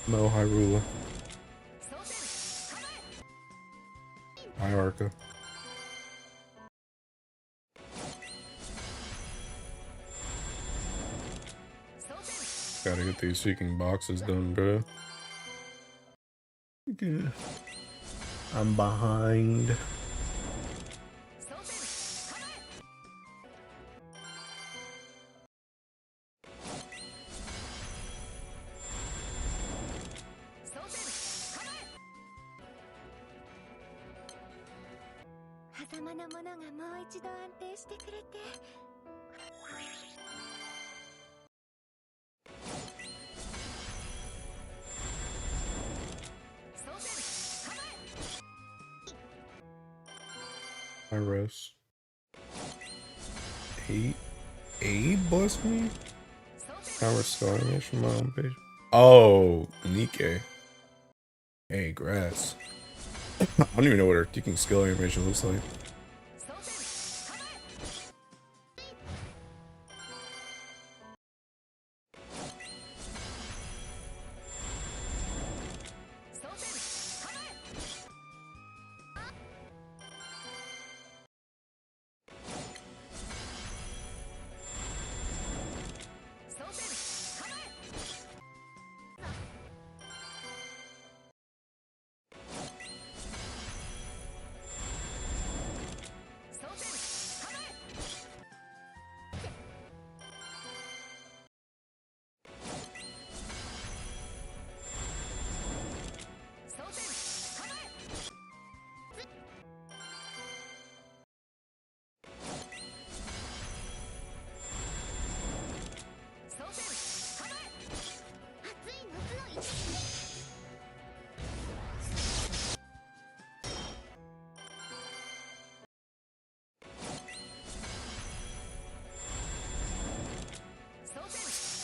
No Hyrule. Hierarcha. Gotta get these seeking boxes done, bro. Yeah. I'm behind. I rest. 8? 8 bless me? Power skill animation, my own page. Oh, Nike. Hey, grass. I don't even know what her kicking skill animation looks like.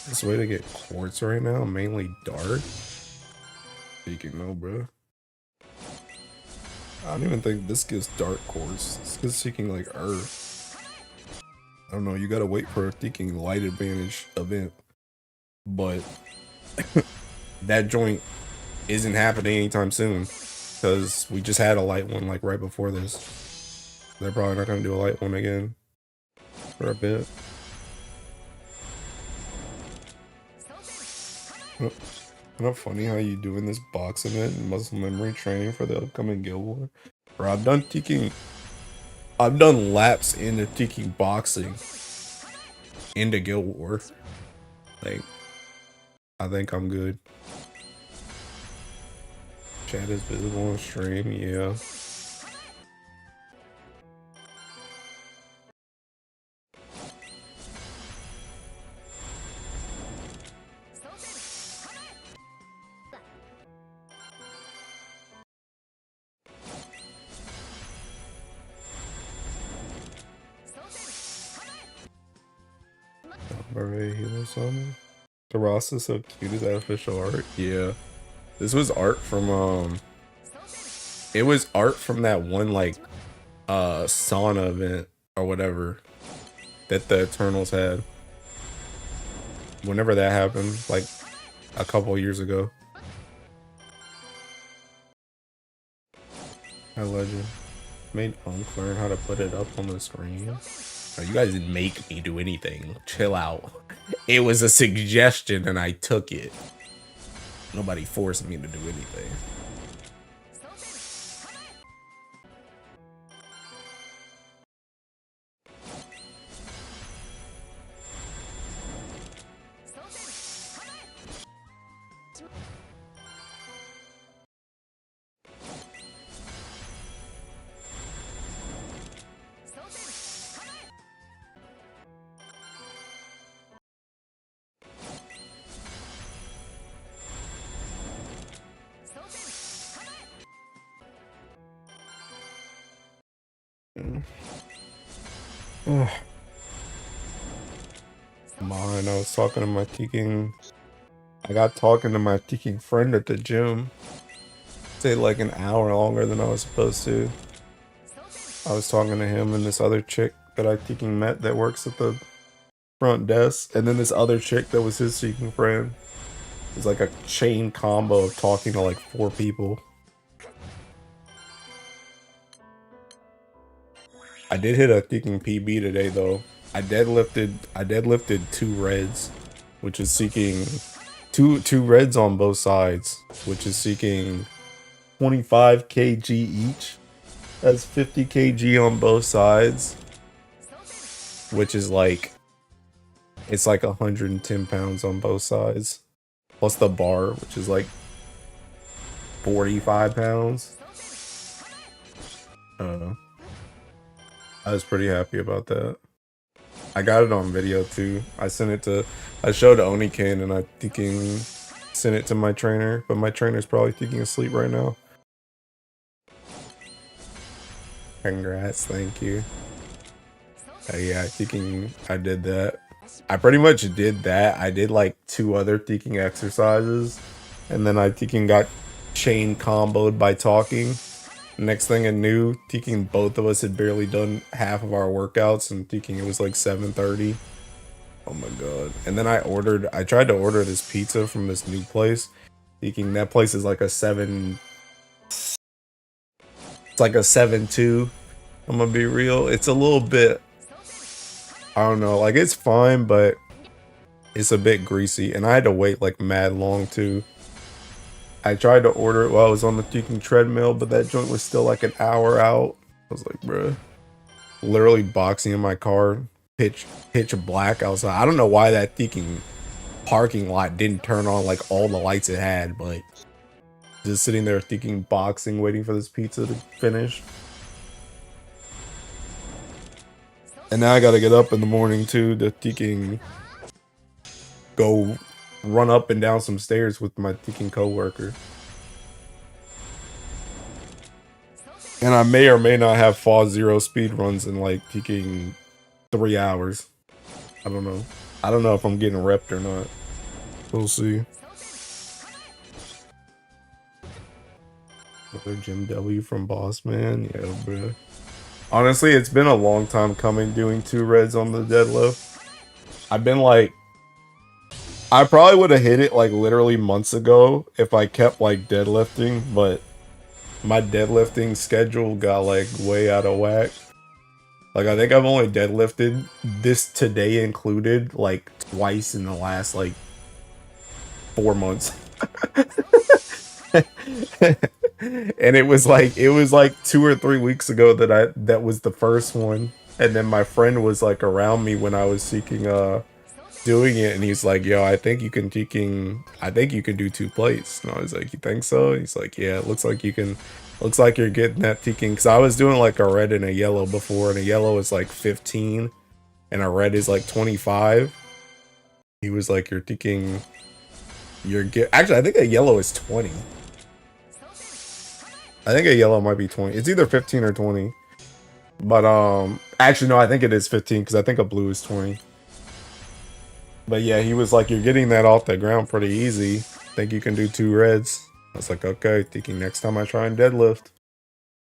This way to get quartz right now, mainly dark. You can know, bro. I don't even think this gives dark quartz. This gives seeking like earth. I don't know, you gotta wait for a seeking light advantage event. But that joint isn't happening anytime soon. Because we just had a light one like right before this. They're probably not gonna do a light one again for a bit. Isn't it funny how you doing this box event and muscle memory training for the upcoming Guild War? Bro, I've done laps into teaching boxing into Guild War. Like, I think I'm good. Chat is visible on stream, yeah. Alright, Halo Summon. The Ross is so cute. Is that official art? Yeah. This was art from it was art from that one like sauna event or whatever that the Eternals had. Whenever that happened, like a couple years ago. Hi Legend. Made Unk learn how to put it up on the screen. Oh, you guys didn't make me do anything. Chill out. It was a suggestion and I took it. Nobody forced me to do anything. Mine, I was talking to my teaching. I got talking to my teaching friend at the gym. stayed like an hour longer than I was supposed to. I was talking to him and this other chick that I thinking met that works at the front desk, and then this other chick that was his seeking friend. It's like a chain combo of talking to like 4 people. I did hit a seeking PB today though. I deadlifted 2 reds, which is seeking two reds on both sides, which is seeking 25 kg each. That's 50 kg on both sides, which is like, it's like 110 pounds on both sides, plus the bar, which is like 45 pounds. I don't know. I was pretty happy about that. I got it on video too. I showed Onikin and I thinking sent it to my trainer, but my trainer's probably thinking asleep right now. Congrats, thank you. Yeah, thinking I did that. I pretty much did that. I did like 2 other thinking exercises, and then I thinking got chain comboed by talking. Next thing I knew, thinking both of us had barely done half of our workouts, and thinking it was like 7:30. Oh my god. And then I tried to order this pizza from this new place, thinking that place is like a 7. It's like a 7.2. I'm gonna be real. It's a little bit, I don't know, like it's fine, but it's a bit greasy, and I had to wait like mad long too. I tried to order it while I was on the thinking treadmill, but that joint was still like an hour out. I was like, bruh. Literally boxing in my car, pitch black outside. I don't know why that thinking parking lot didn't turn on like all the lights it had, but just sitting there thinking boxing, waiting for this pizza to finish. And now I gotta get up in the morning too to thinking go run up and down some stairs with my thinking coworker. And I may or may not have fought 0 speedruns in like thinking 3 hours. I don't know. I don't know if I'm getting repped or not. We'll see. Another Jim W from Boss Man. Yeah, bro. Honestly, it's been a long time coming doing 2 reds on the deadlift. I've been like, I probably would have hit it like literally months ago if I kept like deadlifting, but my deadlifting schedule got like way out of whack. Like I think I've only deadlifted, this today included, like twice in the last like 4 months. And it was like 2 or 3 weeks ago that was the first one, and then my friend was like around me when I was seeking doing it, and he's like, yo, I think you can do 2 plates. And I was like, you think so? He's like, yeah, it looks like you can. Looks like you're getting that thinking, because I was doing like a red and a yellow before, and a yellow is like 15 and a red is like 25. He was like, you're thinking actually I think a yellow is 20. I think a yellow might be 20. It's either 15 or 20. But actually no, I think it is 15, because I think a blue is 20. But yeah, he was like, you're getting that off the ground pretty easy. Think you can do 2 reds. I was like, okay, thinking next time I try and deadlift,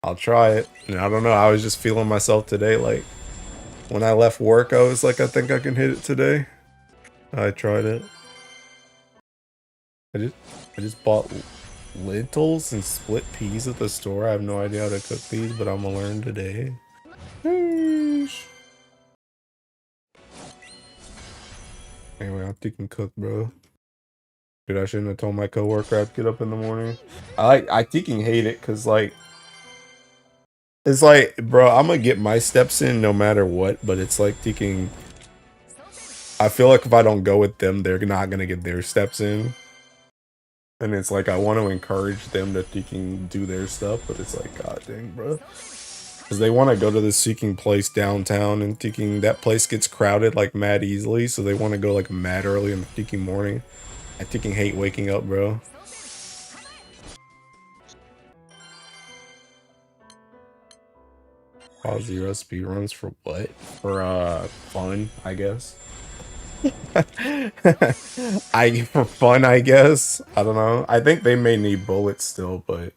I'll try it. And I don't know, I was just feeling myself today. Like when I left work, I was like, I think I can hit it today. I tried it. I just bought lentils and split peas at the store. I have no idea how to cook these, but I'm gonna learn today. Sheesh. Anyway, I think I can cook, bro. Dude, I shouldn't have told my coworker I'd get up in the morning. I thinking hate it, cause like, it's like, bro, I'm gonna get my steps in no matter what, but it's like thinking, I feel like if I don't go with them, they're not gonna get their steps in. And it's like, I want to encourage them to thinking do their stuff, but it's like, god dang, bro. Because they want to go to the seeking place downtown, and thinking that place gets crowded like mad easily, so they want to go like mad early in the thinking morning. I thinking hate waking up, bro. Pause 0 speedruns for what? For fun, I guess. For fun, I guess. I don't know. I think they may need bullets still, but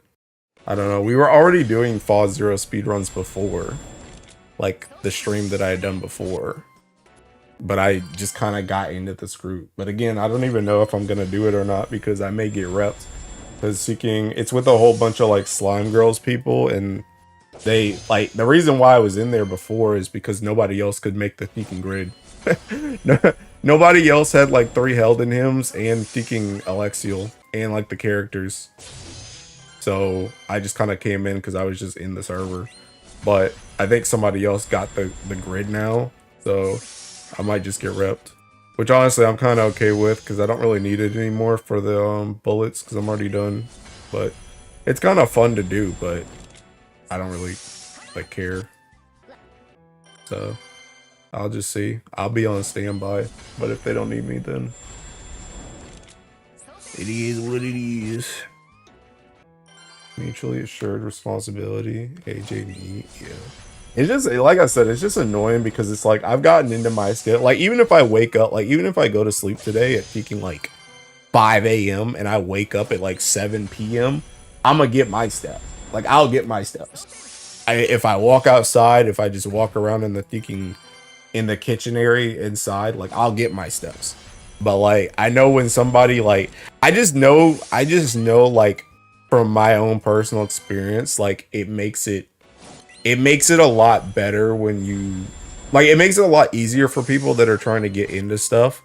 I don't know. We were already doing Fall Zero speedruns before. Like the stream that I had done before. But I just kind of got into this group. But again, I don't even know if I'm going to do it or not because I may get repped. Because Seeking, it's with a whole bunch of like Slime Girls people. And they, like, the reason why I was in there before is because nobody else could make the Seeking grid. Nobody else had like 3 Helden hymns and Seeking Alexial and like the characters. So I just kind of came in because I was just in the server. But I think somebody else got the grid now. So I might just get repped. Which honestly I'm kind of okay with because I don't really need it anymore for the bullets because I'm already done. But it's kind of fun to do, but I don't really like care. So I'll just see. I'll be on standby. But if they don't need me, then it is what it is. Mutually assured responsibility. AJD, yeah. It's just, like I said, it's just annoying because it's like, I've gotten into my schedule. Like, even if I wake up, like, even if I go to sleep today at peaking like 5 a.m. and I wake up at like 7 p.m., I'm gonna get my steps. Like, I'll get my steps. If I walk outside, if I just walk around in the peaking, in the kitchen area inside, like, I'll get my steps. But like, I know when somebody like, I just know like, from my own personal experience, like, it makes it a lot better when you, like, it makes it a lot easier for people that are trying to get into stuff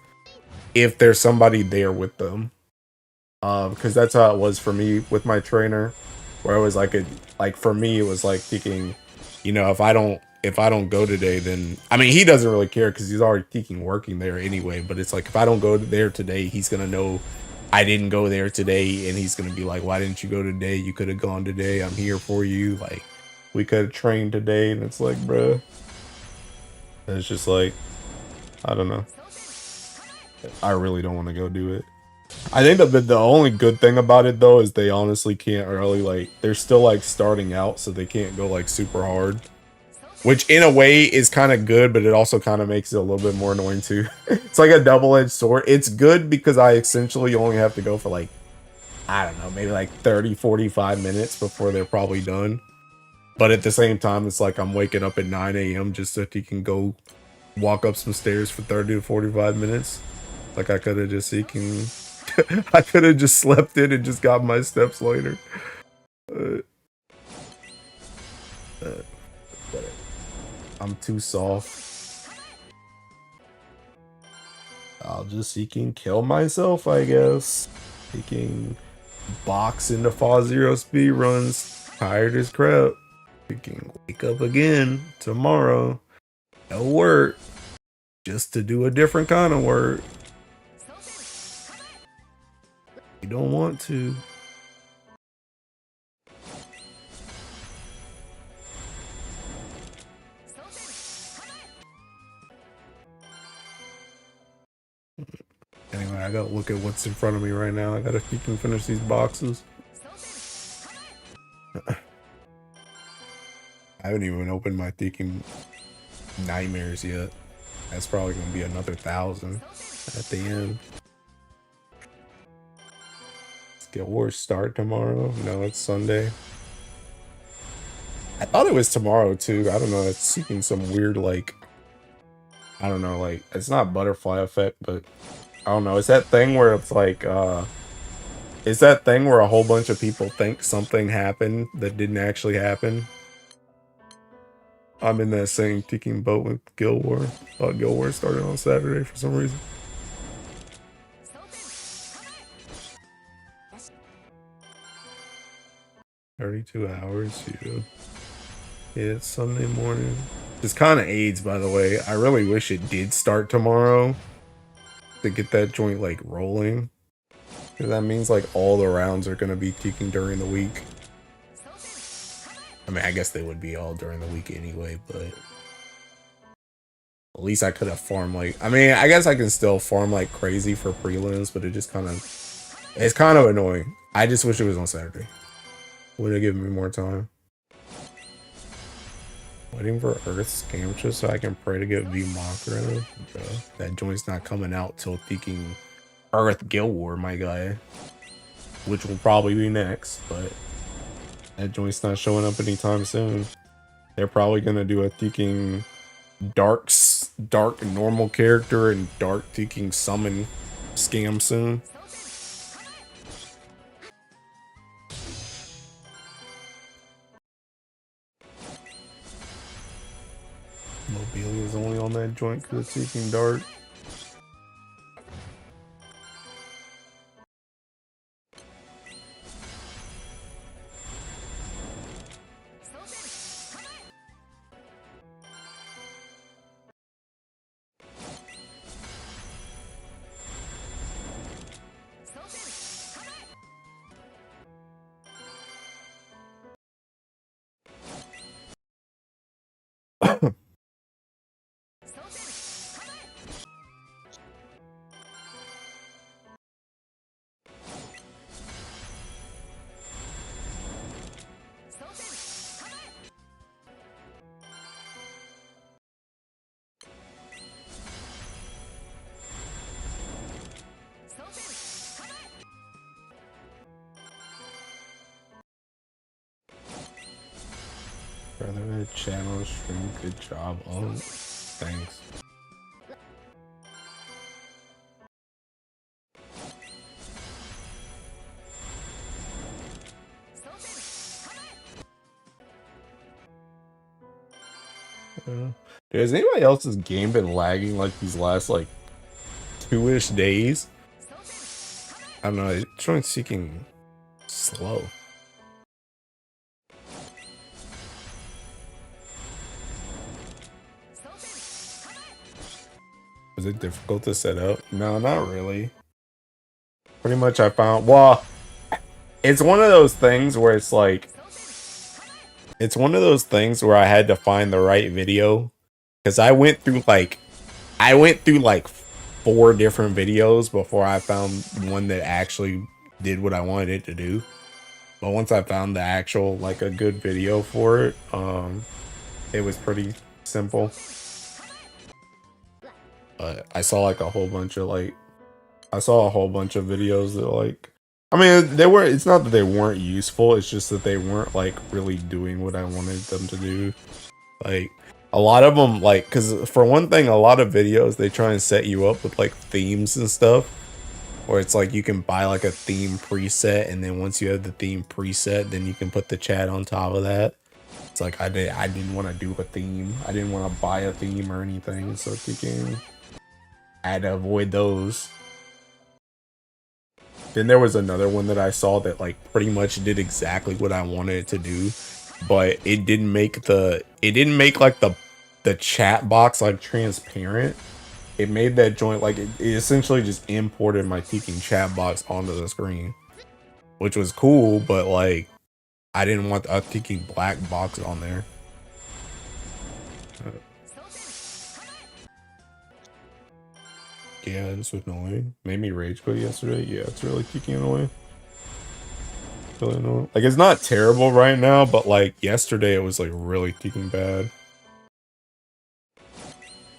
if there's somebody there with them. Because that's how it was for me with my trainer, where I was like, for me, it was like thinking, you know, if I don't go today, then, I mean, he doesn't really care because he's already thinking working there anyway, but it's like, if I don't go there today, he's gonna know I didn't go there today, and he's gonna be like, why didn't you go today? You could have gone today. I'm here for you. Like, we could have trained today. And it's like, bruh, it's just like, I don't know. I really don't want to go do it. I think that the only good thing about it though is they honestly can't really, like, they're still like starting out, so they can't go like super hard, which in a way is kind of good, but it also kind of makes it a little bit more annoying too. It's like a double-edged sword. It's good because I essentially only have to go for like, I don't know, maybe like 30-45 minutes before they're probably done. But at the same time, it's like I'm waking up at 9 a.m. just so he can go walk up some stairs for 30 to 45 minutes. Like, I could have just I could have just slept in and just got my steps later. I'm too soft. I'll just kill myself, I guess. Box into Fall Zero speedruns. Tired as crap. Wake up again tomorrow. No work. Just to do a different kind of work. You don't want to. Anyway, I gotta look at what's in front of me right now. I gotta finish these boxes. I haven't even opened my Thinking Nightmares yet. That's probably gonna be another 1,000 at the end. Guild Wars start tomorrow? No, it's Sunday. I thought it was tomorrow too. I don't know. It's seeking some weird, like, I don't know, like, it's not butterfly effect, but I don't know. It's that thing where it's like, it's that thing where a whole bunch of people think something happened that didn't actually happen. I'm in that same ticking boat with Guild War. Thought Guild War started on Saturday for some reason. $32 yeah. Yeah, it's Sunday morning. This kind of aids, by the way. I really wish it did start tomorrow to get that joint like rolling. Because that means like all the rounds are going to be ticking during the week. I mean, I guess they would be all during the week anyway, but at least I could have farmed like, I mean, I guess I can still farm like crazy for prelims, but it just kind of, it's kind of annoying. I just wish it was on Saturday. Would have given me more time. Waiting for Earth Scamtra so I can pray to get V Makra. That joint's not coming out till thinking Earth Guild War, my guy. Which will probably be next, but That joint's not showing up anytime soon. They're probably gonna do a Thinking dark normal character and dark Thinking summon scam soon. Mobilia's only on that joint because it's Seeking Dark. Brother, channel stream, good job. Oh, thanks. Dude, has anybody else's game been lagging like these last like 2-ish days? I don't know, it's showing Seeking slow. Was it difficult to set up? No, not really. Pretty much I found, well, it's one of those things where it's like, it's one of those things where I had to find the right video. Because I went through like 4 different videos before I found one that actually did what I wanted it to do. But once I found the actual, like, a good video for it, it was pretty simple. But I saw like a whole bunch of videos that like, I mean, it's not that they weren't useful, it's just that they weren't like really doing what I wanted them to do. Like, a lot of them, like, because for one thing, a lot of videos, they try and set you up with like themes and stuff, where it's like you can buy like a theme preset, and then once you have the theme preset, then you can put the chat on top of that. It's like I didn't want to do a theme. I didn't want to buy a theme or anything, so I had to avoid those. Then there was another one that I saw that like pretty much did exactly what I wanted it to do, but it didn't make like the chat box like transparent. It made that joint like it essentially just imported my Teking chat box onto the screen, which was cool, but like I didn't want a Teking black box on there. Yeah, this was annoying. Made me rage quit yesterday. Yeah, it's really Teking annoying. Really annoying. Like, it's not terrible right now, but like yesterday it was like really Teking bad.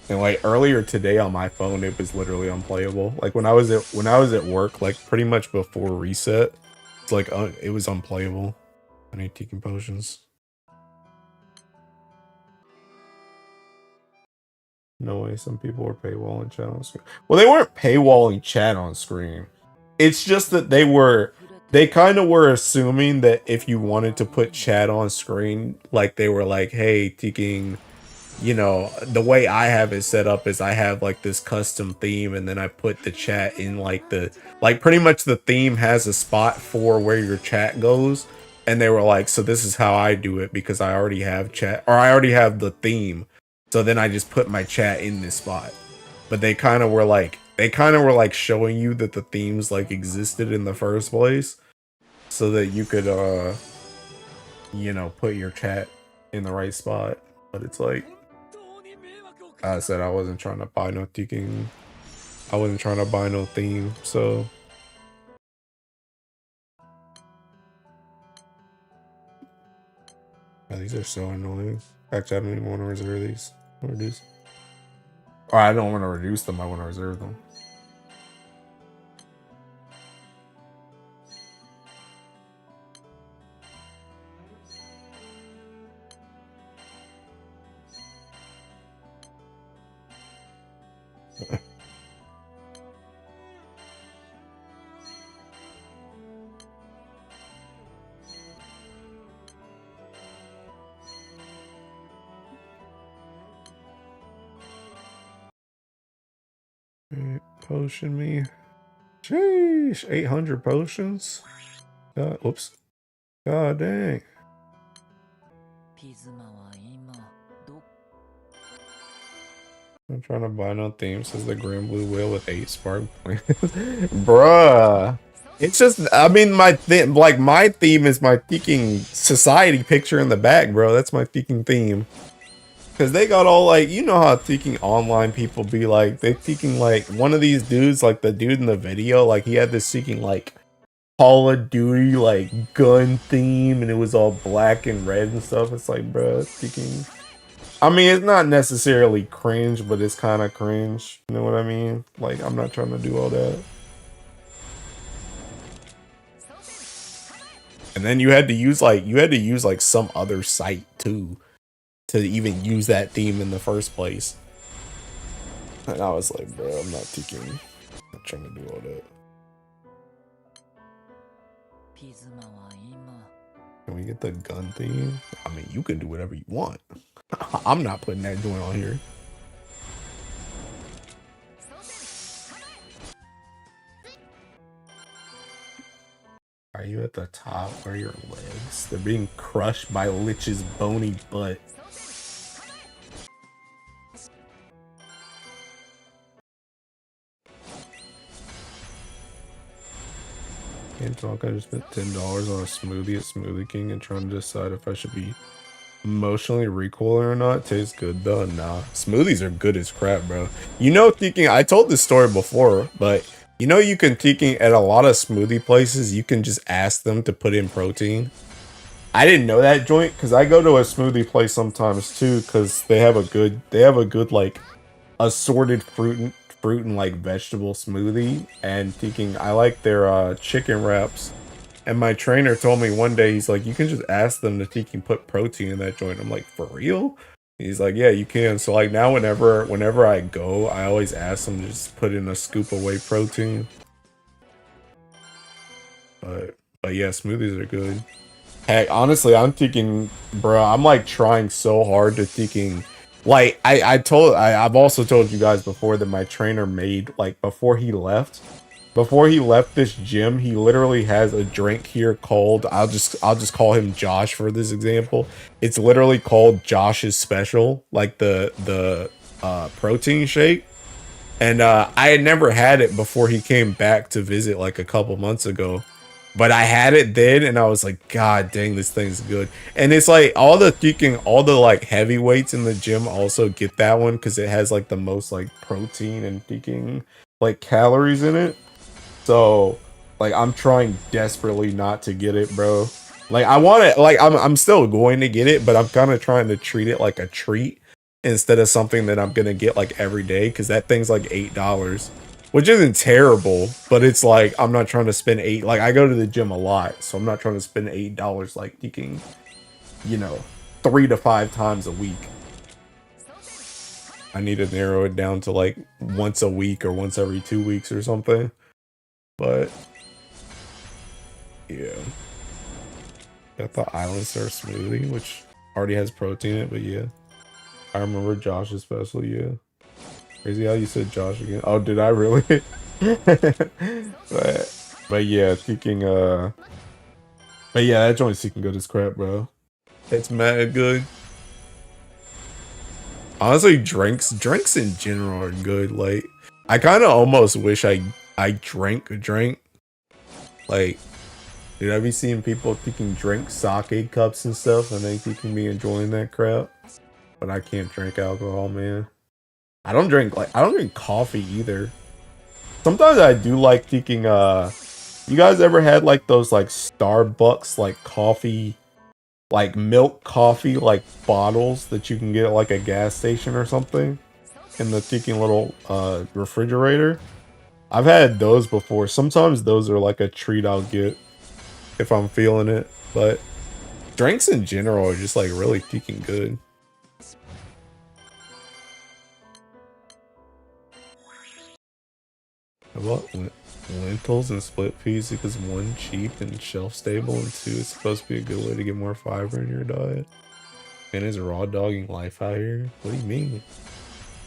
And like earlier today on my phone, it was literally unplayable. Like when I was at work, like pretty much before reset, it's like it was unplayable. I need Teking potions. No way, some people were paywalling chat on screen. Well, they weren't paywalling chat on screen. It's just that they kind of were assuming that if you wanted to put chat on screen, like they were like, hey, Teking, you know, the way I have it set up is I have like this custom theme, and then I put the chat in like pretty much the theme has a spot for where your chat goes. And they were like, so this is how I do it because I already have chat, or I already have the theme. So then I just put my chat in this spot. But they kind of were like showing you that the themes like existed in the first place so that you could you know, put your chat in the right spot. But it's like I said, I wasn't trying to buy no Teking. I wasn't trying to buy no theme, so yeah, these are so annoying. Actually, I don't even want to reserve these. Reduce. Or I don't want to reduce them, I want to reserve them. Potion me. Sheesh, 800 potions. God, oops. God dang. I'm trying to buy no theme, says the Grand Blue Whale with 8 spark points. Bruh. It's just, I mean, my theme is my Thinking Society picture in the back, bro. That's my Thinking theme. Because they got all like, you know how Thinking online people be like, they Thinking like, one of these dudes, like the dude in the video, like he had this Thinking like Call of Duty like gun theme and it was all black and red and stuff. It's like, bro, Thinking. I mean, it's not necessarily cringe, but it's kind of cringe. You know what I mean? Like, I'm not trying to do all that. And then you had to use like some other site too to even use that theme in the first place. And I was like, bro, I'm not trying to do all that. Can we get the gun theme? I mean, you can do whatever you want. I'm not putting that joint on here. Are you at the top? Where are your legs? They're being crushed by Lich's bony butt. Can't talk. I just spent $10 on a smoothie at Smoothie King and trying to decide if I should be emotionally recoiling or not. Tastes good though. Nah, smoothies are good as crap, bro. You know, Thinking, I told this story before, but you know, you can Thinking at a lot of smoothie places, you can just ask them to put in protein. I didn't know that joint because I go to a smoothie place sometimes too because they have a good like assorted fruit and like vegetable smoothie. And Thinking, I like their chicken wraps. And my trainer told me one day, he's like, you can just ask them if you can put protein in that joint. I'm like, for real? He's like, yeah, you can. So like now whenever I go, I always ask them to just put in a scoop of whey protein. But yeah, smoothies are good. Heck, honestly, I'm thinking, bro, I'm like trying so hard to Thinking. Like I've also told you guys before that my trainer made, like, before he left this gym, he literally has a drink here called, I'll just call him Josh for this example. It's literally called Josh's Special, like the protein shake. And I had never had it before he came back to visit like a couple months ago. But I had it then and I was like, God dang, this thing's good. And it's like all the like heavyweights in the gym also get that one because it has like the most like protein and Thinking like calories in it. So like I'm trying desperately not to get it, bro. Like I want it, like I'm still going to get it, but I'm kind of trying to treat it like a treat instead of something that I'm gonna get like every day because that thing's like $8. Which isn't terrible, but it's like, I'm not trying to spend like, I go to the gym a lot, so I'm not trying to spend $8 like Thinking, you know, 3 to 5 times a week. I need to narrow it down to like once a week or once every 2 weeks or something. But, yeah. Got the Island Star smoothie, which already has protein in it, but yeah. I remember Josh's Special, yeah. Crazy how you said Josh again. Oh, did I really? but yeah, Thinking but yeah, that joint's Thinking good as crap, bro. It's mad good. Honestly, drinks in general are good. Like, I kind of almost wish I drank a drink. Like, did I be seeing people Thinking drink sake cups and stuff, and they Thinking me enjoying that crap? But I can't drink alcohol, man. I don't drink coffee either. Sometimes I do like Thinking, you guys ever had like those like Starbucks like coffee, like milk coffee like bottles that you can get at like a gas station or something in the Thinking little refrigerator? I've had those before. Sometimes those are like a treat I'll get if I'm feeling it, but drinks in general are just like really Thinking good. What lentils and split peas because one, cheap and shelf stable, and two, it's supposed to be a good way to get more fiber in your diet. And is raw dogging life out here? What do you mean?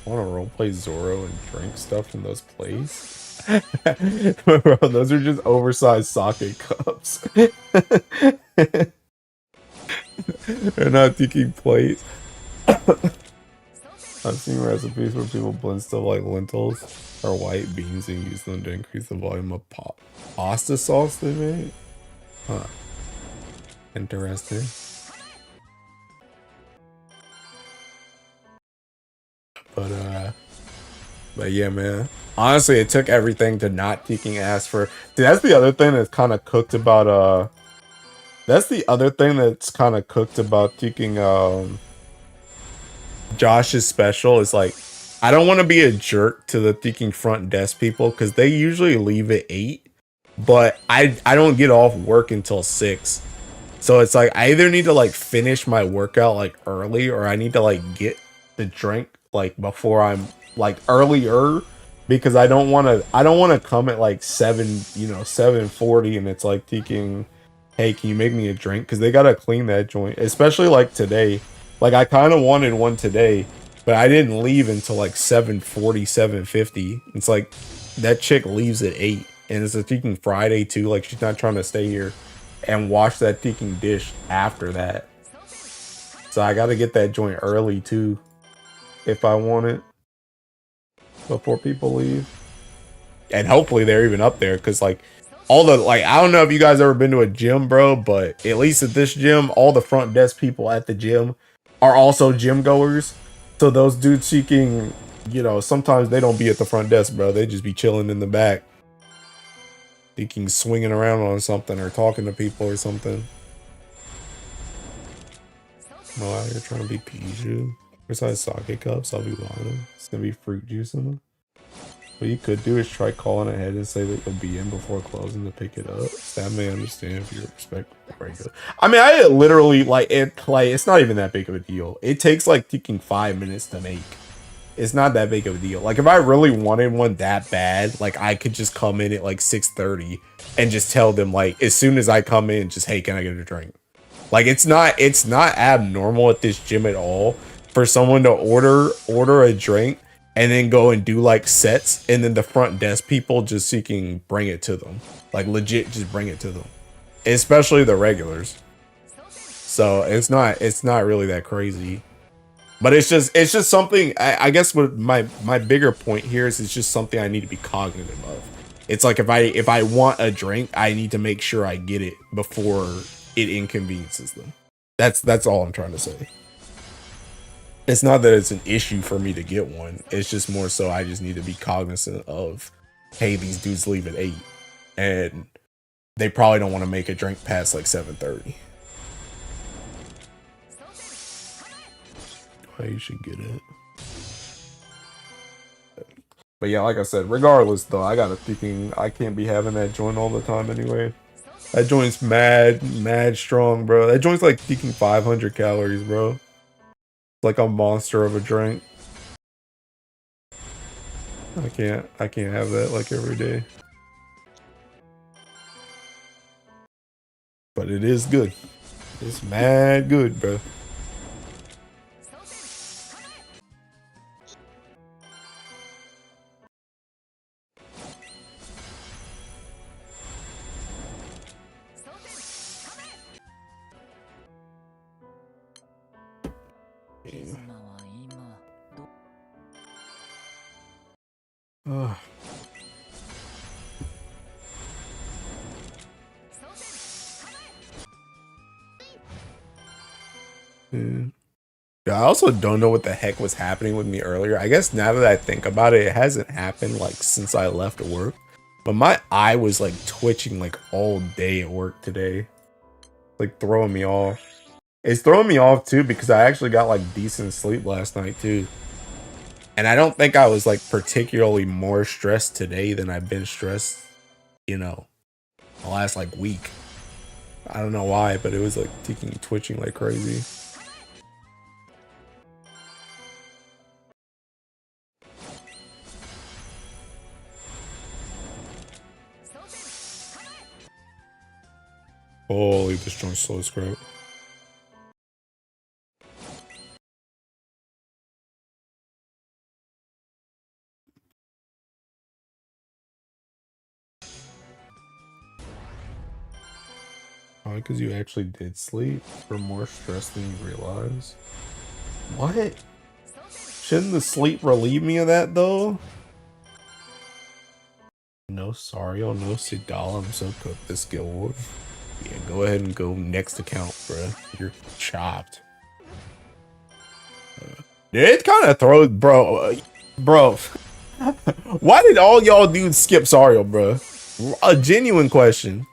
Want to roleplay Zoro and drink stuff from those plates? Bro, those are just oversized sake cups. They're not tiki plates. I've seen recipes where people blend stuff like lentils or white beans and use them to increase the volume of pasta sauce they make. Huh. Interesting. But yeah, man. Honestly, it took everything to not teaking ass for. Dude, that's the other thing that's kind of cooked about. That's the other thing that's kind of cooked about teaking Josh's special is like, I don't want to be a jerk to the teaking front desk people because they usually leave at 8, but I don't get off work until 6. So it's like I either need to like finish my workout like early or I need to like get the drink like before I'm like earlier because I don't want to come at like 7:40 and it's like teaking, hey, can you make me a drink? Because they gotta clean that joint, especially like today. Like I kind of wanted one today, but I didn't leave until like 7:40, 7:50. It's like that chick leaves at 8 and it's a teaking Friday too. Like she's not trying to stay here and wash that teaking dish after that. So I got to get that joint early too if I want it before people leave. And hopefully they're even up there because like all the like I don't know if you guys ever been to a gym, bro, but at least at this gym, all the front desk people at the gym are also gym goers. So those dudes seeking, sometimes they don't be at the front desk, bro. They just be chilling in the back. Thinking swinging around on something or talking to people or something. I'm out here trying to be Piju. Besides sake cups, I'll be buying them. It's gonna be fruit juice in them. What you could do is try calling ahead and say that you'll be in before closing to pick it up. That may understand if you respect regular. I mean, I literally it's not even that big of a deal. It takes like taking 5 minutes to make. It's not that big of a deal. Like if I really wanted one that bad, like I could just come in at like 6:30 and just tell them like as soon as I come in, just hey, can I get a drink? Like it's not abnormal at this gym at all for someone to order a drink and then go and do like sets and then the front desk people just seeking bring it to them. Like legit just bring it to them. Especially the regulars. So it's not really that crazy. But it's just something I guess what my bigger point here is it's just something I need to be cognitive of. It's like if I want a drink, I need to make sure I get it before it inconveniences them. That's all I'm trying to say. It's not that it's an issue for me to get one. It's just more so I just need to be cognizant of, hey, these dudes leave at 8 and they probably don't want to make a drink past like 7:30. Why you should get it. But yeah, like I said, regardless though, I got a thinking I can't be having that joint all the time anyway. That joint's mad strong, bro. That joint's like thinking 500 calories, bro. Like a monster of a drink. I can't have that like every day. But it is good. It's mad good, bro. Yeah. Yeah, I also don't know what the heck was happening with me earlier. I guess now that I think about it, it hasn't happened like since I left work. But my eye was like twitching like all day at work today. Like throwing me off. It's throwing me off too because I actually got like decent sleep last night too. And I don't think I was like particularly more stressed today than I've been stressed, the last like week. I don't know why, but it was like twitching like crazy. Holy, this joint's slow as crap. Probably because you actually did sleep for more stress than you realize. What? Shouldn't the sleep relieve me of that though? No, sorry, oh no, Sidal, I'm so cooked this guild. Yeah, go ahead and go next account, bruh. You're chopped. It kind of throws, bro. Bro, why did all y'all dudes skip Sario, bro? A genuine question.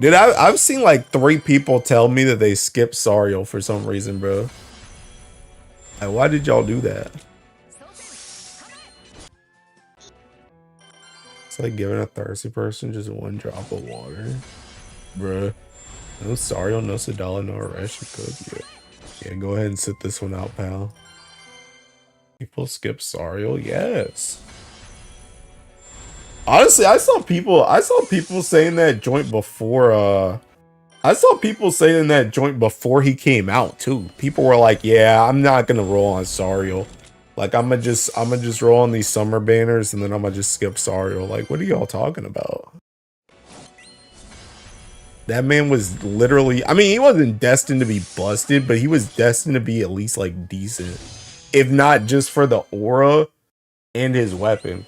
Dude, I've seen like 3 people tell me that they skipped Sario for some reason, bro. Like, why did y'all do that? It's like giving a thirsty person just 1 drop of water. Bruh. No Sario, no Sadala, no Ration Cook. Yeah, go ahead and sit this one out, pal. People skip Sario? Yes. Honestly, I saw people saying that joint before I saw people saying that joint before he came out too. People were like, "Yeah, I'm not gonna roll on Sario. Like, I'ma just roll on these summer banners and then I'ma just skip Sario." Like, what are y'all talking about? That man was literally, I mean, he wasn't destined to be busted, but he was destined to be at least like decent, if not just for the aura and his weapon.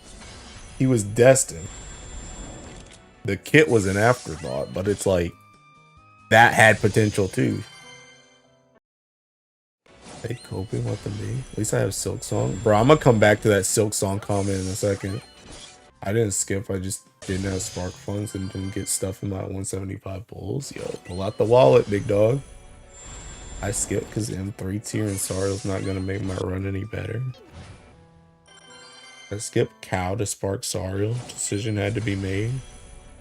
He was destined. The kit was an afterthought, but it's like that had potential too. Hey, coping, let them be. At least I have Silk Song. Bro, I'm gonna come back to that Silk Song comment in a second. I didn't skip, I just didn't have spark funds and didn't get stuff in my 175 bulls. Yo, pull out the wallet, big dog. I skipped because M3 tier and Sario's not gonna make my run any better. I skipped Cow to spark Sario. Decision had to be made.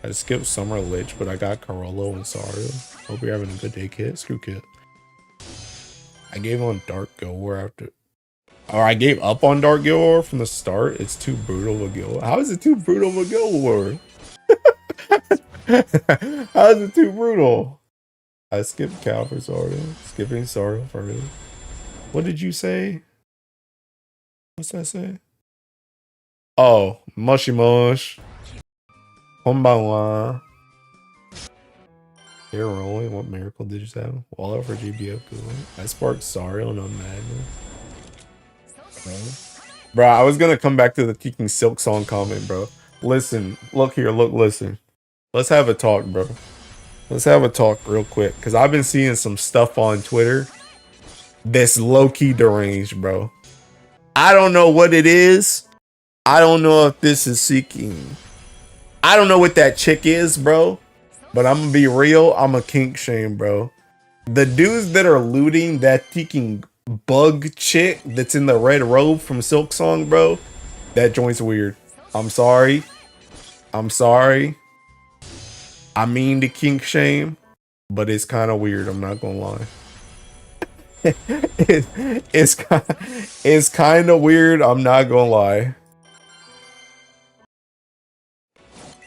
I skipped Summer Lich, but I got Carolo and Sario. Hope you're having a good day, kid. Screw kid. I gave on Dark Guild War after, or I gave up on Dark Guild War from the start. It's too brutal of a guild. How is it too brutal of a guild war? How is it too brutal? I skipped Cal for Sario. Skipping Sario for me. What did you say? What's that say? Oh, mushy mush. Konbanwa. They're rolling. What miracle did you have? Wall out for GBF. I sparked Sario and Magna. Bro, I was gonna come back to the Teking Silk Song comment, bro. Listen, look here, look, listen. Let's have a talk, bro. Let's have a talk real quick, because I've been seeing some stuff on Twitter that's low-key deranged, bro. I don't know what it is. I don't know if this is seeking. I don't know what that chick is, bro. But I'm gonna be real, I'm a kink shame, bro. The dudes that are looting that Teking bug chick that's in the red robe from Silk Song, bro, that joint's weird. I'm sorry. I'm sorry. I mean to kink shame, but it's kind of weird. I'm not gonna lie. It's kind of weird. I'm not gonna lie.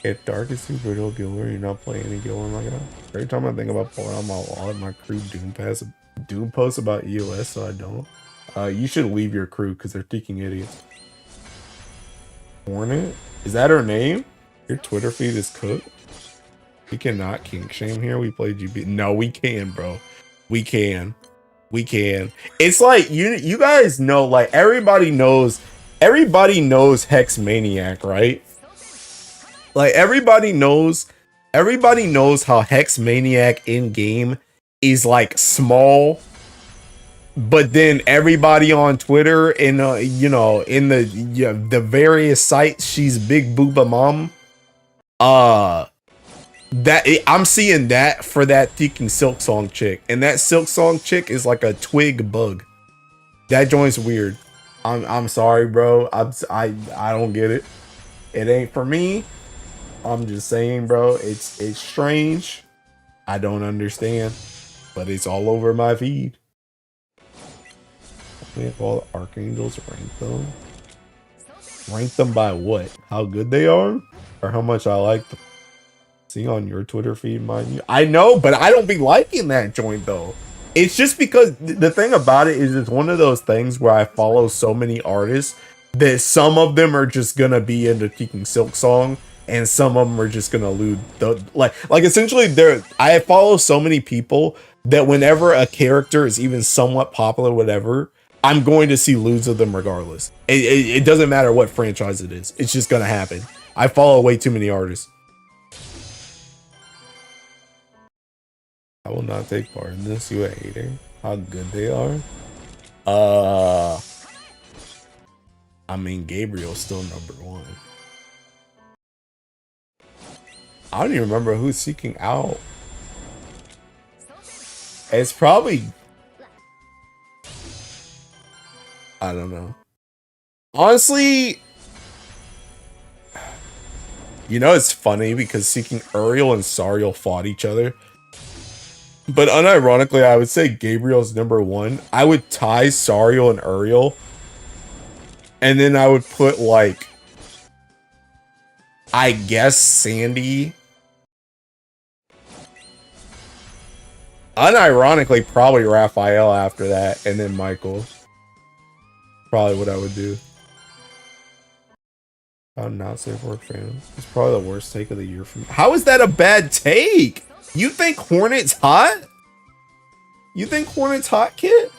If Dark is too brutal, Gilmer, you're not playing any Gilmer. My God. Every time I think about pulling out my wallet, my crew Doom posts about EOS, so I don't. You should leave your crew because they're teaking idiots. Hornet? Is that her name? Your Twitter feed is cooked. We cannot kink shame here. We play GB. No, we can, bro. We can. We can. It's like you guys know, like everybody knows Hex Maniac, right? Like everybody knows how Hex Maniac in game is like small, but then everybody on Twitter and you know, in the various sites, she's big booba mom. I'm seeing that for that Teking Silk Song chick, and that Silk Song chick is like a twig bug. That joint's weird. I'm sorry, bro. I don't get it. It ain't for me. I'm just saying, bro. It's strange. I don't understand, but it's all over my feed. We have all the archangels rank them. Rank them by what? How good they are, or how much I like them? See on your Twitter feed, mind you. I know, but I don't be liking that joint though. It's just because the thing about it is it's one of those things where I follow so many artists that some of them are just gonna be into Keeking Silk Song and some of them are just gonna lewd the like essentially I follow so many people that whenever a character is even somewhat popular, whatever, I'm going to see lewds of them regardless. It doesn't matter what franchise it is. It's just gonna happen. I follow way too many artists. I will not take part in this. You a hater? How good they are? I mean, Gabriel's still #1. I don't even remember who's seeking out. It's probably... I don't know. Honestly... You know, it's funny because Seeking Uriel and Sariel fought each other. But unironically, I would say Gabriel's #1. I would tie Sariel and Uriel. And then I would put, like... I guess Sandy. Unironically, probably Raphael after that. And then Michael. Probably what I would do. I'm not safe work fan. It's probably the worst take of the year for me. How is that a bad take? You think Hornet's hot? You think Hornet's hot, kid?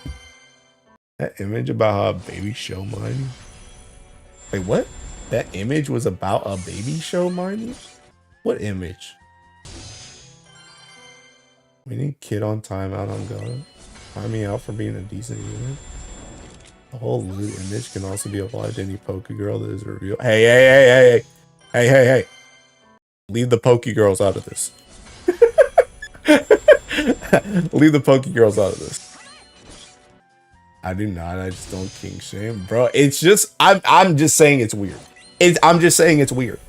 That image about how a baby show mine. Wait, what? That image was about a baby show mine? What image? We need kid on timeout on God. Find me out for being a decent human. The whole lewd image can also be applied to any Poke Girl that is revealed. Hey, hey, hey, hey, hey, hey, hey, hey. Leave the Poke Girls out of this. Leave the Poke Girls out of this. I do not. I just don't king shame, bro. It's just I'm just saying it's weird. I'm just saying it's weird.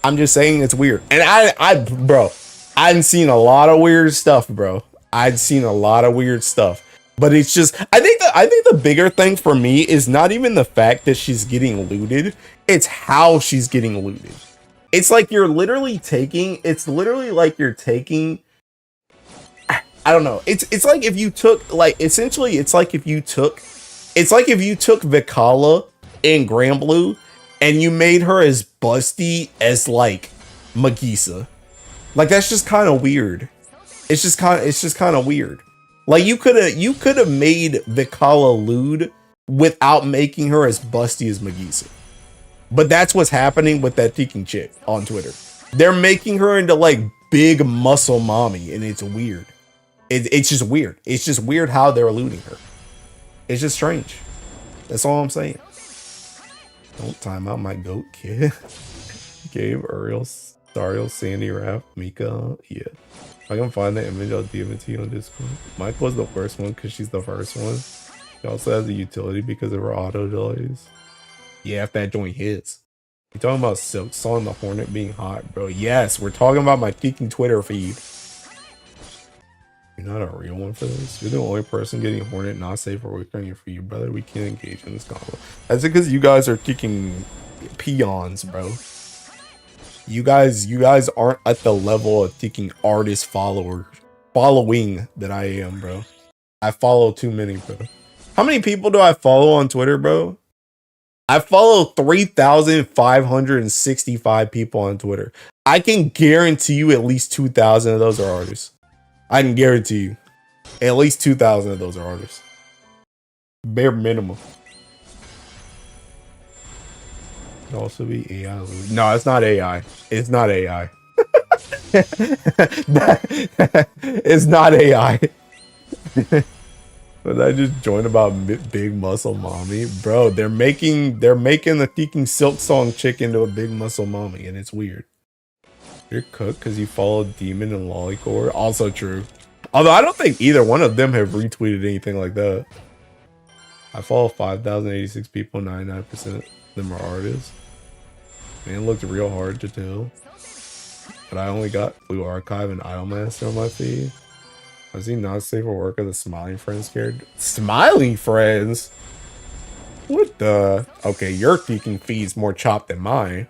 I'm just saying it's weird. And bro, I've seen a lot of weird stuff, bro. I've seen a lot of weird stuff. But it's just, I think the bigger thing for me is not even the fact that she's getting looted. It's how she's getting looted. It's like you're literally taking, it's literally like you're taking, I don't know. It's like if you took, like, essentially, it's like if you took Vikala in Grand Blue and you made her as busty as, like, Magisa. Like, that's just kind of weird. It's just kind of weird. Like, you could have made Vikala lewd without making her as busty as Magisa. But that's what's happening with that Teking chick on Twitter. They're making her into, like, big muscle mommy, and it's weird. It's just weird. It's just weird how they're eluding her. It's just strange. That's all I'm saying. Don't time out my goat, kid. Gabe, Uriel, Sariel, Sandy, Raph, Mika. Yeah. I can find the image, I'll DM it to you on Discord. Mike was the first one because she's the first one. She also has a utility because of her auto delays. Yeah, if that joint hits. You talking about Silk Song, the Hornet being hot, bro? Yes, we're talking about my Teking Twitter feed. You're not a real one for this. You're the only person getting Hornet not safe or working on your feed, brother. We can't engage in this combo. That's because you guys are kicking peons, bro. You guys aren't at the level of thinking artist following that I am, bro. I follow too many, bro. How many people do I follow on Twitter, bro? I follow 3,565 people on Twitter. I can guarantee you at least 2,000 of those are artists. I can guarantee you. At least 2,000 of those are artists. Bare minimum. Could also be AI. No, it's not AI. It's not AI. It's not AI. But I just joined about big muscle mommy, bro. They're making the Teking Silk Song chick into a big muscle mommy, and it's weird. You're cooked because you followed Demon and Lollycore. Also true. Although I don't think either one of them have retweeted anything like that. I follow 5,086 people. 99% of them are artists. Man, it looked real hard to tell. But I only got Blue Archive and Idolmaster on my feed. Was he not safe for work of the Smiling Friends scared? Smiling Friends? What the? Okay, your Teking feed's more chopped than mine.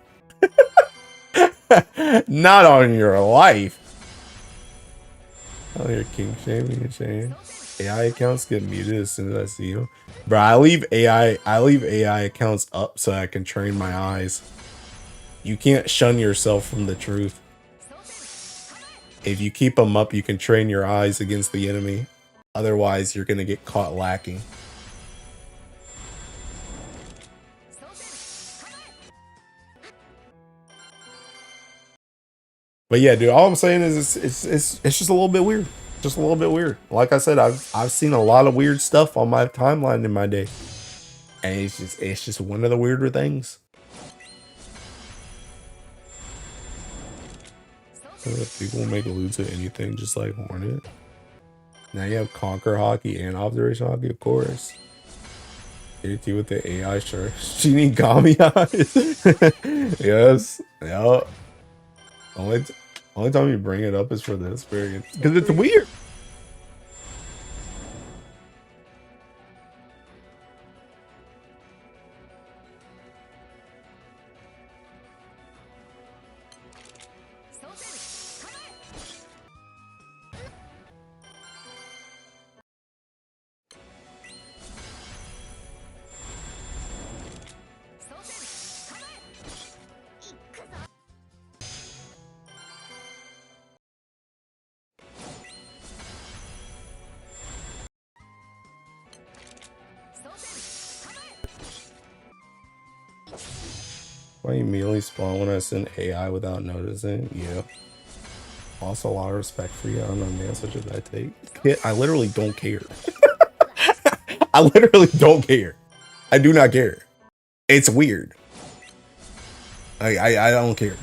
Not on your life. Oh, you're king shaming and saying AI accounts get muted as soon as I see them. Bro, I leave AI accounts up so I can train my eyes. You can't shun yourself from the truth. If you keep them up, you can train your eyes against the enemy. Otherwise, you're gonna get caught lacking. But yeah, dude, all I'm saying is it's just a little bit weird. Just a little bit weird. Like I said, I've seen a lot of weird stuff on my timeline in my day. And it's just one of the weirder things. People make ludes at anything, just like Hornet. Now you have Conquer Hockey and Observation Hockey, of course. AT with the AI shirt. Shinigami eyes. Yes. Yep. Only time you bring it up is for the experience. Because it's weird. Why you immediately spawn when I send AI without noticing? Yeah. Also, a lot of respect for you. I don't know, man. Such a bad take. I literally don't care. I literally don't care. I do not care. It's weird. I don't care.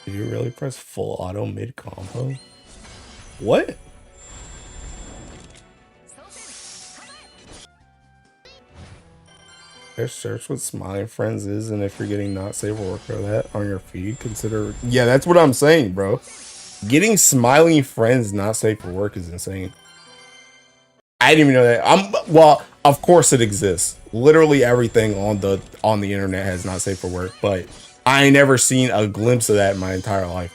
Did you really press full auto mid combo? What? There's search what smiling friends is, and if you're getting not safe for work or that on your feed, consider. Yeah, that's what I'm saying, bro. Getting smiling friends not safe for work is insane. I didn't even know that. Well, of course it exists. Literally everything on the internet has not safe for work, but I ain't never seen a glimpse of that in my entire life.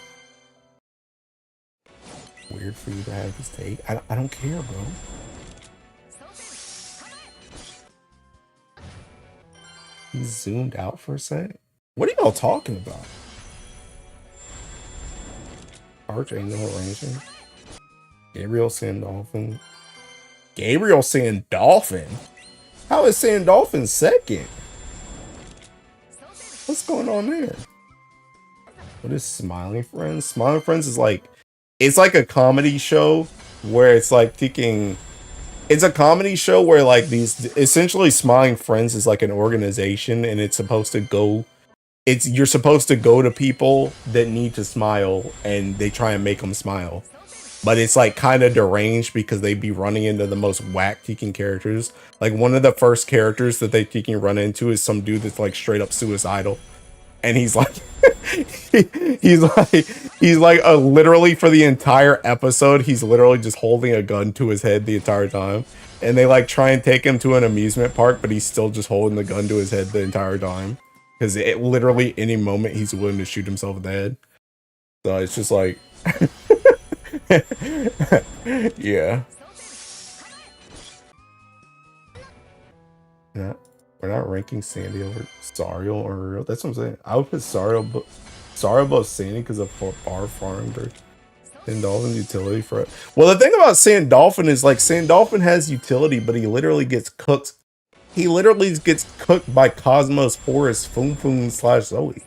Weird for you to have this take. I don't care, bro. He zoomed out for a sec. What are y'all talking about? Archangel Ranger. Gabriel Sandolphin. Gabriel Sandolphin? How is Sandolphin second? What's going on there? What is Smiling Friends? Smiling Friends is like, it's like a comedy show where it's like taking, it's a comedy show where like these, essentially Smiling Friends is like an organization and it's supposed to go, you're supposed to go to people that need to smile and they try and make them smile. But it's like kind of deranged because they be running into the most whack Tekken characters. Like one of the first characters that they Tekken run into is some dude that's like straight up suicidal. And he's like, he's like literally for the entire episode, he's literally just holding a gun to his head the entire time. And they like try and take him to an amusement park, but he's still just holding the gun to his head the entire time. Because it literally any moment he's willing to shoot himself in the head. So it's just like, yeah. Yeah. We're not ranking Sandy over Sariel or Real. That's what I'm saying. I would put Sariel above Sandy because of bar farm. Sandolphin's utility for it. Well, the thing about Sandolphin is like Sandolphin has utility, but he literally gets cooked. He literally gets cooked by Cosmos Forest, Foom Foom / Zoe.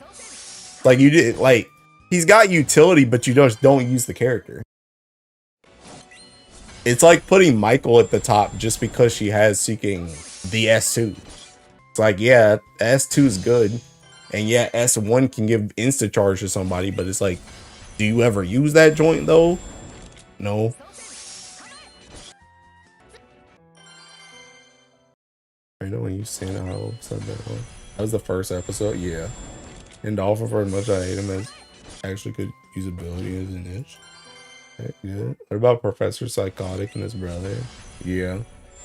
Like you did, like he's got utility, but you just don't use the character. It's like putting Michael at the top just because she has seeking the S2. It's like, yeah, S2 is good. And yeah, S1 can give insta charge to somebody, but it's like, do you ever use that joint though? No. I know when you seen how said that one. That was the first episode, yeah. And Dolphin, for as much I hate him as actually could use ability as an niche. Okay, good. What about Professor Psychotic and his brother? Yeah.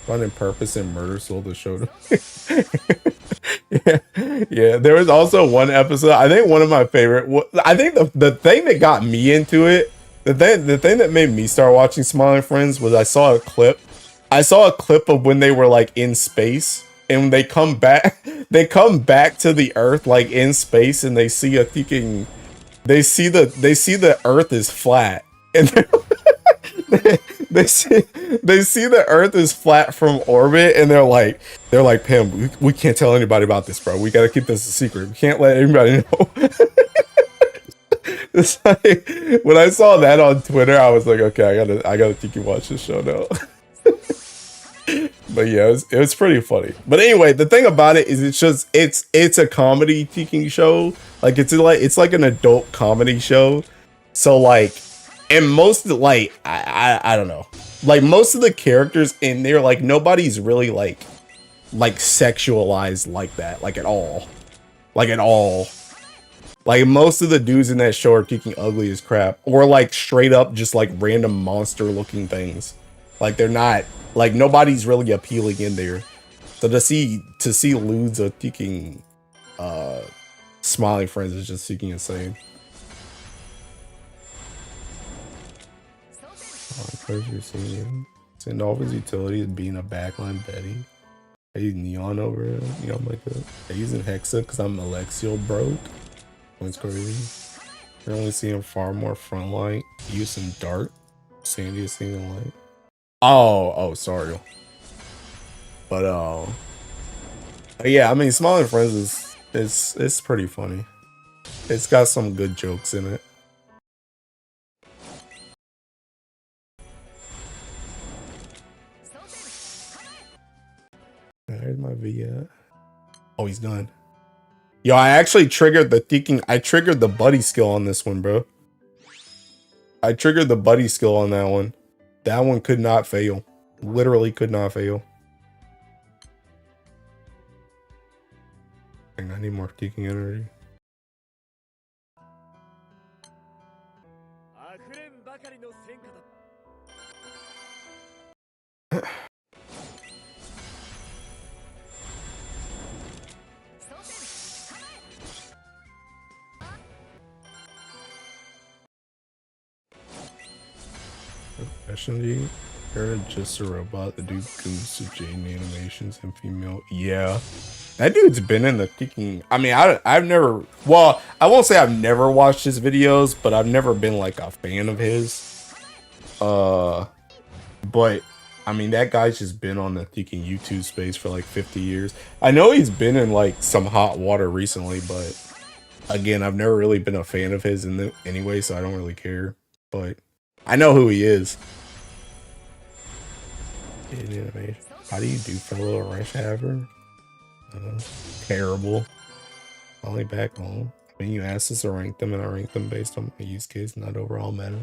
Finding purpose and murder soul to show them. Yeah, yeah. There was also one episode. I think one of my favorite. I think the thing that got me into it, the thing that made me start watching Smiling Friends was I saw a clip. I saw a clip of when they were like in space, and when they come back, they come back to the Earth like in space, and they see a thinking. They see the Earth is flat, and they see the Earth is flat from orbit, and they're like Pam, we can't tell anybody about this, bro. We gotta keep this a secret. We can't let anybody know. It's like when I saw that on Twitter, I was like, okay, I gotta think you watch this show now. But yeah, it was pretty funny. But anyway, the thing about it is it's a comedy teaching show. Like it's like an adult comedy show. So like, and most of the, like I don't know. Like most of the characters in there, like nobody's really like sexualized like that, like at all. Like at all. Like most of the dudes in that show are kicking ugly as crap. Or like straight up just like random monster looking things. Like they're not, like nobody's really appealing in there. So to see ludes of kicking Smiling Friends is just freaking insane. Send off his utilities being a backline Betty. I use Neon over it. You know, like I using Hexa because I'm Alexial broke. That's crazy. You're only seeing far more frontlight. Using Dart. Sandy is seeing light. Oh, sorry. But yeah, I mean, Smiling Friends it's pretty funny. It's got some good jokes in it. There's my V. Oh, he's done. Yo, I actually triggered the thinking. I triggered the buddy skill on this one, bro. I triggered the buddy skill on that one. That one could not fail. Literally could not fail. I need more thinking energy. Professionally, you're just a robot. The dude goes to Jaden animations and female. Yeah, that dude's been in the thinking. I mean, I've never. Well, I won't say I've never watched his videos, but I've never been like a fan of his. But I mean, that guy's just been on the thinking YouTube space for like 50 years. I know he's been in like some hot water recently, but again, I've never really been a fan of his anyway, so I don't really care. But I know who he is. How do you do fellow rush haver? Terrible. Only back home. I mean, you asked us to rank them, and I ranked them based on my use case, not overall meta.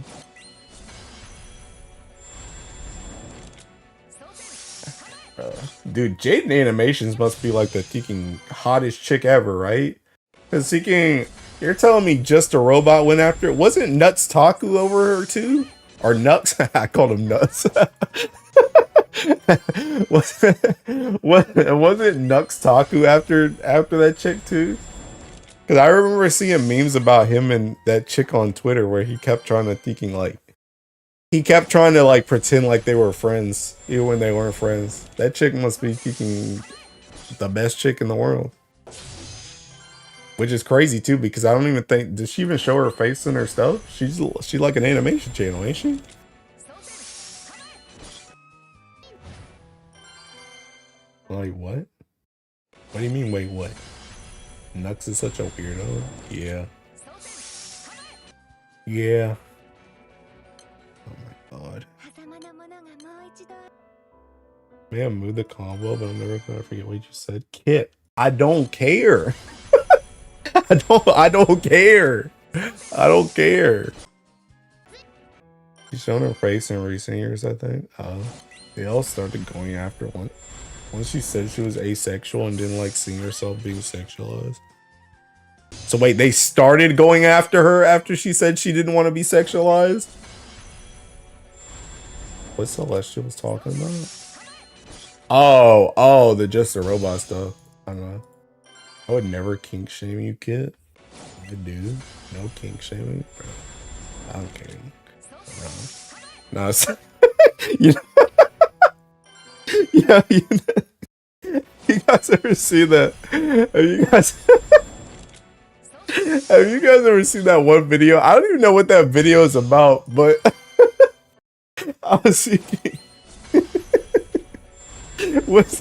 Dude, Jaden Animations must be like the freaking hottest chick ever, right? Because you're telling me just a robot went after it? Wasn't Nuts Taku over her too? Or Nuts? I called him Nuts. wasn't Nux Taku after that chick too? Because I remember seeing memes about him and that chick on Twitter where he kept trying to pretend like they were friends even when they weren't friends. That chick must be thinking the best chick in the world, which is crazy too because I don't even think, does she even show her face in her stuff? She's like an animation channel, ain't she? Like, what? What do you mean, wait, what? Nux is such a weirdo. Yeah. Yeah. Oh my god. Man, move the combo, but I'm never gonna forget what you said. Kit, I don't care. I don't care. I don't care. She's shown her face in recent years, I think. They all started going after one. Once she said she was asexual and didn't like seeing herself being sexualized. So So wait, they started going after her after she said she didn't want to be sexualized? What Celestial was talking about? Oh, the Just a Robot stuff. I don't know. I would never kink shame you, kid. I do. No kink shaming, bro. I don't care. No, it's, you know, yeah, you guys ever see that? Have you guys ever seen that one video? I don't even know what that video is about, but I was thinking, what's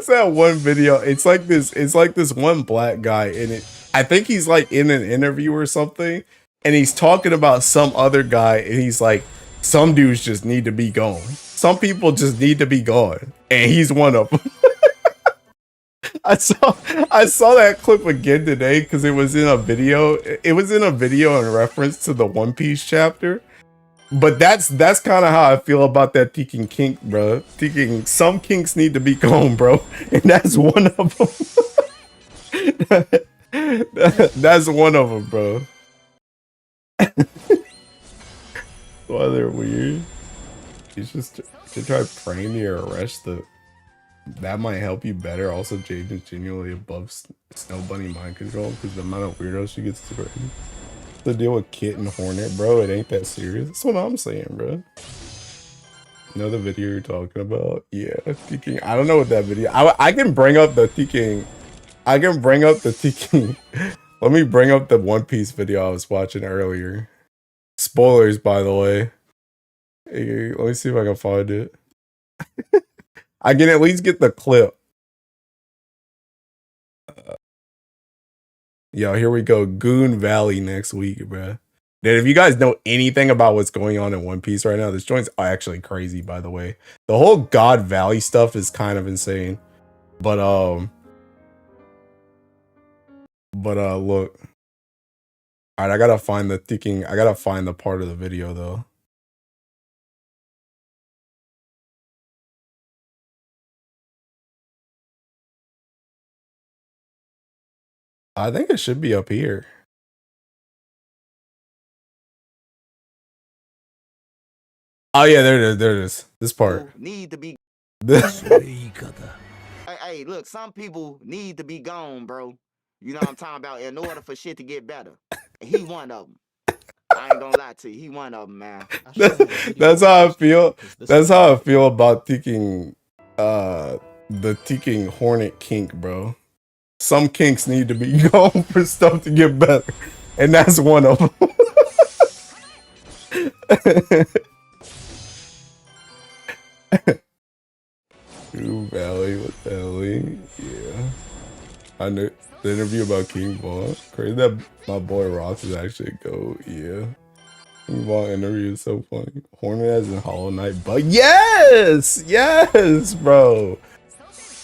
that one video? It's like this one black guy in it. I think he's like in an interview or something, and he's talking about some other guy, and he's like, some dudes just need to be gone. Some people just need to be gone, and he's one of them. I saw that clip again today because it was in a video. It was in a video in reference to the One Piece chapter. But that's kind of how I feel about that teaking kink, bro. Teaking, some kinks need to be gone, bro, and that's one of them. That's one of them, bro. Why they're weird? You just to try praying to arrest the. That might help you better. Also, Jade is genuinely above Snow Bunny mind control because the amount of weirdos she gets to bring. To deal with Kit and Hornet, bro, it ain't that serious. That's what I'm saying, bro. You know the video you're talking about? Yeah, teaking. I don't know what that video. I can bring up the teaking. I can bring up the teaking. Let me bring up the One Piece video I was watching earlier. Spoilers, by the way. Hey, let me see if I can find it. I can at least get the clip. Yo, here we go. Goon Valley next week, bro. Dude, if you guys know anything about what's going on in One Piece right now, this joint's actually crazy, by the way. The whole God Valley stuff is kind of insane. But look. Alright, I gotta find the thinking. I gotta find the part of the video though. I think it should be up here. Oh yeah, there it is. There it is. This part. Need to be. This. Hey, look, some people need to be gone, bro. You know what I'm talking about? In order for shit to get better. He one of them. I ain't gonna lie to you. He one of them, man. That's how I feel. That's how I feel about thinking the teaking Hornet kink, bro. Some kinks need to be gone for stuff to get better. And that's one of them. Ooh, Valley, what the hell? Yeah. I know the interview about King Von. Crazy that my boy Ross is actually a GOAT. Yeah. King Von interview is so funny. Hornet as in Hollow Knight, but yes! Yes, bro.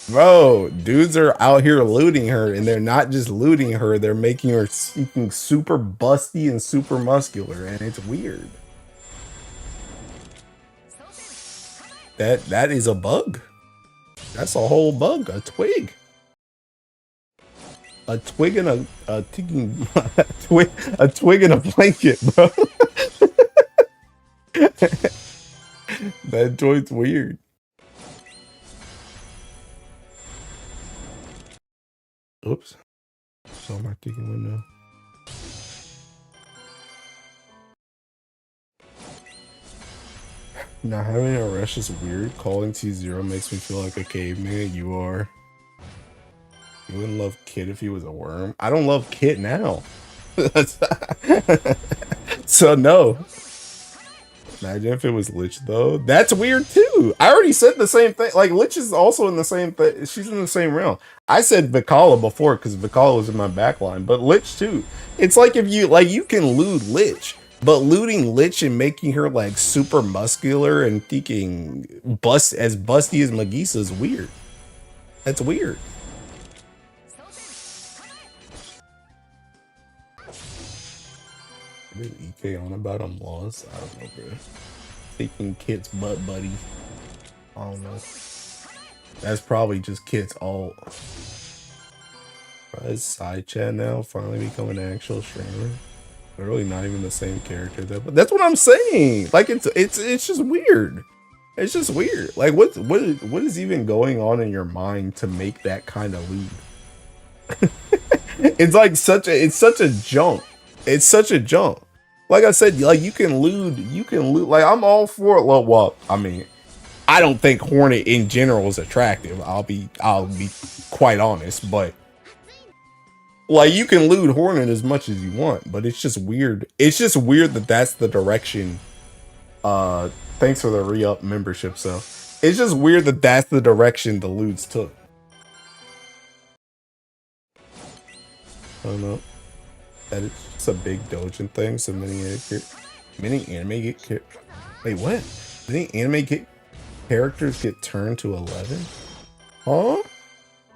Bro, dudes are out here looting her, and they're not just looting her, they're making her super busty and super muscular, and it's weird. That is a bug. That's a whole bug, a twig. A twig and a ticking a twig and a blanket, bro. That joint's weird. Oops. Saw my ticking window. Now having a rush is weird. Calling T0 makes me feel like a caveman. You are. You wouldn't love Kit if he was a worm. I don't love Kit now. So no. Imagine if it was Lich though. That's weird too. I already said the same thing. Like Lich is also in the same thing. She's in the same realm. I said Vikala before because Vikala was in my backline, but Lich too. It's like if you like you can loot Lich, but looting Lich and making her like super muscular and thinking as busty as Magisa is weird. That's weird. EK on about I'm lost. I don't know, bro. Taking Kit's butt buddy. I don't know. That's probably just Kit's alt. Is side chat now finally become an actual streamer? They're really not even the same character though. But that's what I'm saying. Like it's just weird. It's just weird. Like what is even going on in your mind to make that kind of lead? It's like such a jump. It's such a jump. Like I said, like you can lewd. Like I'm all for it. Well, I mean, I don't think Hornet in general is attractive. I'll be quite honest, but like you can lewd Hornet as much as you want, but it's just weird. It's just weird that that's the direction. Thanks for the re-up membership. So it's just weird that that's the direction the ludes took. I don't know. That is just a big Dojin thing. So many anime get wait, what? Many anime characters get turned to 11? Huh?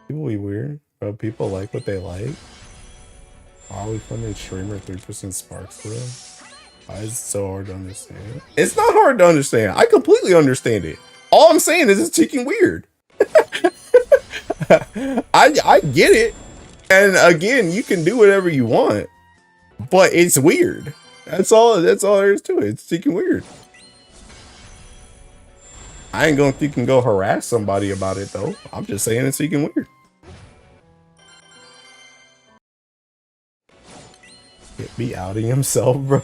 People be weird. Bro, people like what they like. Why are we funding streamer 3% sparks for them? Why is it so hard to understand? It's not hard to understand. I completely understand it. All I'm saying is it's freaking weird. I get it. And again, you can do whatever you want. But it's weird. That's all there is to it. It's freaking weird. I ain't gonna think and go harass somebody about it though. I'm just saying it's freaking weird. Be outing himself, bro.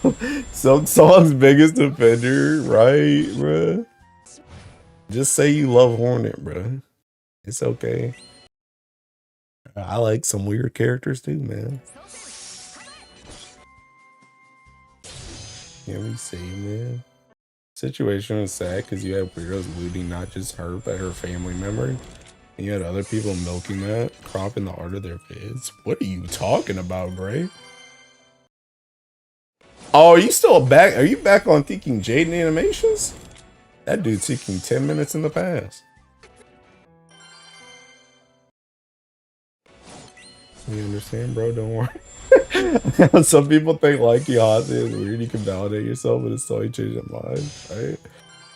Some song's biggest defender, right, bro? Just say you love Hornet, bro. It's okay. I like some weird characters too, man. Can we see, man? Situation is sad because you had weirdos looting not just her, but her family member. And you had other people milking that, cropping the art of their vids. What are you talking about, Bray? Oh, are you still back? Are you back on thinking Jaden animations? That dude's taking 10 minutes in the past. You understand, bro? Don't worry. Some people think like Yahtzee is weird. You can validate yourself, but it's still you change your mind, right?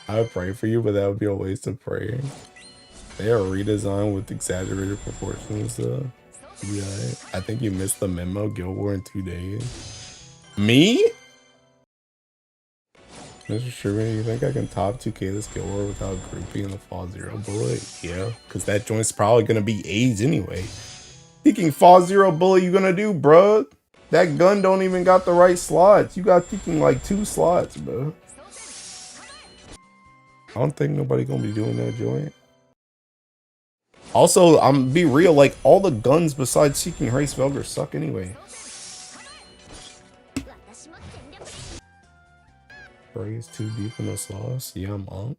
I would pray for you, but that would be a waste of prayer. They are redesigned with exaggerated proportions, though. Yeah, I think you missed the memo. Guild War in 2 days. Me? Mr. Sherman, you think I can top 2K this Guild War without grouping in the Fall Zero bullet? Yeah, because that joint's probably going to be AIDS anyway. Thinking Fall Zero bullet you gonna do, bruh? That gun don't even got the right slots. You got thinking like 2 slots, bro. I don't think nobody gonna be doing that joint. Also, I'm be real, like all the guns besides Seeking Race Velger suck anyway. Braze too deep in the sauce. Yeah, I'm on.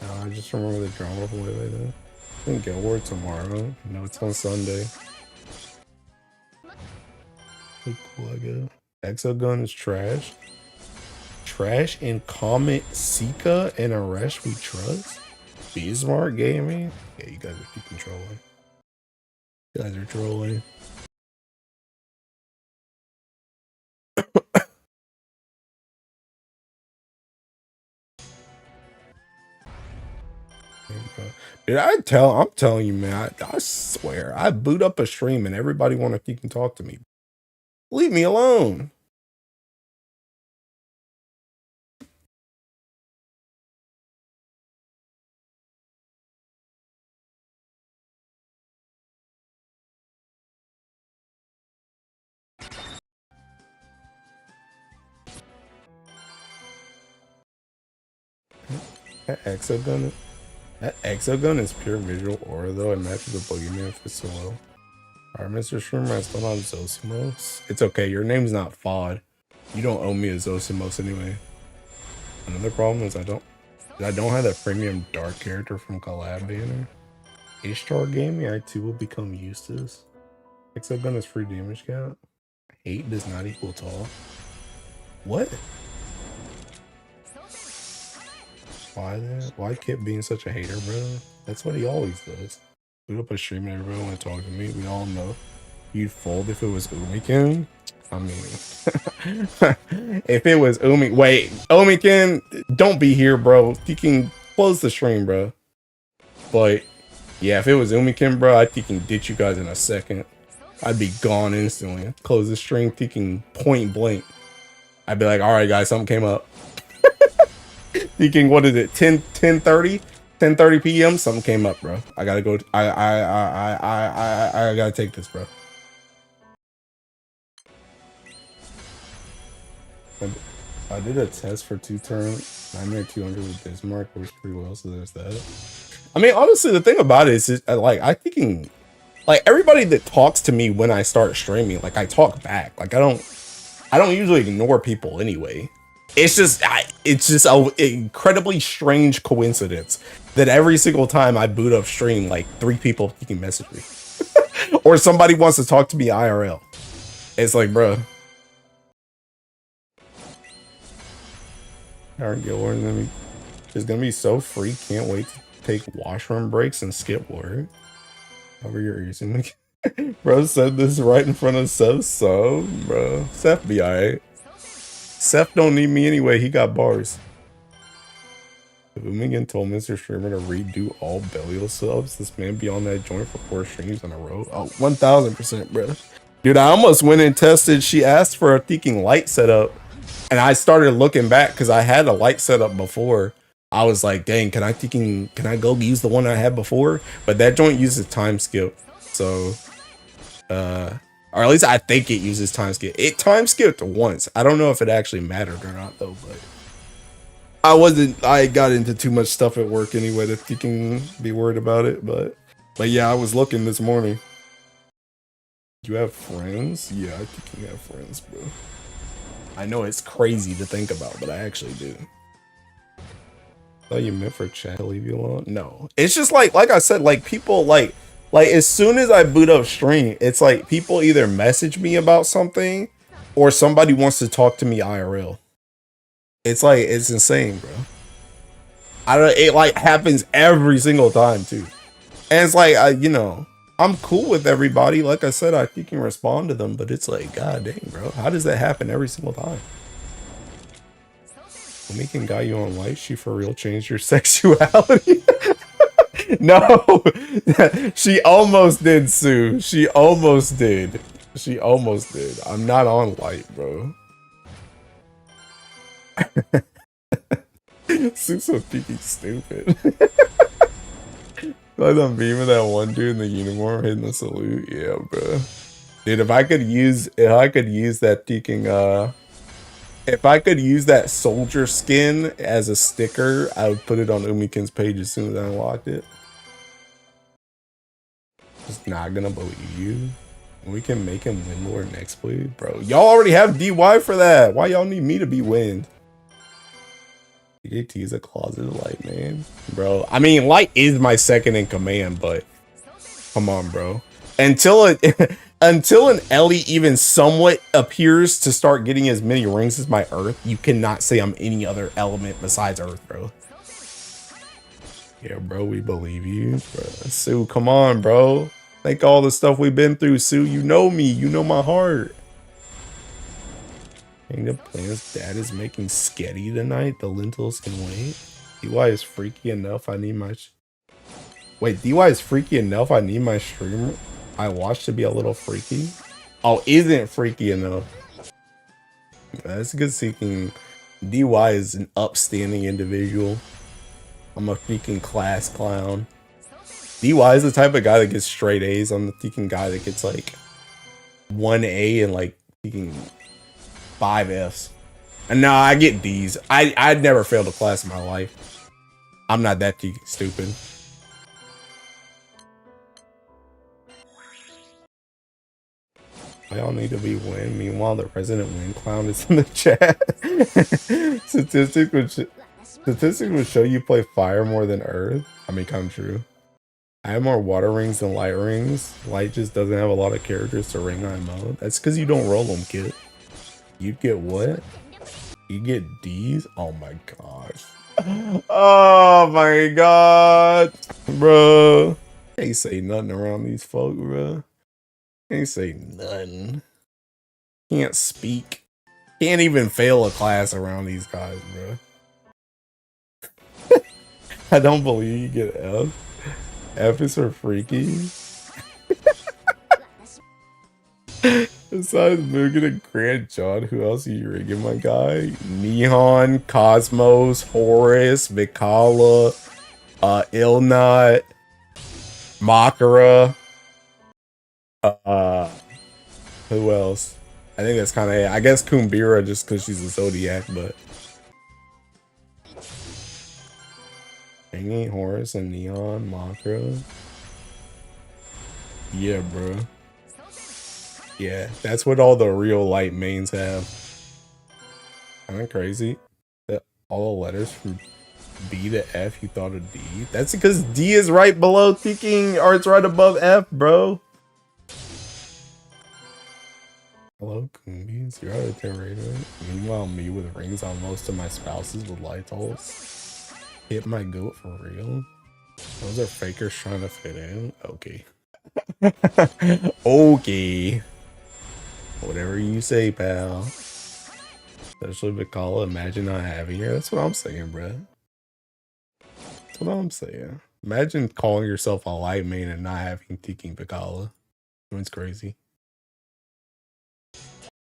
I just remember the drama boy like that. I think Guild War tomorrow. No, it's on Sunday. Cool, I guess. Exogun is trash. Trash and Comet Sika and Aresh we trust. Be smart gaming. Yeah, you guys are keep controlling. You guys are trolling. Dude, I'm telling you, man, I swear, I boot up a stream and everybody want to keep and talk to me. Leave me alone. That exogun is pure visual aura though. It matches the boogeyman for so well. Alright, Mr. Shrimmer, I still have Zosimos. It's okay, your name's not Fod. You don't owe me a Zosimos anyway. Another problem is I don't have that premium dark character from collab banner. Ishtar Gaming, I too will become used to this. Exogun is free damage count. 8 does not equal tall. What? Why that? Why Kip being such a hater, bro? That's what he always does. Put up a stream and everyone want to talk to me. We all know. You'd fold if it was Umikin. I mean, if it was wait, Umikin, don't be here, bro. You can close the stream, bro. But yeah, if it was Umikin, bro, I think he can ditch you guys in a second. I'd be gone instantly. Close the stream thinking point blank. I'd be like, all right, guys, something came up. Thinking, what is it? 10:30 p.m. Something came up, bro. I gotta go. I gotta take this, bro. I did a test for 2 turns. 900 with Bismarck works pretty well, so there's that. I mean, honestly, the thing about it is, like, I thinking, like, everybody that talks to me when I start streaming, like, I talk back. Like, I don't usually ignore people anyway. It's just an incredibly strange coincidence that every single time I boot up stream, like 3 people can message me, or somebody wants to talk to me IRL. It's like, bro. Aaron Gilmore is gonna be so free. Can't wait to take washroom breaks and skip work. Over your ears, bro. Said this right in front of Seth, so bro. Seth be alright. Seth don't need me anyway. He got bars. Boomigan told Mr. Streamer to redo all Belial subs. This man be on that joint for 4 streams in a row. Oh, 1000%, bro. Dude, I almost went and tested. She asked for a thinking light setup, and I started looking back because I had a light setup before. I was like, dang, can I go use the one I had before? But that joint uses time skip. So, or at least I think it uses time skip. It time skipped once. I don't know if it actually mattered or not though, but I got into too much stuff at work anyway to thinking be worried about it. But yeah, I was looking this morning. Do you have friends? Yeah, I think you have friends, bro. I know it's crazy to think about, but I actually do. I thought you meant for chat to leave you alone. No, it's just like I said, like people like as soon as I boot up stream, it's like people either message me about something or somebody wants to talk to me IRL. It's like, it's insane, bro. It like happens every single time too. And it's like, you know, I'm cool with everybody. Like I said, I think you can respond to them, but it's like, god dang, bro. How does that happen every single time? When we can guide you on life, she for real changed your sexuality. No, she almost did, Sue. She almost did. She almost did. I'm not on light, bro. Sue's so freaking stupid. Like I'm beaming that one dude in the uniform hitting the salute. Yeah, bro. Dude, if I could use that freaking if I could use that soldier skin as a sticker, I would put it on Umikin's page as soon as I unlocked it. Just not gonna believe you. We can make him Windlord next, please, bro. Y'all already have DY for that. Why y'all need me to be Wind? DJT is a closeted light, man. Bro, I mean, light is my second in command, but come on, bro. Until an Ellie even somewhat appears to start getting as many rings as my Earth, you cannot say I'm any other element besides Earth, bro. Yeah, bro, we believe you, bro. Sue, come on, bro. Think all the stuff we've been through, Sue. You know me. You know my heart. The plan's dad is making sketty tonight. The lentils can wait. DY is freaky enough. I need my... Wait, DY is freaky enough. I need my streamer I watch to be a little freaky. Oh, isn't freaky enough. That's good seeking. DY is an upstanding individual. I'm a freaking class clown. DY is the type of guy that gets straight A's. I'm the freaking guy that gets like 1 A and like freaking 5 F's. And no, I get D's. I'd never failed a class in my life. I'm not that freaking stupid. I all need to be Win. Meanwhile, the Resident Win clown is in the chat. Statistics would show you play fire more than earth. I mean, come true. I have more water rings than light rings. Light just doesn't have a lot of characters to ring on mode. That's because you don't roll them, kid. You get what? You get D's? Oh my gosh. Oh my god. Bro. Can't say nothing around these folk, bro. Can't say nothing. Can't speak. Can't even fail a class around these guys, bro. I don't believe you get F. F is for freaky. Besides Mugen and Grant John, who else are you rigging, my guy? Neon, Cosmos, Horus, Mikala, Ilnut, Makara. Who else? I think that's kind of it. I guess Kumbira just because she's a Zodiac, but Thingy, Horus, and Neon, Makara. Yeah, bro. Yeah, that's what all the real light mains have. Kind of crazy that all the letters from B to F you thought of D. That's because D is right below thinking, or it's right above F, bro. Hello, Kumbies. You're out of terrain. Meanwhile, me with rings on most of my spouses with light holes. Hit my goat for real. Those are fakers trying to fit in. Okay. Okay. Whatever you say, pal. Especially Mikala, imagine not having her. That's what I'm saying, bro. That's what I'm saying. Imagine calling yourself a light main and not having Tiki Mikala. It's crazy.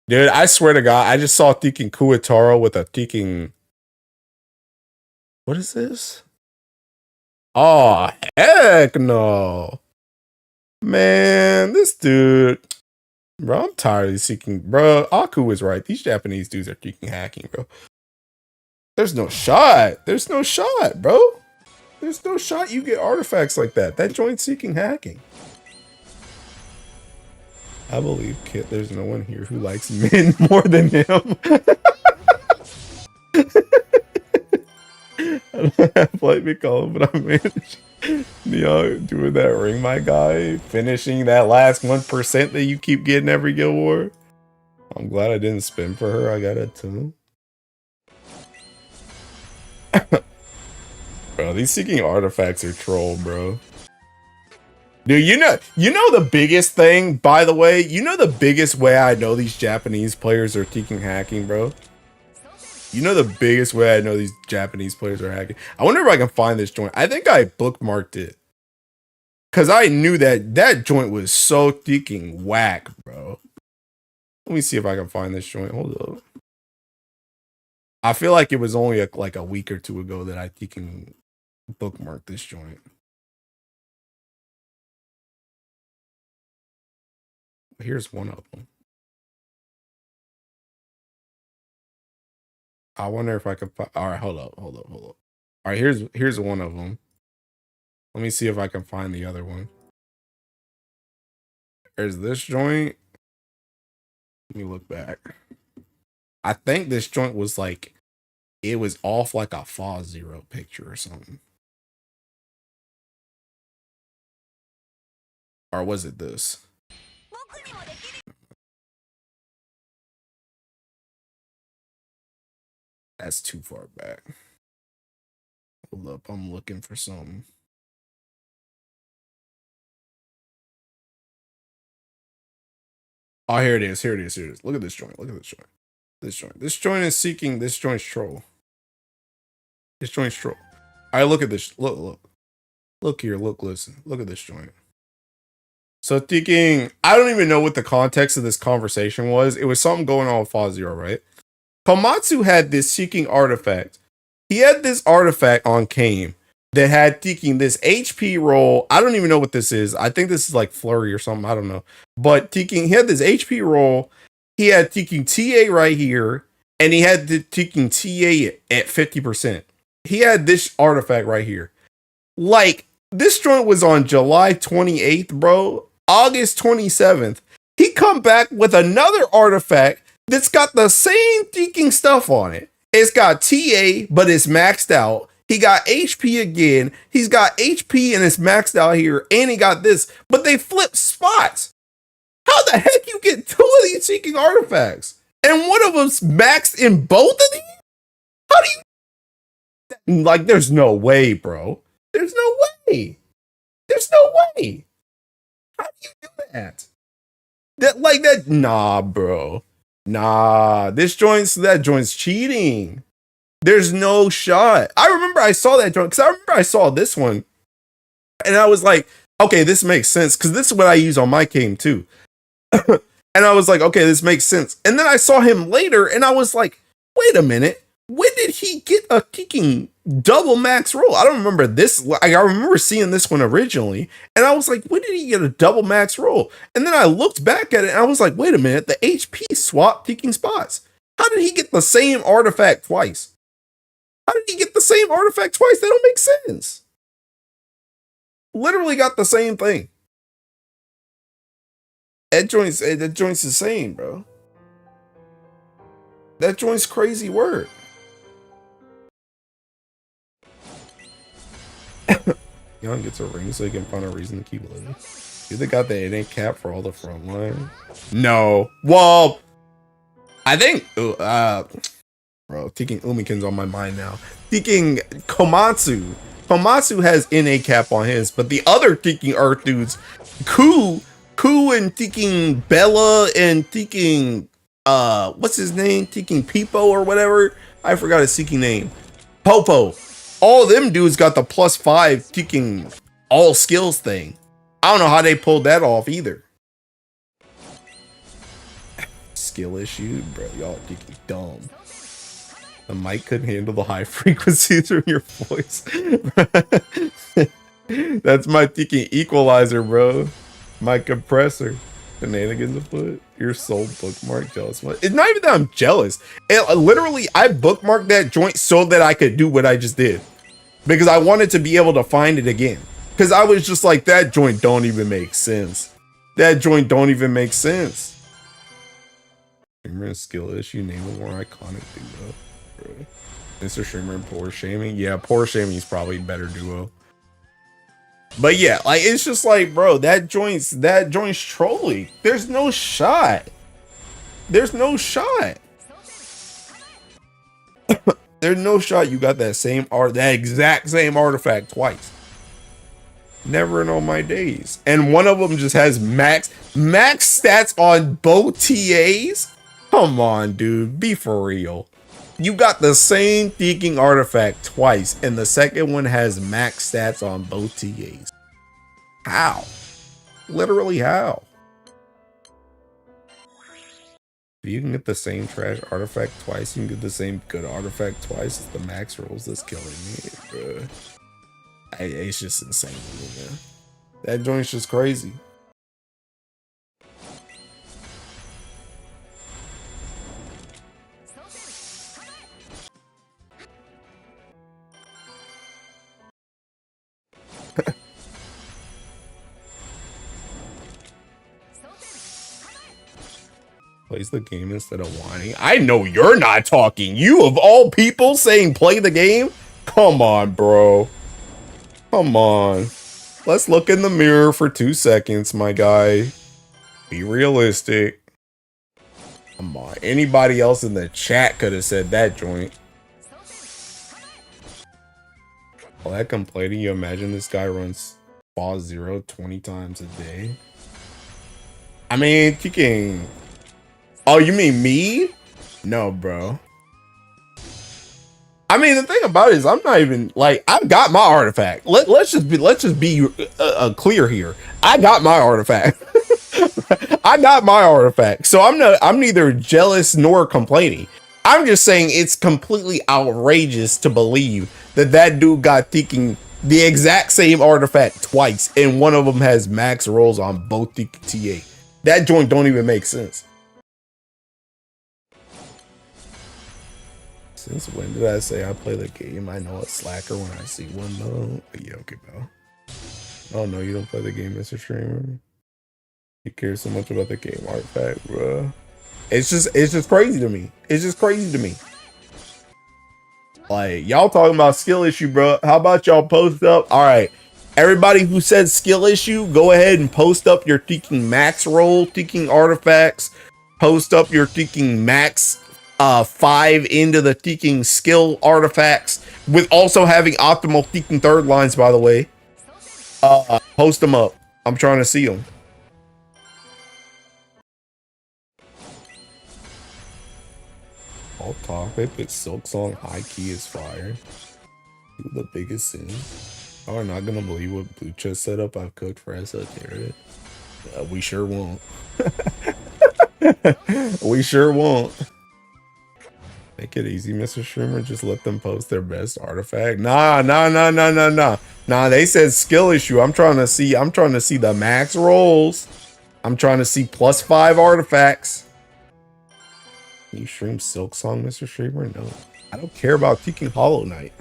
Dude, I swear to God, I just saw Tiki Kuataro with a Tiki. What is this? Oh, heck no. Man, this dude. Bro, I'm tired of seeking. Bro, Aku is right. These Japanese dudes are seeking hacking, bro. There's no shot. There's no shot, bro. There's no shot you get artifacts like that. That joint's seeking hacking. I believe, Kit, there's no one here who likes men more than him. I don't have like me call him, but I managed. Neon doing that ring, my guy. Finishing that last 1% that you keep getting every Guild War. I'm glad I didn't spin for her. I got it too. Bro, these seeking artifacts are troll, bro. Dude, you know the biggest thing, by the way, you know the biggest way I know these Japanese players are seeking hacking, bro? You know the biggest way I know these Japanese players are hacking? I wonder if I can find this joint. I think I bookmarked it. Cause I knew that joint was so freaking whack, bro. Let me see if I can find this joint. Hold up. I feel like it was only like a week or two ago that I freaking bookmarked this joint. Here's one of them. I wonder if I could find. All right, hold up. All right, here's one of them. Let me see if I can find the other one. There's this joint. Let me look back. I think this joint was like, it was off like a Fa Zero picture or something. Or was it this? That's too far back. Hold up, I'm looking for something. Oh, here it is. Look at this joint. This joint is seeking. This joint's troll. All right, look at this. Look here. Listen. Look at this joint. So thinking, I don't even know what the context of this conversation was. It was something going on with Fa Zero, right? Komatsu had this seeking artifact. He had this artifact on Kame that had seeking this HP roll. I don't even know what this is. I think this is like flurry or something. I don't know. But he had this HP roll. He had seeking TA right here. And he had the seeking TA at 50%. He had this artifact right here. Like, this joint was on July 28th, bro. August 27th. He come back with another artifact that's got the same freaking stuff on it. It's got TA, but it's maxed out. He got HP again. He's got HP and it's maxed out here. And he got this. But they flip spots. How the heck you get two of these seeking artifacts? And one of them's maxed in both of these? How do you... Like, there's no way, bro. There's no way. How do you do that? Nah, bro. Nah, that joint's cheating. There's no shot. I remember I saw that joint because I remember I saw this one. And I was like, okay, this makes sense because this is what I use on my game too. And I was like, okay, this makes sense. And then I saw him later and I was like, wait a minute. When did he get a kicking double max roll? I don't remember this. Like, I remember seeing this one originally. And I was like, when did he get a double max roll? And then I looked back at it and I was like, wait a minute. The HP swapped kicking spots. How did he get the same artifact twice? How did he get the same artifact twice? That don't make sense. Literally got the same thing. That joint's insane, bro. That joint's crazy word. Young gets a ring so he can find a reason to keep living. You think got the 8 cap for all the front line? No. Well, I think bro, taking Umikin's on my mind now. Taking Komatsu. Komatsu has NA cap on his, but the other taking Earth dudes, Ku and taking Bella and taking what's his name? Taking Peepo or whatever. I forgot his seeking name. Popo. All of them dudes got the +5 taking all skills thing. I don't know how they pulled that off either. Skill issue, bro. Y'all taking dumb. The mic couldn't handle the high frequency through your voice. That's my thinking equalizer, bro. My compressor. Shenanigans afoot. Your soul bookmark. Jealous. It's not even that I'm jealous. Literally, I bookmarked that joint so that I could do what I just did. Because I wanted to be able to find it again. Because I was just like, that joint don't even make sense. That joint don't even make sense. Streamer and skill issue. Name a more iconic duo. Bro. Mr. Streamer and Poor Shaming. Yeah, Poor Shaming is probably a better duo. But yeah, like it's just like, bro, that joint's trolling. There's no shot. There's no shot. There's no shot you got that exact same artifact twice. Never in all my days. And one of them just has max stats on both TAs. Come on, dude. Be for real. You got the same thinking artifact twice, and the second one has max stats on both TAs. How? Literally how? If you can get the same trash artifact twice, you can get the same good artifact twice. It's the max rolls that's killing me, bro. It's just insane, man. That joint's just crazy. Plays the game instead of whining. I know you're not talking. You of all people saying play the game? Come on, bro. Come on. Let's look in the mirror for 2 seconds, my guy. Be realistic. Come on. Anybody else in the chat could have said that joint. All that complaining, you imagine this guy runs ball 0 20 times a day? I mean, kicking. Oh, you mean me? No, bro. I mean, the thing about it is, I'm not even like I've got my artifact. Let's just be clear here. I got my artifact. I got my artifact. So I'm neither jealous nor complaining. I'm just saying it's completely outrageous to believe that dude got thinking the exact same artifact twice, and one of them has max rolls on both the TA. That joint don't even make sense. Since when did I say I play the game? I know a slacker when I see one though. Yeah, okay, bro. Oh no, you don't play the game, Mr. Streamer. You care so much about the game artifact, bro. It's just crazy to me. It's just crazy to me. Like, y'all talking about skill issue, bro. How about y'all post up? All right, everybody who said skill issue, go ahead and post up your thinking max roll, thinking artifacts. Post up your thinking max 5 into the thinking skill artifacts, with also having optimal thinking third lines, by the way. Post them up. I'm trying to see them. All topic, but Silk Song high key is fire. The biggest sin. Y'all are not gonna believe what blue chest setup I've cooked for Esoteric. We sure won't. We sure won't. Make it easy, Mr. Streamer. Just let them post their best artifact. Nah. Nah, they said skill issue. I'm trying to see the max rolls. I'm trying to see +5 artifacts. Can you stream Silk Song, Mr. Streamer? No. I don't care about peeking Hollow Knight.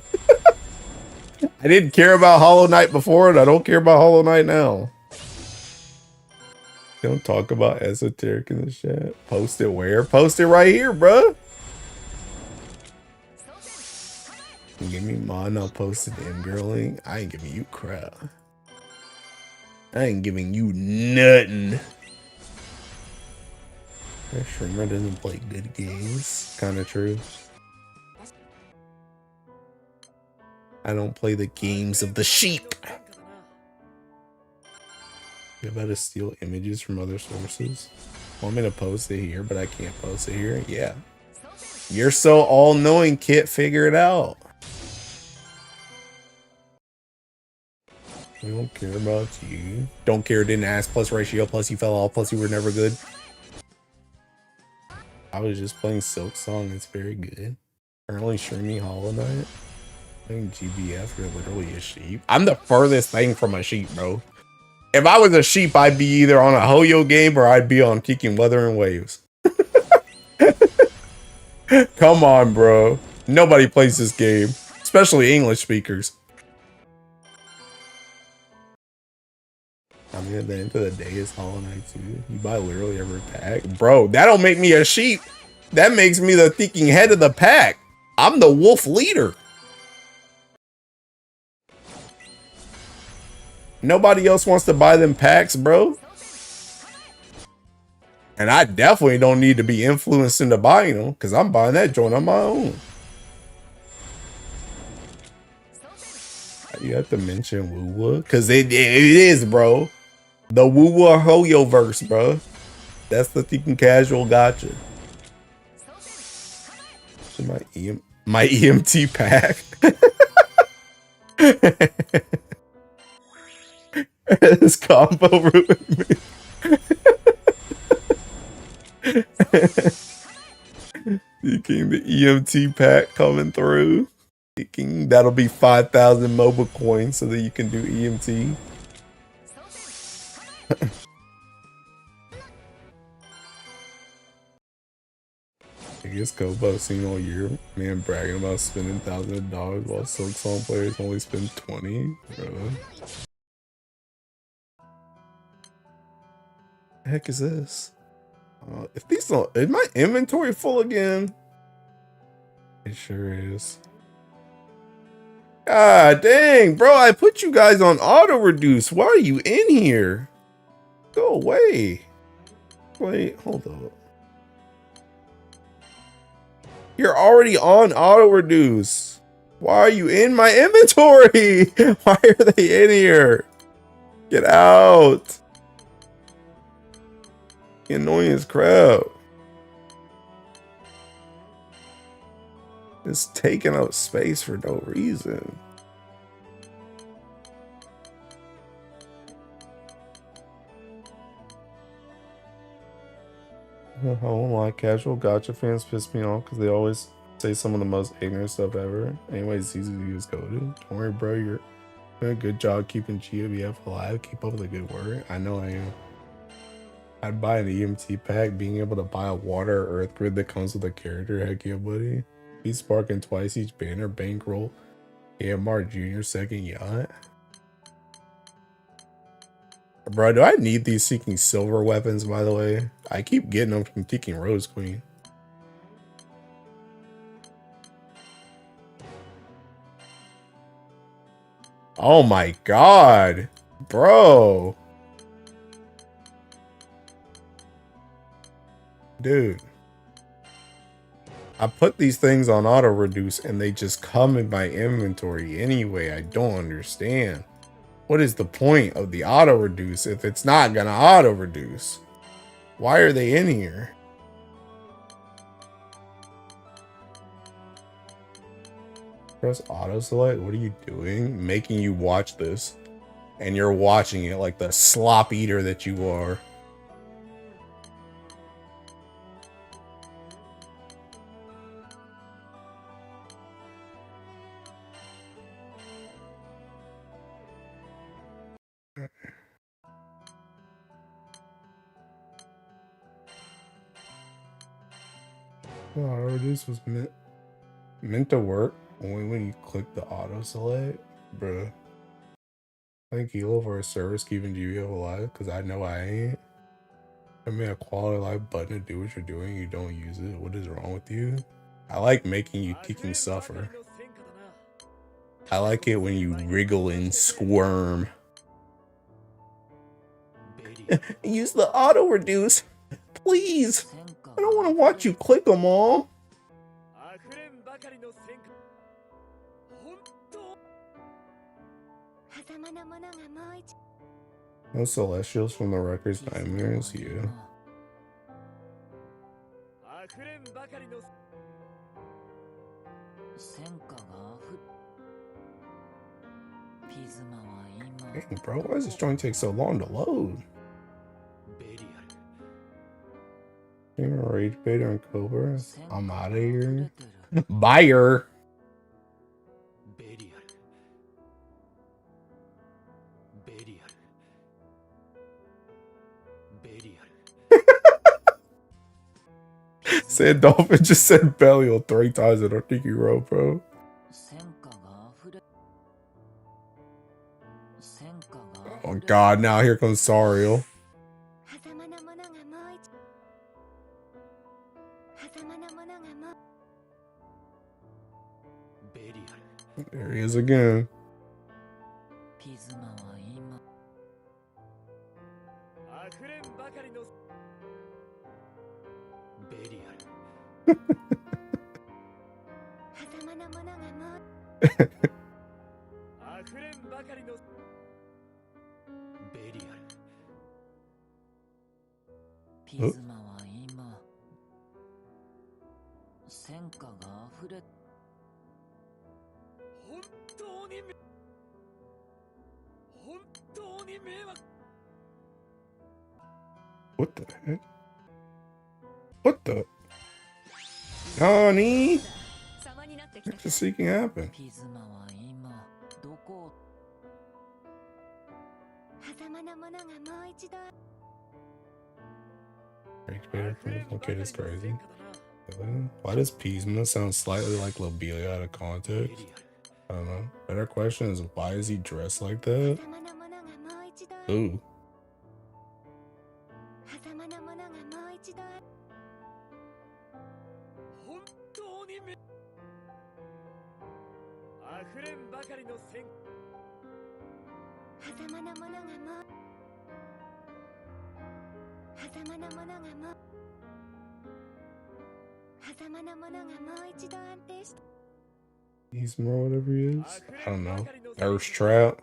I didn't care about Hollow Knight before, and I don't care about Hollow Knight now. Don't talk about esoteric in the chat. Post it where? Post it right here, bruh. Give me mine, I'll post it in girling. I ain't giving you crap. I ain't giving you nothing. That streamer doesn't play good games. Kinda true. I don't play the games of the sheep. You about to steal images from other sources? Want me to post it here, but I can't post it here? Yeah. You're so all-knowing, Kit. Figure it out. We don't care about you. Don't care, didn't ask, plus ratio, plus you fell off, plus you were never good. I was just playing Silk Song. It's very good. Currently streaming Hollow Knight. Playing GBF, you're literally a sheep. I'm the furthest thing from a sheep, bro. If I was a sheep, I'd be either on a Hoyo game or I'd be on Kicking Weather and Waves. Come on, bro. Nobody plays this game, especially English speakers. I mean, at the end of the day, it's Hollow Knight 2. You buy literally every pack. Bro, that don't make me a sheep. That makes me the thinking head of the pack. I'm the wolf leader. Nobody else wants to buy them packs, bro. And I definitely don't need to be influenced into buying them, because I'm buying that joint on my own. You have to mention Woo-Woo, because it is, bro. The Woo-Woo Hoyo verse, bro. That's the thinking casual gotcha. My EMT pack. This combo ruined me. Thinking the EMT pack coming through. Thinking that'll be 5,000 mobile coins so that you can do EMT. Biggest Kobo I've seen all year. Man bragging about spending thousands of dollars while Silk Song players only spend 20. Bro. The heck is this? If these don't, is my inventory full again? It sure is. God dang, bro, I put you guys on auto reduce. Why are you in here? Go away. Wait, hold up. You're already on auto reduce. Why are you in my inventory? Why are they in here? Get out. Annoying as crap. It's taking up space for no reason. I won't lie, casual gotcha fans piss me off because they always say some of the most ignorant stuff ever. Anyways, it's easy to use goated. Don't worry, bro. You're doing a good job keeping GBF alive. Keep up the good work. I know I am. I'd buy an EMT pack. Being able to buy a water or earth grid that comes with a character. Heck yeah, buddy. Be sparking twice each banner. Bankroll. AMR Junior second yacht. Bro, do I need these Seeking Silver weapons, by the way? I keep getting them from Seeking Rose Queen. Oh my god. Bro. Dude. I put these things on auto reduce and they just come in my inventory anyway. I don't understand. What is the point of the auto reduce if it's not gonna auto reduce? Why are they in here? Press auto select. What are you doing? Making you watch this. And you're watching it like the slop eater that you are. No, this was meant to work only when you click the auto select, bruh. Thank you for a service keeping GBF alive, because I know I ain't. I made a quality of life button to do what you're doing, you don't use it. What is wrong with you? I like making you Teking suffer. I like it when you wriggle and squirm. Use the auto reduce. Please. I don't want to watch you click them all. No celestials from the records nightmares, yeah. Dang, bro, why does this joint take so long to load? Rage Baiter and Cobra. I'm out of here. Buyer. Said Dolphin just said Belial 3 times in Tiki Row, bro. Oh god, now here comes Sariel. There he is again. What the heck? What the? Nani? What's the seeking happen? Okay, that's crazy. Why does Pisma sound slightly like Lobelia out of context? I don't know. Better question is, why is he dressed like that? Ooh. He's more whatever he is. I don't know. Thirst trap.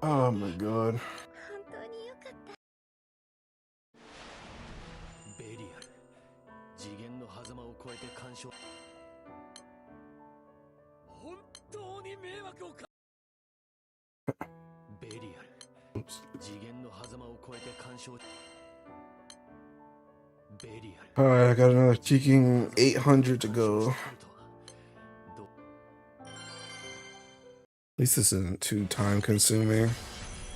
Oh my god. Oops. Alright, I got another Teking 800 to go. At least this isn't too time consuming.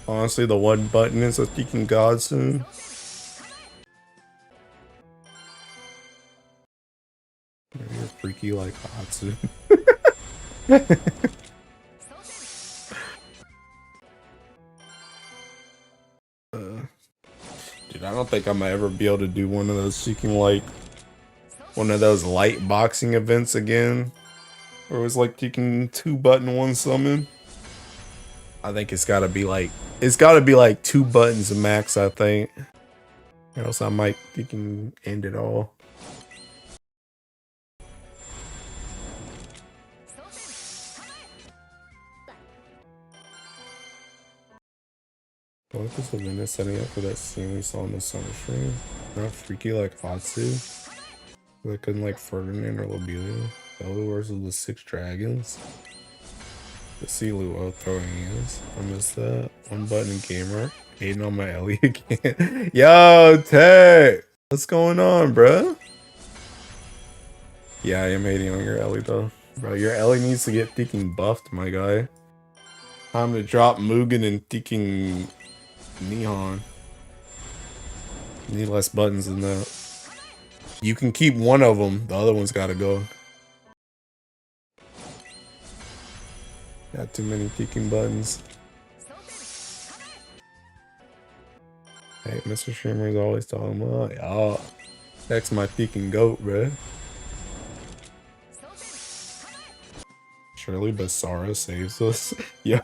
Honestly, the one button is a Teking godsend. Maybe you're freaky like Hatsu. Dude, I don't think I'm gonna ever be able to do one of those seeking like one of those light boxing events again. Where it was like taking 2 button 1 summon. I think it's gotta be like 2 buttons max, I think. Or else I might end it all. What if this event is setting up for that scene we saw in the summer stream? Not freaky like Hatsu. I couldn't like Ferdinand or Lobelia. Bella versus the 6 dragons. To see Luo throwing hands. I missed that. 1 button gamer. Hating on my Ellie again. Yo, Tech! What's going on, bruh? Yeah, I am hating on your Ellie though. Bro, your Ellie needs to get freaking buffed, my guy. Time to drop Mugen and thinking Nihon. Need less buttons than that. You can keep one of them. The other one's got to go. Got too many thinking buttons. Hey, Mr. Streamer is always talking about, y'all. That's my thinking goat, bruh. Surely Basara saves us. Yo.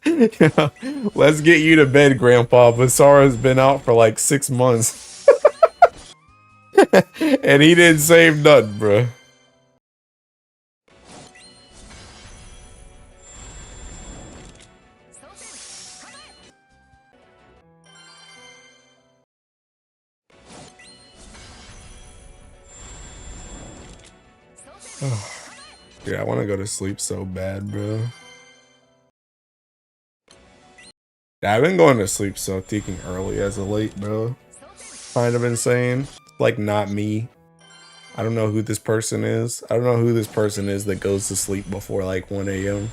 Yo. Let's get you to bed, Grandpa. Basara's been out for like 6 months. And he didn't save nothing, bruh. Dude, I want to go to sleep so bad, bro. I've been going to sleep so thinking early as of late, bro. Kind of insane. Like, not me. I don't know who this person is. I don't know who this person is that goes to sleep before like 1 a.m.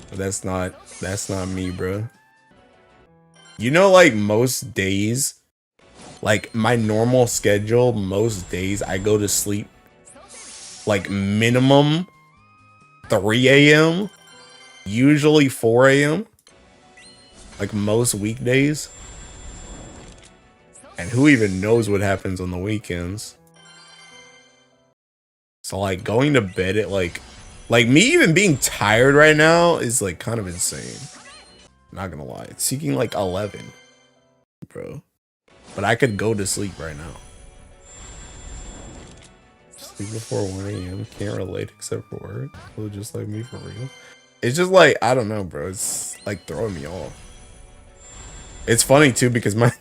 But that's not me, bro. You know, like most days, like my normal schedule, most days I go to sleep like minimum 3 a.m. usually 4 a.m. like most weekdays. And who even knows what happens on the weekends? So like going to bed at like me even being tired right now is like kind of insane. Not gonna lie, it's seeking like 11, bro. But I could go to sleep right now. Sleep before 1 a.m. Can't relate except for work. Well, just like me for real. It's just like, I don't know, bro. It's like throwing me off. It's funny too because my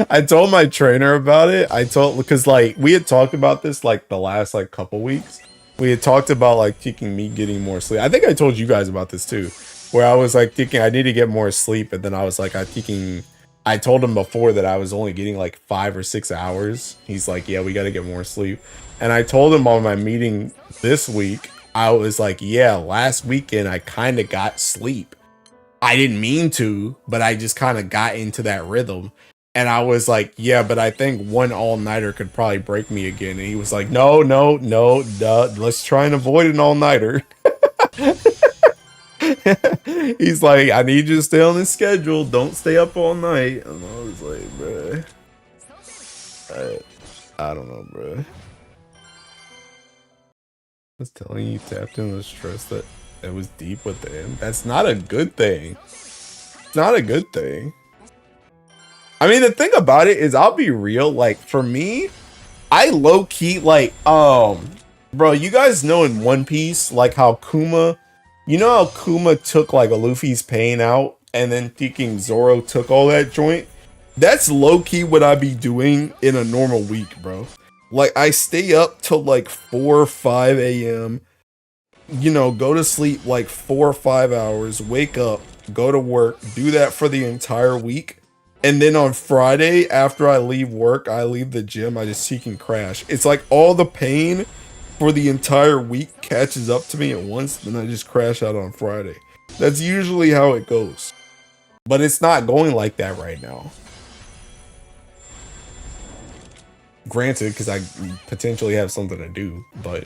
I told my trainer about it. Because like we had talked about this like the last like couple weeks. We had talked about like thinking me getting more sleep. I think I told you guys about this too, where I was like thinking I need to get more sleep, and then I was like I told him before that I was only getting like 5 or 6 hours. He's like, yeah, we got to get more sleep. And I told him on my meeting this week, I was like, yeah, last weekend I kind of got sleep. I didn't mean to, but I just kind of got into that rhythm. And I was like, yeah, but I think one all-nighter could probably break me again. And he was like, no, let's try and avoid an all-nighter. He's like, I need you to stay on the schedule. Don't stay up all night. And I was like, bruh. I don't know, bruh. I was telling you, tapped into the stress that it was deep within. That's not a good thing. It's not a good thing. I mean, the thing about it is, I'll be real. Like, for me, I low-key, like, bro, you guys know in One Piece, like, how Kuma... You know how Kuma took like a Luffy's pain out and then thinking Zoro took all that joint? That's low-key what I be doing in a normal week, bro. Like I stay up till like 4 or 5 a.m. You know, go to sleep like 4 or 5 hours, wake up, go to work, do that for the entire week. And then on Friday, after I leave work, I leave the gym, I just seek and crash. It's like all the pain for the entire week catches up to me at once, then I just crash out on Friday. That's usually how it goes. But it's not going like that right now. Granted, because I potentially have something to do, but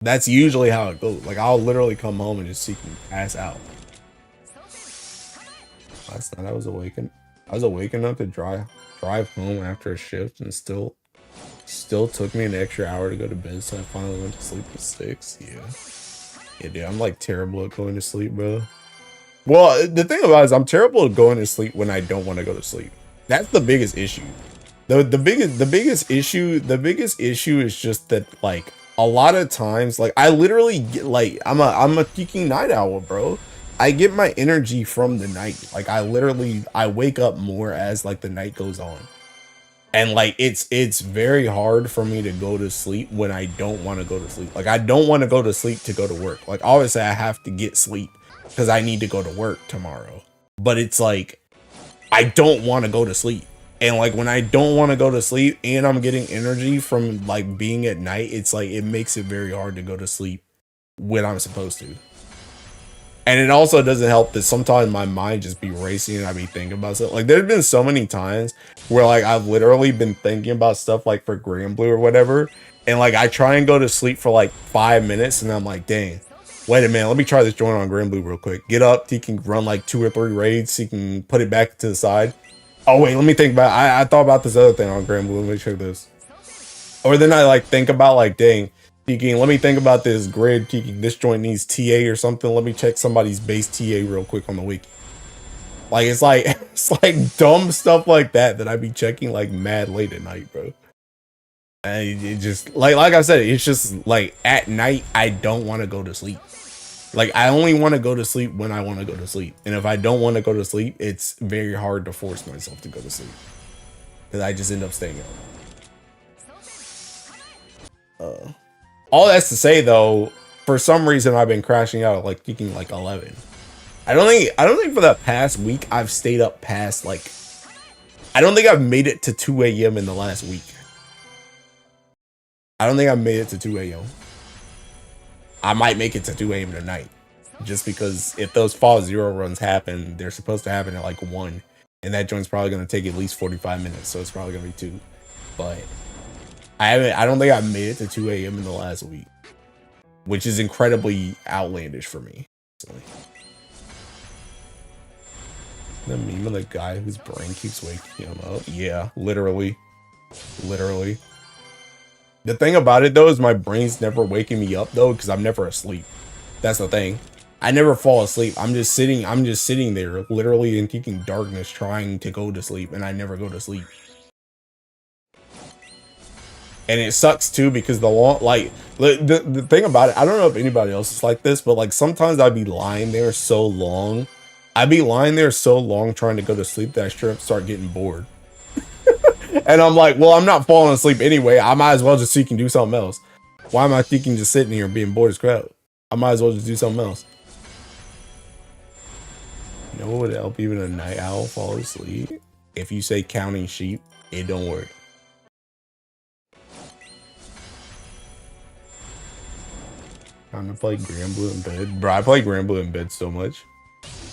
that's usually how it goes. Like I'll literally come home and just seek and pass out. Last night I was awakened enough to drive home after a shift and still took me an extra hour to go to bed, so I finally went to sleep at 6. Yeah, dude, I'm like terrible at going to sleep, bro. Well, the thing about it is I'm terrible at going to sleep when I don't want to go to sleep. That's the biggest issue. The biggest issue is just that like a lot of times, like I literally get like I'm a peaking night owl, bro. I get my energy from the night. Like I wake up more as like the night goes on. And like it's very hard for me to go to sleep when I don't want to go to sleep. Like I don't want to go to sleep to go to work. Like obviously I have to get sleep because I need to go to work tomorrow. But it's like I don't want to go to sleep. And like when I don't want to go to sleep and I'm getting energy from like being at night, it's like it makes it very hard to go to sleep when I'm supposed to. And it also doesn't help that sometimes my mind just be racing and I be thinking about stuff. Like, there's been so many times where, like, I've literally been thinking about stuff, like, for Grand Blue or whatever. And, like, I try and go to sleep for, like, 5 minutes. And I'm like, dang, wait a minute. Let me try this joint on Grand Blue real quick. Get up. He can run, like, 2 or 3 raids. So he can put it back to the side. Oh, wait, let me think about it. I thought about this other thing on Grand Blue. Let me check this. Or then I, like, think about, like, dang, Tiki, let me think about this grid. Tiki, this joint needs TA or something. Let me check somebody's base TA real quick on the wiki. Like, it's like dumb stuff like that I be checking like mad late at night, bro. And it just like I said, it's just like at night I don't want to go to sleep. Like, I only want to go to sleep when I want to go to sleep. And if I don't want to go to sleep, it's very hard to force myself to go to sleep. Because I just end up staying up. All that's to say, though, for some reason I've been crashing out at like peaking like 11. I don't think for the past week I've stayed up past like, I don't think I've made it to 2 a.m. in the last week. I don't think I've made it to 2 a.m. I might make it to 2 a.m. tonight. Just because if those fall 0 runs happen, they're supposed to happen at like 1. And that joint's probably going to take at least 45 minutes. So it's probably going to be 2. But I don't think I've made it to 2 a.m. in the last week, which is incredibly outlandish for me. So, the meme of the guy whose brain keeps waking him up. Yeah, literally. Literally. The thing about it, though, is my brain's never waking me up, though, because I'm never asleep. That's the thing. I never fall asleep. I'm just sitting there, literally in peaking darkness, trying to go to sleep, and I never go to sleep. And it sucks too, because the thing about it, I don't know if anybody else is like this, but like sometimes I'd be lying there so long. I'd be lying there so long trying to go to sleep that I straight up start getting bored. And I'm like, well, I'm not falling asleep anyway. I might as well just seek and do something else. Why am I thinking just sitting here being bored as crap? I might as well just do something else. You know what would help even a night owl fall asleep? If you say counting sheep, it don't work. Time to play Grand Blue in bed. Bro, I play Grand Blue in bed so much.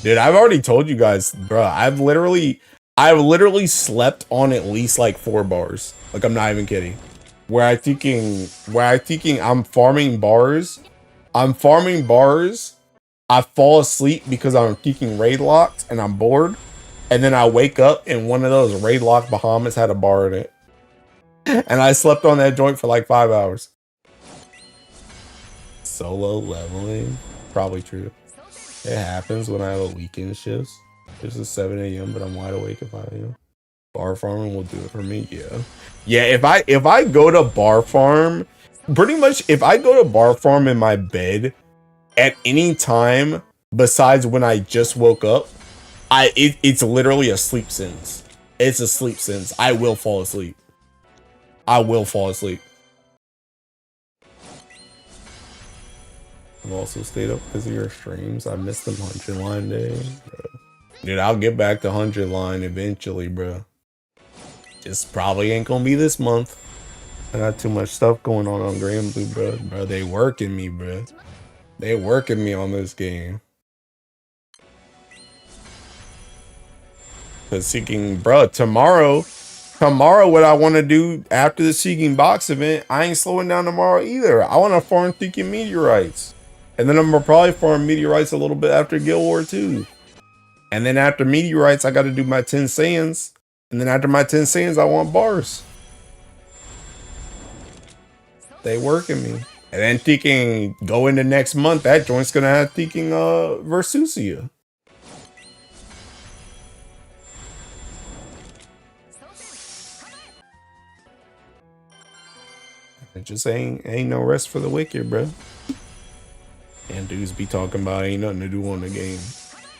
Dude, I've already told you guys, bro, I've literally slept on at least like 4 bars. Like, I'm not even kidding. Where I thinking I'm farming bars. I fall asleep because I'm thinking raid locked and I'm bored. And then I wake up and one of those raid locked Bahamas had a bar in it. And I slept on that joint for like 5 hours. Solo leveling? Probably true. It happens when I have a weekend shifts. It's a 7 a.m. but I'm wide awake at 5 a.m. Bar farming will do it for me. Yeah, if I go to bar farm, pretty much if I go to bar farm in my bed at any time besides when I just woke up, it's literally a sleep sense. It's a sleep sense. I will fall asleep. I've also stayed up because of your streams. I missed the 100 line day, bro. Dude, I'll get back to 100 line eventually, bro. Just probably ain't gonna be this month. I got too much stuff going on Grand Blue, bro. Bro, they working me, bro. They working me on this game. Cause seeking, bro, tomorrow, what I want to do after the Seeking Box event, I ain't slowing down tomorrow either. I want to farm Seeking Meteorites. And then I'm gonna probably farm Meteorites a little bit after Guild War 2. And then after Meteorites, I got to do my 10 Saiyans. And then after my 10 Saiyans, I want bars. They working me. And then thinking go into next month, that joint's gonna have thinking Versusia. It just ain't no rest for the wicked, bro. And dudes be talking about ain't nothing to do on the game.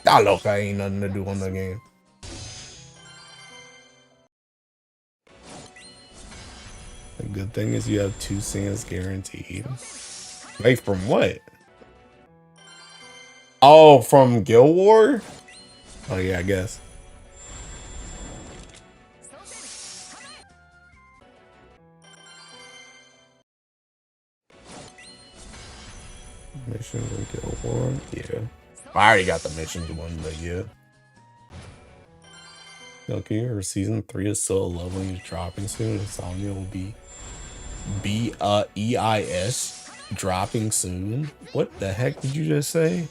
I look, I ain't nothing to do on the game. The good thing is you have 2 cents guaranteed. Wait, from what? Oh, from Guild War? Oh yeah, I guess. Mission and kill one. Yeah. I already got the missions one, but yeah. Okay, or season 3 is still leveling is dropping soon. Insomnia will be EIS dropping soon. What the heck did you just say?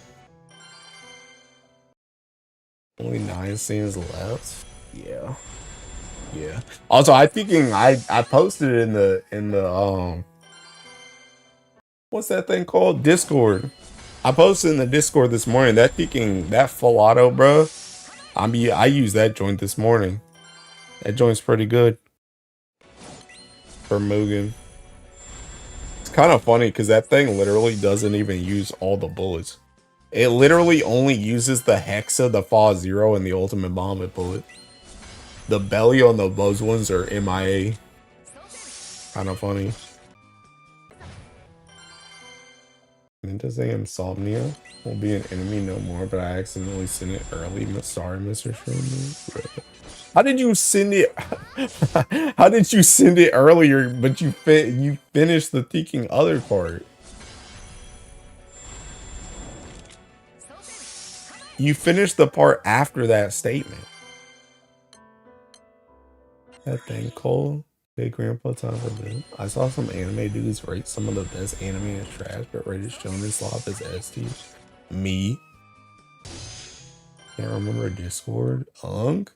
Only 9 scenes left. Yeah. Yeah. Also, I thinking I posted it in the what's that thing called? Discord. I posted in the Discord this morning that full auto, bro. I used that joint this morning. That joint's pretty good for Mugen. It's kind of funny because that thing literally doesn't even use all the bullets. It literally only uses the Hexa, the Fall Zero, and the Ultimate Vomit bullet. The belly on those ones are MIA. Kind of funny. Meant say Insomnia will be an enemy no more, but I accidentally sent it early. Sorry, Mr. Sherman. How did you send it? How did you send it earlier, but you finished the thinking other part? You finished the part after that statement. That thing, Cole. Hey, Grandpa, time for bed. I saw some anime dudes rate some of the best anime as trash, but rated Shonen Slop as ST. Me. Can't remember Discord. Don't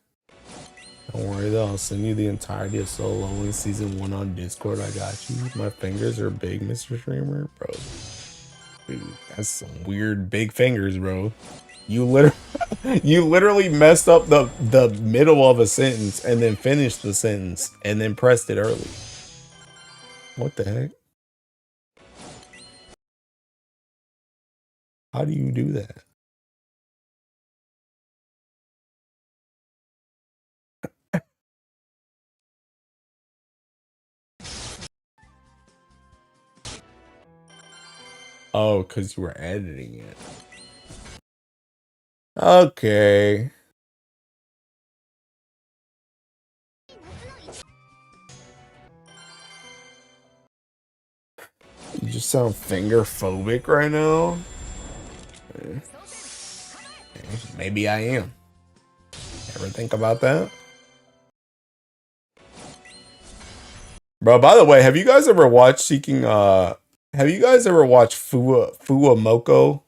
worry though, I'll send you the entirety of Solo in season 1 on Discord. I got you. My fingers are big, Mr. Streamer. Bro. Dude, that's some weird big fingers, bro. You literally messed up the middle of a sentence and then finished the sentence and then pressed it early. What the heck? How do you do that? Oh, because you were editing it. Okay. You just sound finger phobic right now. Maybe I am. Ever think about that? Bro, by the way, have you guys ever watched have you guys ever watched Fua Moko?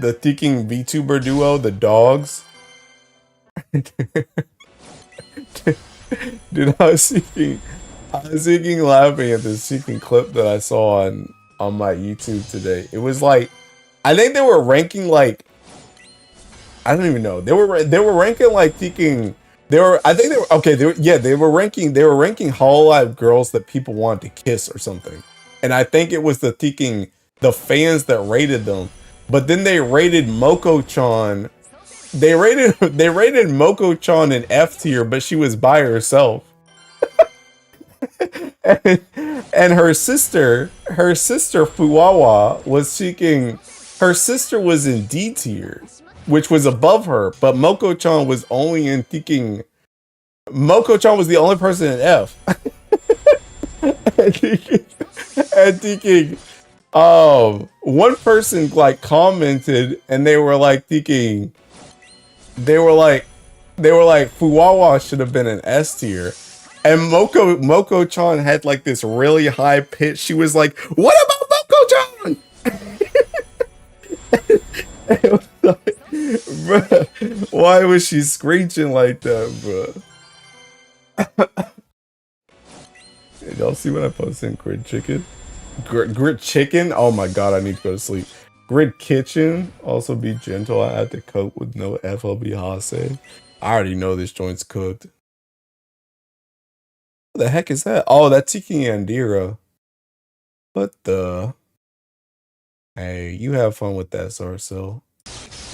The Thinking VTuber duo, the dogs? Dude, I was seeking laughing at this seeking clip that I saw on my YouTube today. It was like, I think they were ranking like, I don't even know. They were ranking like thinking they were ranking Hololive girls that people wanted to kiss or something. And I think it was the fans that rated them. But then they rated Moko-chan. They rated Moko-chan in F tier, but she was by herself. and her sister Fuwawa was seeking. Her sister was in D tier, which was above her, but Moko-chan was only in thinking. Moko-chan was the only person in F. and thinking, one person like commented, and they were like thinking, they were like Fuwawa should have been an S tier. And Moko-chan had like this really high pitch. She was like, "What about Moko-chan?" Bruh, why was she screeching like that, bro? Y'all see what I posted in Grid Chicken? Grid Chicken? Oh my god, I need to go to sleep. Grid Kitchen. Also be gentle. I had to cope with no FLB Hase. I already know this joint's cooked. What the heck is that? Oh, that's Tiki Andira. What the? Hey, you have fun with that, Sarcel.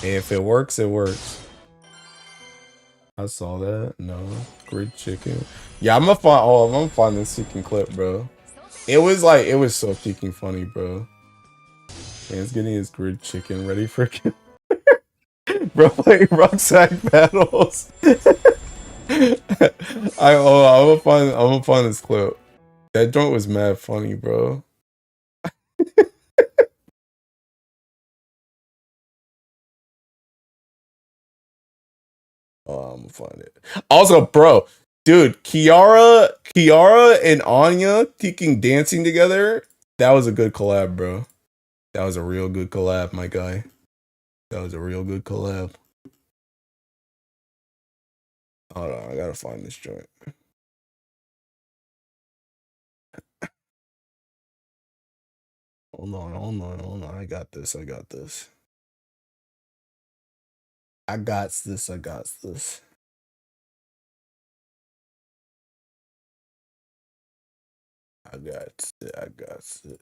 If it works, it works. I saw that. No. Grid Chicken. Yeah, I'm gonna find this Seeking clip, bro. It was so freaking funny, bro. Man's getting his Grid Chicken ready for bro playing rucksack battles. I'm gonna find this clip. That joint was mad funny, bro. find it. Also, bro, dude, Kiara and Anya taking dancing together. That was a good collab, bro. That was a real good collab, my guy. That was a real good collab. Hold on, I gotta find this joint. Hold on. I got this. I got this. I got this. I got this. I got it. I got it.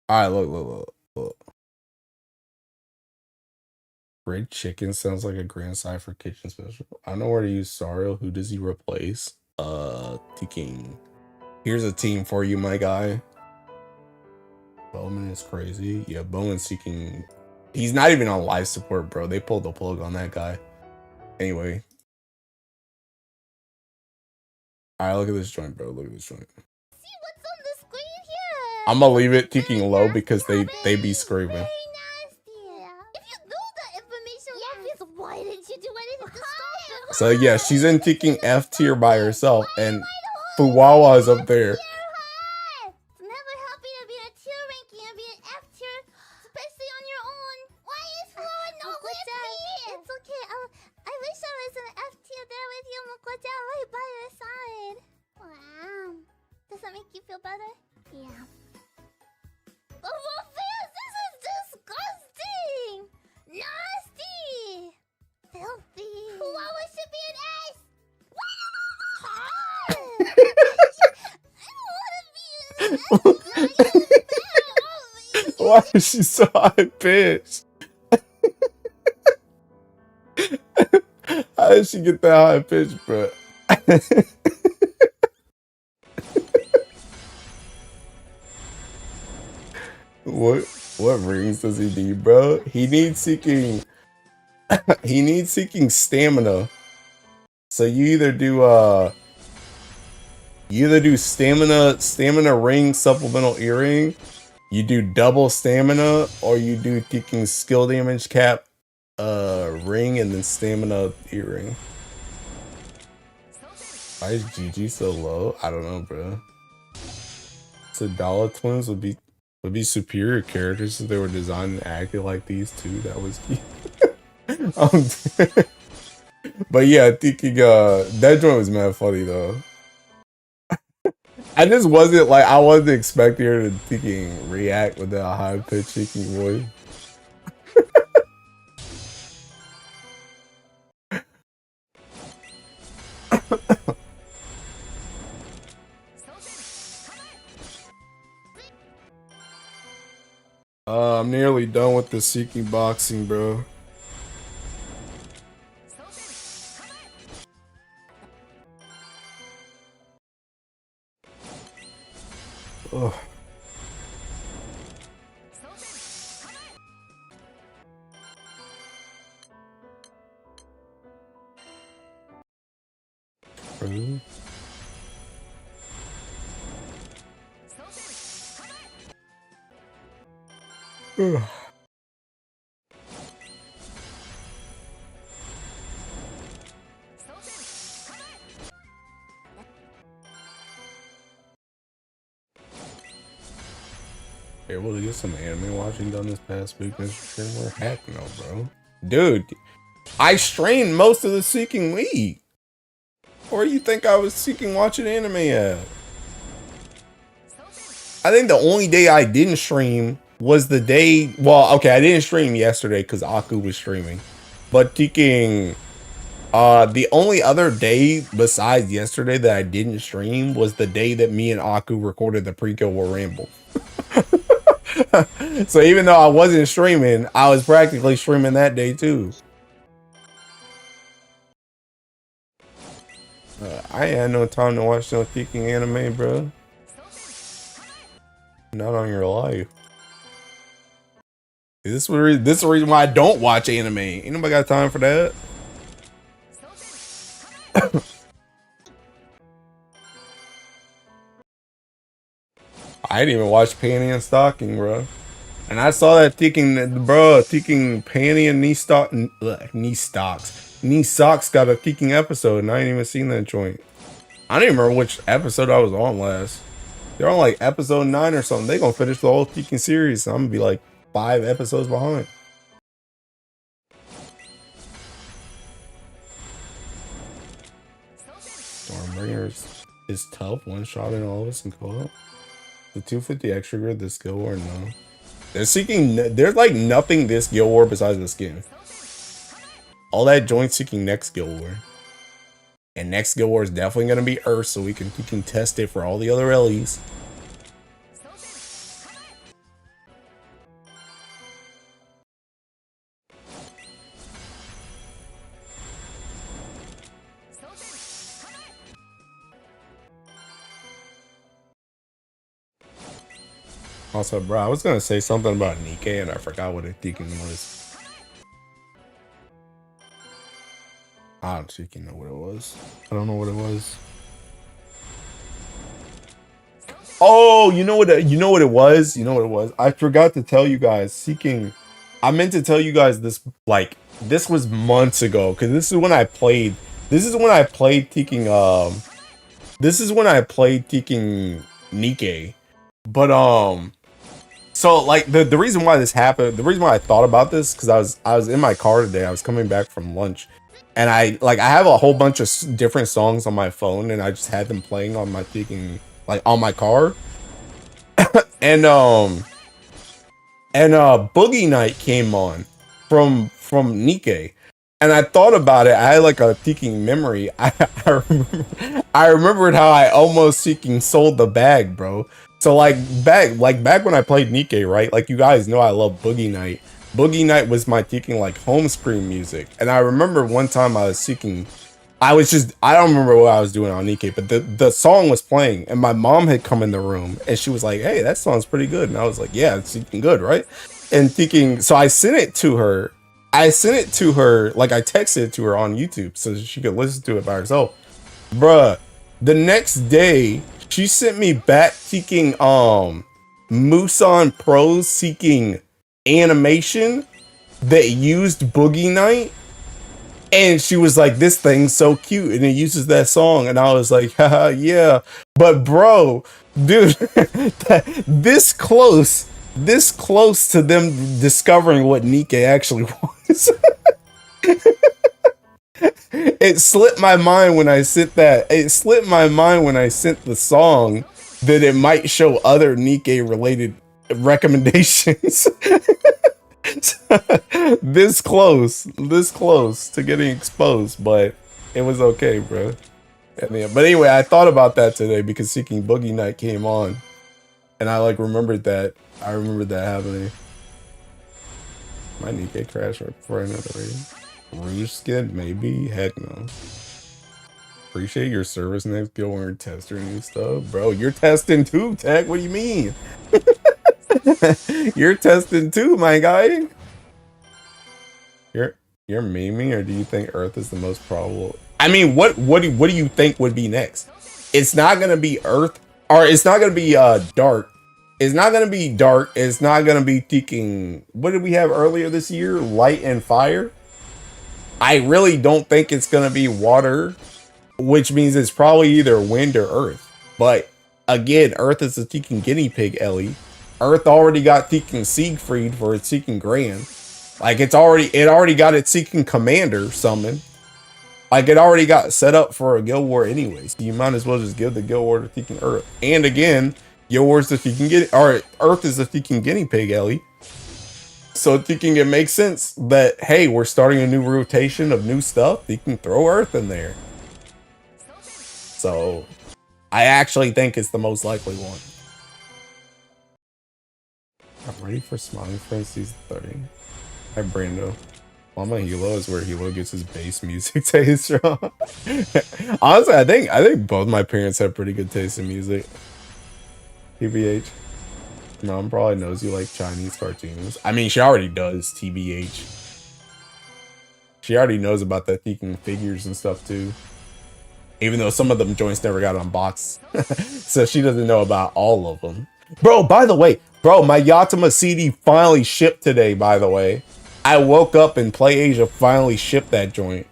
All right, look. Red chicken sounds like a Grand Cypher kitchen special. I know where to use Sario. Who does he replace? T-King. Here's a team for you, my guy. Bowman is crazy. Yeah, Bowman's seeking. He's not even on life support, bro. They pulled the plug on that guy. Anyway. All right, look at this joint, bro. Look at this joint. See what's on the screen here. I'm gonna leave it ticking low because they be screaming. Very nasty. If you know that information, yes, why didn't you do anything to stop it? So yeah, she's in ticking F tier by herself, and Fuwawa is up there. It's never happy to be a tier ranking and be an F tier, especially on your own. Why is Fuwawa not with me? It's okay. I wish I was an F tier there with you, Mokoja, right by your side. Wow. Does that make you feel better? Yeah. Oh, Morpheus, this is disgusting! Nasty! Filthy! Fuwawa should be an S! Why is she so high pitched? How did she get that high pitched, bro? What rings does he need, bro? He needs seeking he needs seeking stamina. So you either do stamina ring supplemental earring, you do double stamina, or you do taking skill damage cap ring and then stamina earring. Why is GG so low? I don't know, bro. So Dollar Twins would be superior characters if they were designed and acted like these two. That was but yeah, thinking that joint was mad funny though. I just wasn't like, I wasn't expecting her to thinking react with that high pitched cheeky voice. I'm nearly done with the seeking boxing, bro. Ugh. Really? Ugh. Able to get some anime watching done this past week, Mr. Streamer? Heck no, bro. Dude, I strained most of the Seeking Week. Where do you think I was seeking watching anime at? I think the only day I didn't stream was the day, well, okay, I didn't stream yesterday because Aku was streaming. But taking the only other day besides yesterday that I didn't stream was the day that me and Aku recorded the pre-kill war ramble. So even though I wasn't streaming, I was practically streaming that day too. I ain't had no time to watch no thinking anime, bro. Not on your life. This is the reason why I don't watch anime. Ain't nobody got time for that. I didn't even watch Panty and Stocking, bro. And I saw that Teeking, bro, Teeking panty and knee socks got a Teeking episode, and I ain't even seen that joint. I don't even remember which episode I was on last. They're on like episode 9 or something. They gonna finish the whole Teeking series. So I'm gonna be like 5 episodes behind. Stormbringers is tough. One shot in all of us in co-op. The 250 extra grid, the skill war, no. They're seeking. There's like nothing this Guild War besides the skin. All that joint seeking next Guild War. And next Guild War is definitely gonna be Earth, so we can test it for all the other LEs. Also, bro, I was gonna say something about Nikkei and I forgot what a Tekken was. I don't think you know what it was. I don't know what it was. Oh, you know what it was? You know what it was? I forgot to tell you guys. I meant to tell you guys this, like, this was months ago, because this is when I played Tekken, this is when I played Tekken Nikkei. But so like the reason why this happened, the reason why I thought about this, because I was in my car today. I was coming back from lunch, and I have a whole bunch of different songs on my phone, and I just had them playing on my Tekken, like on my car. and Boogie Night came on from Nikkei. And I thought about it. I had like a Tekken memory. I remembered how I almost sold the bag, bro. So like back when I played Nikkei, right? Like you guys know I love Boogie Night. Boogie Night was my Tekken like home screen music. And I remember one time I don't remember what I was doing on Nikkei, but the song was playing and my mom had come in the room and she was like, "Hey, that song's pretty good." And I was like, "Yeah, it's Tekken good, right?" And Tekken, so I sent it to her, like I texted it to her on YouTube so she could listen to it by herself. Bruh, the next day, she sent me back seeking Musan Pro's seeking animation that used Boogie Night. And she was like, "This thing's so cute and it uses that song." And I was like, "Haha, yeah." But bro, dude, this close to them discovering what Nikkei actually was. It slipped my mind when I sent that. It slipped my mind when I sent the song that it might show other Nikkei related recommendations. this close to getting exposed, but it was okay, bro. But anyway, I thought about that today because Seeking Boogie Night came on, and I like remembered that. I remembered that happening. My Nikkei crashed for another raid. Rouge skin, maybe? Heck no. Appreciate your service next Guild War tester new stuff. Bro, you're testing too, Tech. What do you mean? You're testing too, my guy. You're memeing, or do you think Earth is the most probable? I mean, what do you think would be next? It's not gonna be Earth, or it's not gonna be Dark. It's not gonna be Dark. It's not gonna be Tekken. What did we have earlier this year? Light and Fire. I really don't think it's gonna be Water, which means it's probably either Wind or Earth. But again, Earth is a Tekken guinea pig, Ellie. Earth already got Tekken Siegfried for its Tekken Grand. Like it already got its Tekken Commander summon. Like it already got set up for a Guild War anyway. So you might as well just give the Guild War to Tekken Earth. And again, Guild War is the Tekken guinea, or Earth is the Tekken guinea pig, Ellie. So thinking it makes sense that, hey, we're starting a new rotation of new stuff. You can throw Earth in there. So I actually think it's the most likely one. I'm ready for Smiling Friends Season 30. Hi, Brando. Mama Hilo is where Hilo gets his bass music taste from. Honestly, I think both my parents have pretty good taste in music. TBH. Mom probably knows you like Chinese cartoons. I mean, she already does, TBH. She already knows about the Tekken figures and stuff too. Even though some of them joints never got unboxed. So she doesn't know about all of them. Bro, by the way, Bro, my Yatima CD finally shipped today, by the way. I woke up and Play Asia finally shipped that joint.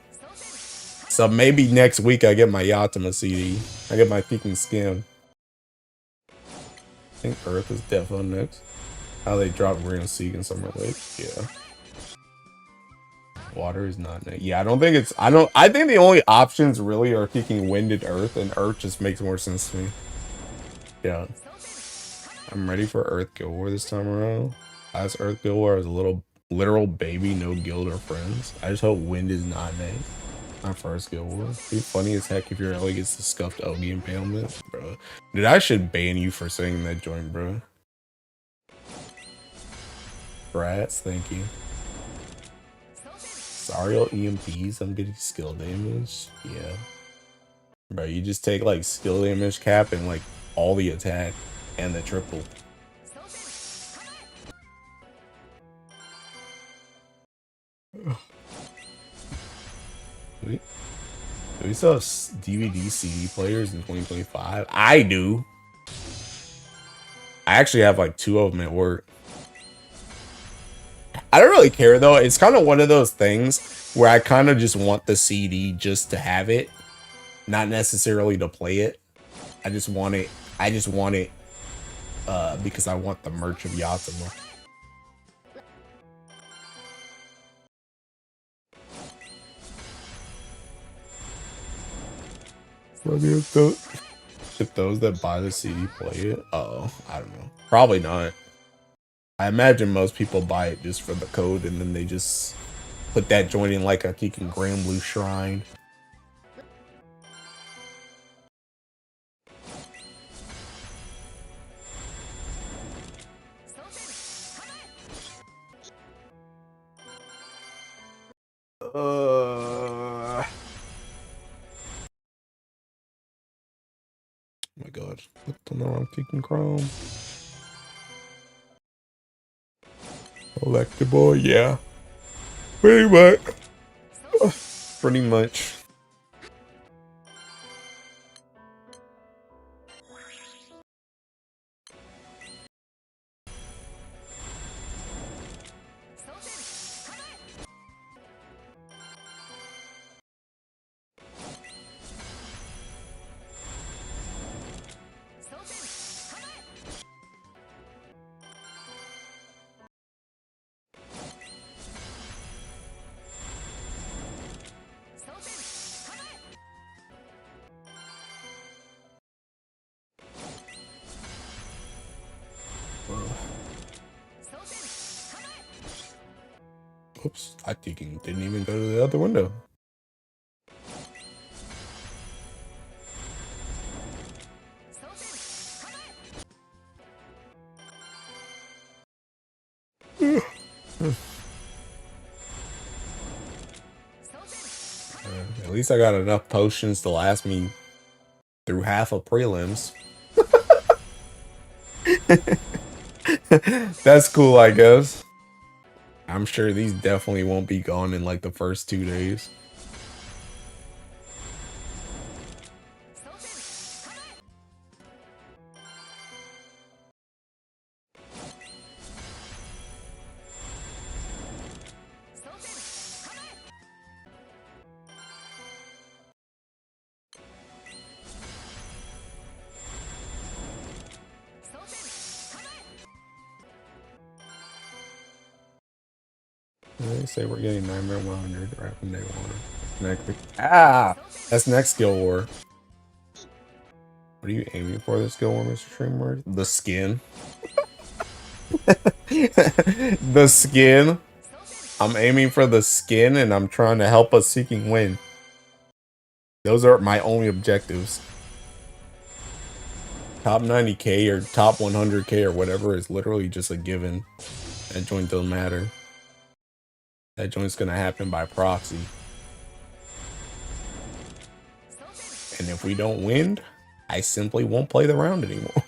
So maybe next week I get my Yatima CD. I get my peeking skin. I think Earth is definitely next. How they drop Grand Seek in Summer Lake. Yeah. Water is not next. Yeah, I don't think it's... I think the only options really are kicking Wind and Earth just makes more sense to me. Yeah. I'm ready for Earth Guild War this time around. Last Earth Guild War was a literal baby, no guild or friends. I just hope Wind is not next. My first Guild War. It'd be funny as heck if your Ellie gets the scuffed Ogi impalement, bro. Dude, I should ban you for saying that joint, bro. Brats, thank you. Sariel EMPs, I'm getting skill damage. Yeah. Bro, you just take like skill damage cap and like all the attack and the triple. Do we still have DVD CD players in 2025? I do. I actually have like 2 of them at work. I don't really care though. It's kind of one of those things where I kind of just want the CD just to have it, not necessarily to play it. I just want it. Because I want the merch of Yatima. If those that buy the CD play it, I don't know. Probably not. I imagine most people buy it just for the code and then they just put that joint in like a Keegan Grand Blue Shrine. Oh my god. Looked on the wrong Keegan Chrome. Electable, yeah. Pretty much. Pretty much. Oops, I thinking didn't even go to the other window. At least I got enough potions to last me through half of prelims. That's cool, I guess. I'm sure these definitely won't be gone in like the first 2 days. They say we're getting Nightmare 100 right from day one. That's next skill war. What are you aiming for this skill war, Mr. Streamer? The skin. The skin. I'm aiming for the skin and I'm trying to help us seeking win. Those are my only objectives. Top 90k or top 100k or whatever is literally just a given. That joint don't matter. That joint's gonna happen by proxy. And if we don't win, I simply won't play the round anymore.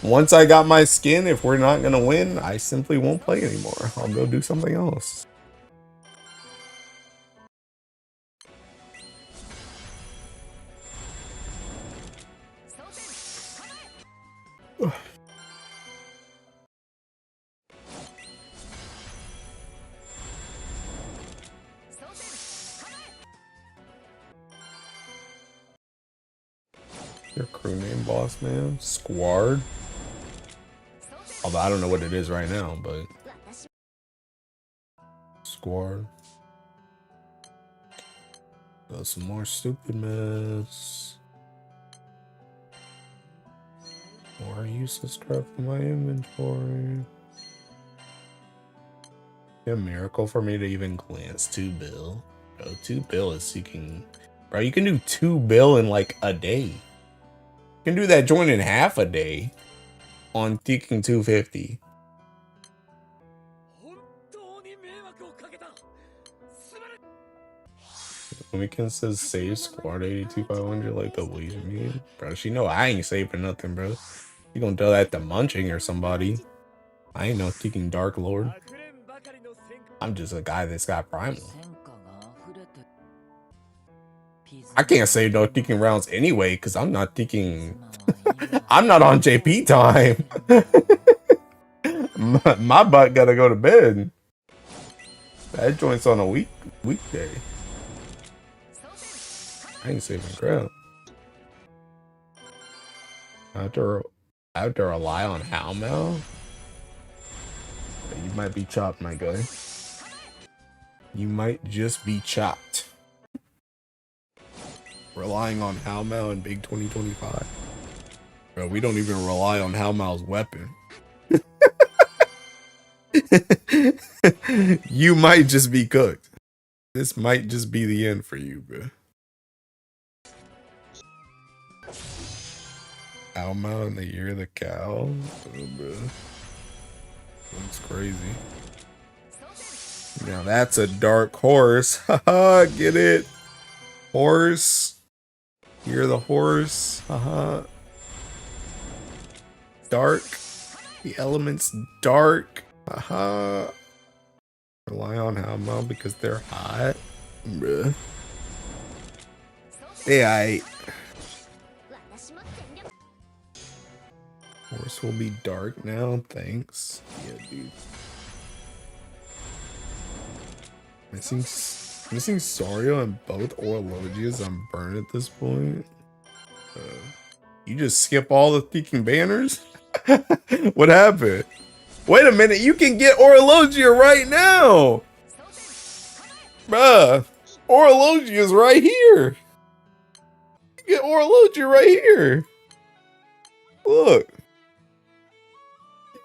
Once I got my skin, if we're not gonna win, I simply won't play anymore. I'll go do something else. Your crew name, boss man? Squad? Although I don't know what it is right now, but Squad. Got some more stupid mess. More useless crap in my inventory. A miracle for me to even glance 2 bill. Bro, 2 bill is seeking. Bro, you can do 2 bill in like a day. You can do that joint in half a day on Seeking 250. Weekend says save squad 82,500 like the Legion game. Bro, she know I ain't saving nothing, bro. You gonna tell that to Munching or somebody. I ain't no Seeking Dark Lord. I'm just a guy that's got primal. I can't save no Seeking rounds anyway, because I'm not Seeking. I'm not on JP time. my butt gotta go to bed. That joint's on a weekday. I ain't saving crap. I have to rely on Howmel. You might be chopped, my guy. You might just be chopped. Relying on Howmel in Big 2025. Bro, we don't even rely on Howmel's weapon. You might just be cooked. This might just be the end for you, bro. Howmel in the Year of the Cow? Oh, bro. That's crazy. Now that's a dark horse. Haha, get it? Horse. You're the horse. Haha. Dark. The element's dark. Haha. Rely on Howmel because they're hot. Bruh. Yeah, horse will be dark now. Thanks. Yeah, dude. Missing Sario and both Orologias on burn at this point. You just skip all the Seeking banners? What happened? Wait a minute, you can get Orologia right now! Bruh, Orologia is right here! You get Orologia right here! Look!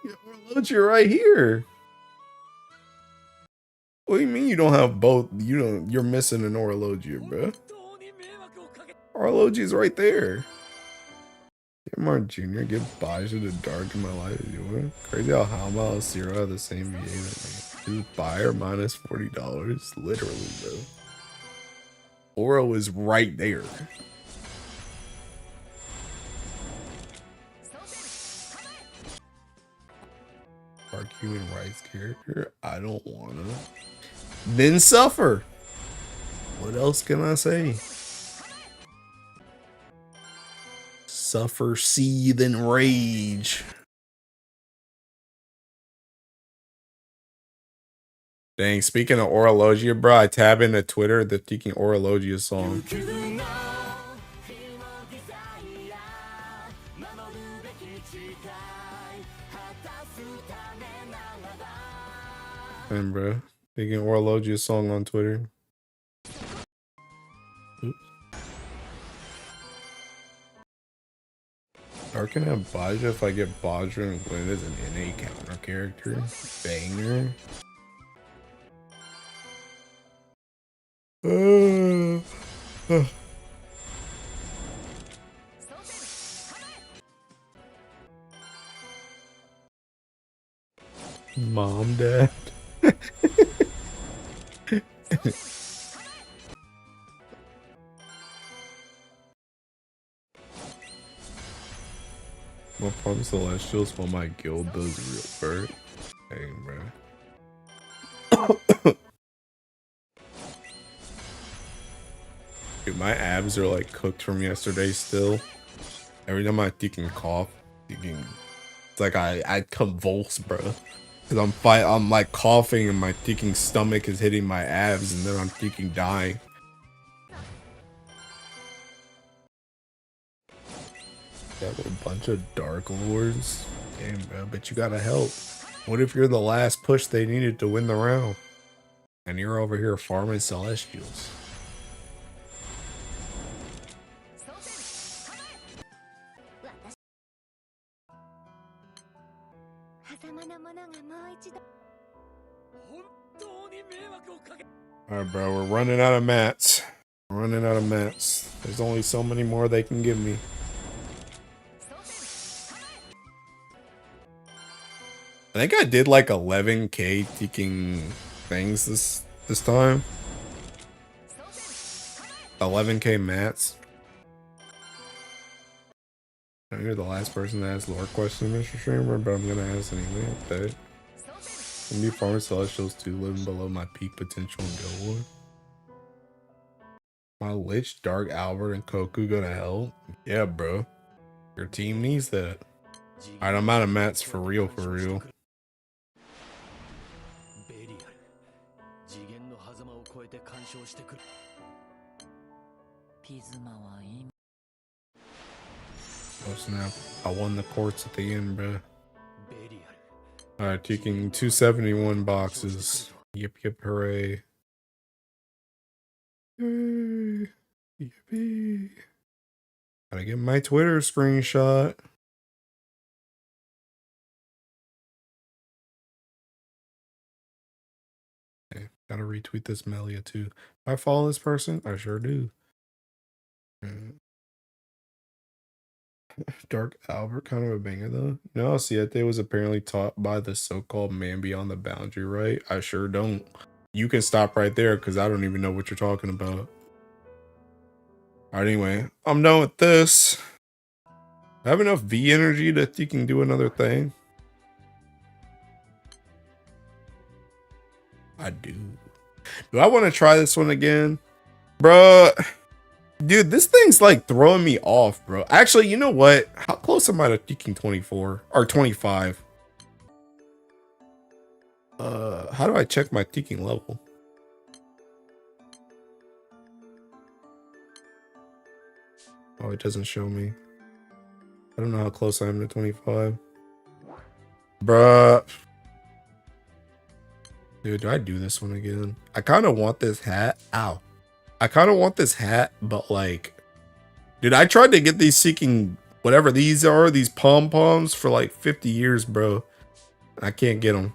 You get Orologia right here! What do you mean you don't have both? You're missing an Orologia, bro. Orologia is right there. Get Mark Jr., get Baja to dark in my life. Yo. Crazy how Howmel and Zero have the same VA that me. Just buy or minus $40. Literally, bro. Oro is right there. Dark human rights character? I don't wanna. Then suffer. What else can I say? Suffer, seethe, and rage. Dang, speaking of Orologia, bro, I tab into Twitter the Seeking Orologia song. And bro, Seeking Orologia song on Twitter. Oops. Or can I have Baja if I get Baja and Glenn as an NA counter character? Banger. Mom, Dad. My farm Celestials while my guild does real bird. Hey, bro. Dude, my abs are like cooked from yesterday still. Every time I can cough, It's like I convulse, bro. Cause I'm like coughing and my thinking stomach is hitting my abs and then I'm thinking dying. Got a bunch of Dark Lords. Damn, bro, but you gotta help. What if you're the last push they needed to win the round? And you're over here farming Celestials. Alright, bro, we're running out of mats. We're running out of mats. There's only so many more they can give me. I think I did like 11k taking things this time. 11k mats. You're the last person to ask lore questions, Mr. Streamer, but I'm gonna ask anyway. Okay. Can be farming Celestials too, living below my peak potential in Guild War. My Lich, Dark Albert, and Koku gonna help? Yeah, bro. Your team needs that. Alright, I'm out of mats for real, for real. Oh snap. I won the quartz at the end, bro. Alright, taking 271 boxes. Yip yip hooray. Yay. Yippee. Gotta get my Twitter screenshot. Okay, gotta retweet this Melia too. Do I follow this person? I sure do. Dark Albert, kind of a banger though. No, Siete was apparently taught by the so-called man beyond the boundary, right? I sure don't. You can stop right there because I don't even know what you're talking about. Alright, anyway, I'm done with this. I have enough V energy that you can do another thing. I do. Do I want to try this one again? Bruh. Dude, this thing's like throwing me off, bro. Actually, you know what? How close am I to peaking 24 or 25? How do I check my peaking level? Oh, it doesn't show me. I don't know how close I am to 25. Bruh. Dude, do I do this one again? I kind of want this hat. Ow. I kind of want this hat, but like, dude, I tried to get these seeking whatever these are, these pom-poms for like 50 years, bro. I can't get them.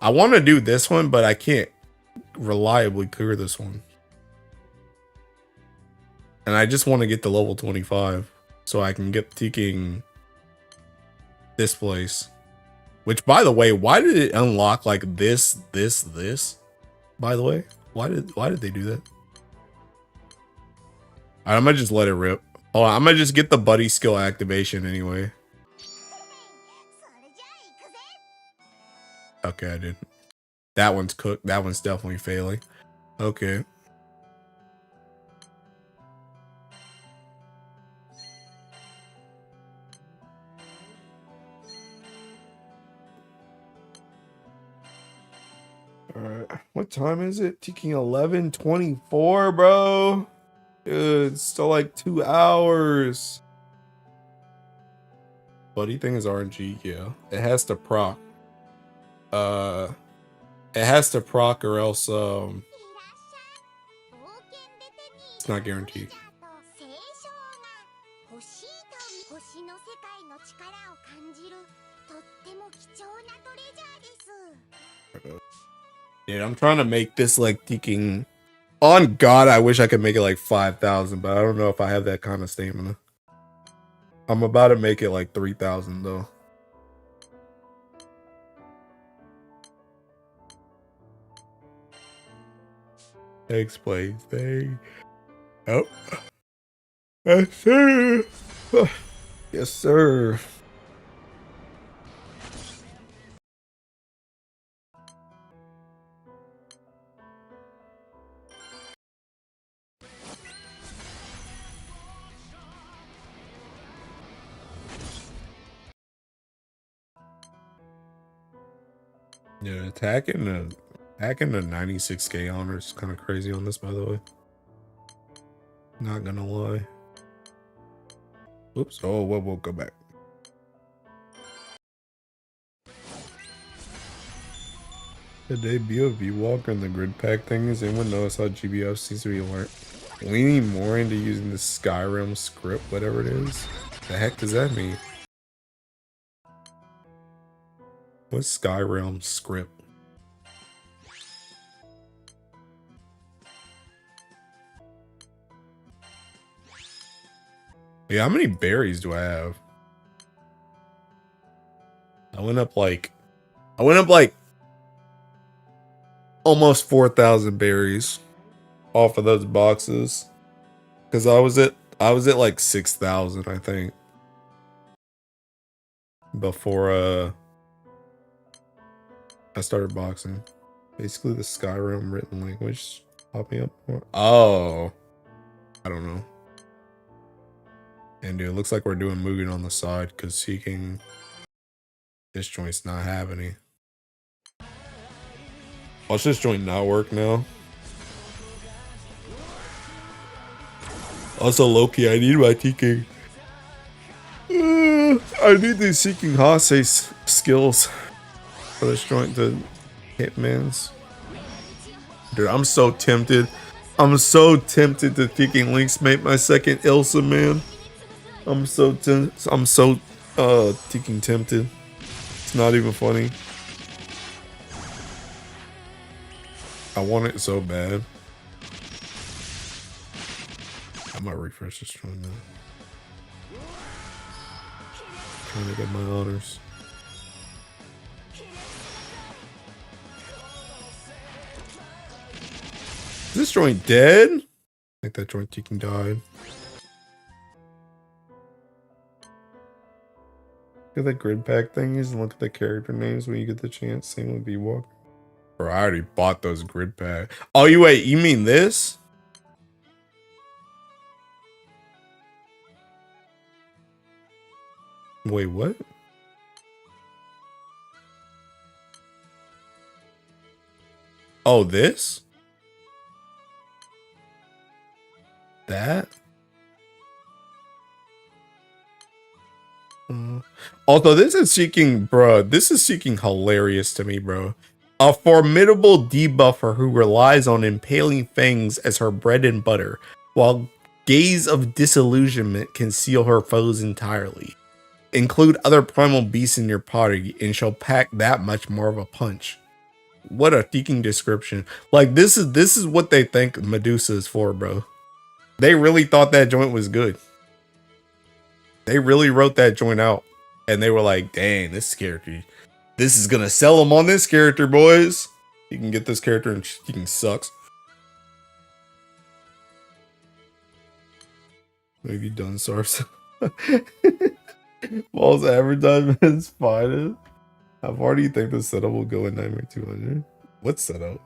I want to do this one, but I can't reliably clear this one. And I just want to get to level 25 so I can get taking this place. Which, by the way, why did it unlock like this? By the way, why did they do that? Alright, I'm gonna just let it rip. Hold on, I'm gonna just get the buddy skill activation anyway. Okay, I did. That one's cooked. That one's definitely failing. Okay. Alright, what time is it? Ticking 11:24, bro. Dude, it's still like 2 hours. Buddy thing is RNG, yeah. It has to proc. It has to proc or else it's not guaranteed. Dude, I'm trying to make this like thinking. On God, I wish I could make it like 5,000, but I don't know if I have that kind of stamina. I'm about to make it like 3,000 though. Thanks, please. Thanks. Oh. Yes, sir. Yes, sir. Yeah, attacking the 96k honor is kind of crazy on this, by the way. Not gonna lie. Oops. Oh, well, we'll go back. The debut of V-Walker and the grid pack thing is anyone notice how GBF seems to be leaning more into using the Skyrim script, whatever it is? The heck does that mean? What's Skyrim script? Yeah, how many berries do I have? I went up like almost 4,000 berries off of those boxes. Cause I was at like 6,000, I think. Before I started boxing. Basically the Skyrim written language popped me up more. Oh. I don't know. And dude, it looks like we're doing moving on the side because seeking this joint's not happening. Watch this joint not work now. Also, Loki, I need my TK. I need these seeking Hase skills for this joint to hit mins. Dude, I'm so tempted. I'm so tempted to seeking Link's mate my second Ilsa, man. I'm so seeking tempted. It's not even funny. I want it so bad. I might refresh this joint now. Trying to get my honors. Is this joint dead? I think that joint teaking died. Look at the grid pack thingies and look at the character names when you get the chance. Same with V-Walk. Bro, I already bought those grid pack. Oh, you mean this? Wait, what? Oh, this? That? Although this is seeking, bro, this is seeking hilarious to me, bro. A formidable debuffer who relies on impaling fangs as her bread and butter, while gaze of disillusionment conceal her foes entirely. Include other primal beasts in your party and shall pack that much more of a punch. What a seeking description. Like, this is what they think Medusa is for, bro. They really thought that joint was good. They really wrote that joint out. And they were like, dang, this character, this is gonna sell them on this character, boys. You can get this character and he sucks. Maybe done source. False advertisement is fine. How far do you think the setup will go in Nightmare 200? What setup?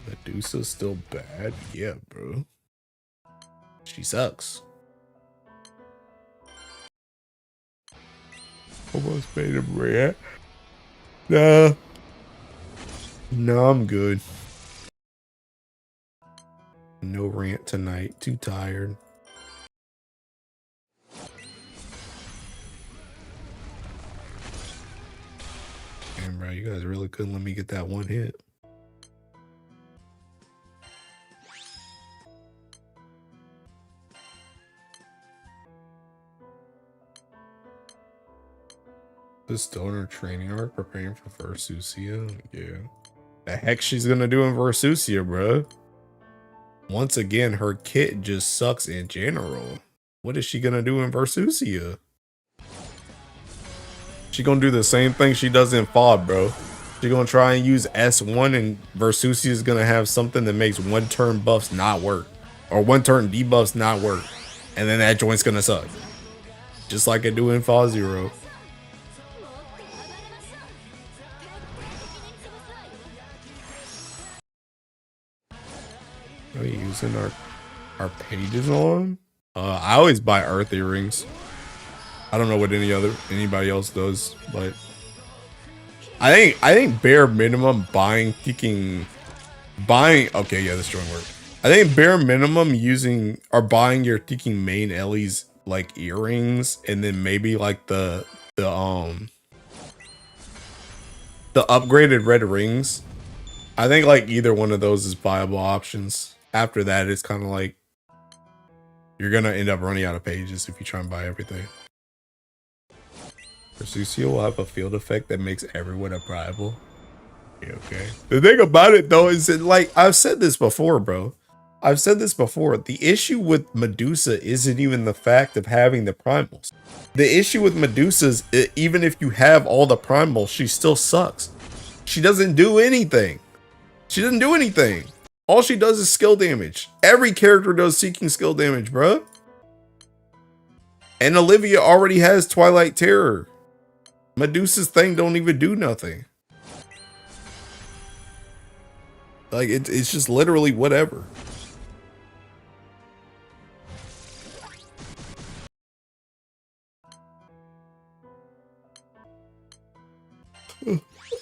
Medusa's still bad? Yeah, bro. She sucks. Almost made him rant. Nah. No, I'm good. No rant tonight. Too tired. Damn, bro, you guys really couldn't let me get that one hit. This still in her training arc, preparing for Versusia? Yeah. The heck she's gonna do in Versusia, bro? Once again, her kit just sucks in general. What is she gonna do in Versusia? She gonna do the same thing she does in FOD, bro. She gonna try and use S1 and Versusia is gonna have something that makes one turn buffs not work. Or one turn debuffs not work. And then that joint's gonna suck. Just like it do in FOD 0. Are we using our pages on? I always buy earth earrings. I don't know what anybody else does, but I think bare minimum buying okay, yeah, this joint worked. I think bare minimum using or buying your thinking main Ellie's like earrings and then maybe like the upgraded red rings. I think like either one of those is viable options. After that, it's kind of like you're gonna end up running out of pages if you try and buy everything. Persucio will have a field effect that makes everyone unbuyable. Okay. The thing about it though is that, like, I've said this before, bro. I've said this before. The issue with Medusa isn't even the fact of having the primals. The issue with Medusa is even if you have all the primals, she still sucks. She doesn't do anything. She doesn't do anything. All she does is skill damage. Every character does seeking skill damage, bro. And Olivia already has Twilight Terror. Medusa's thing don't even do nothing. Like, it's just literally whatever.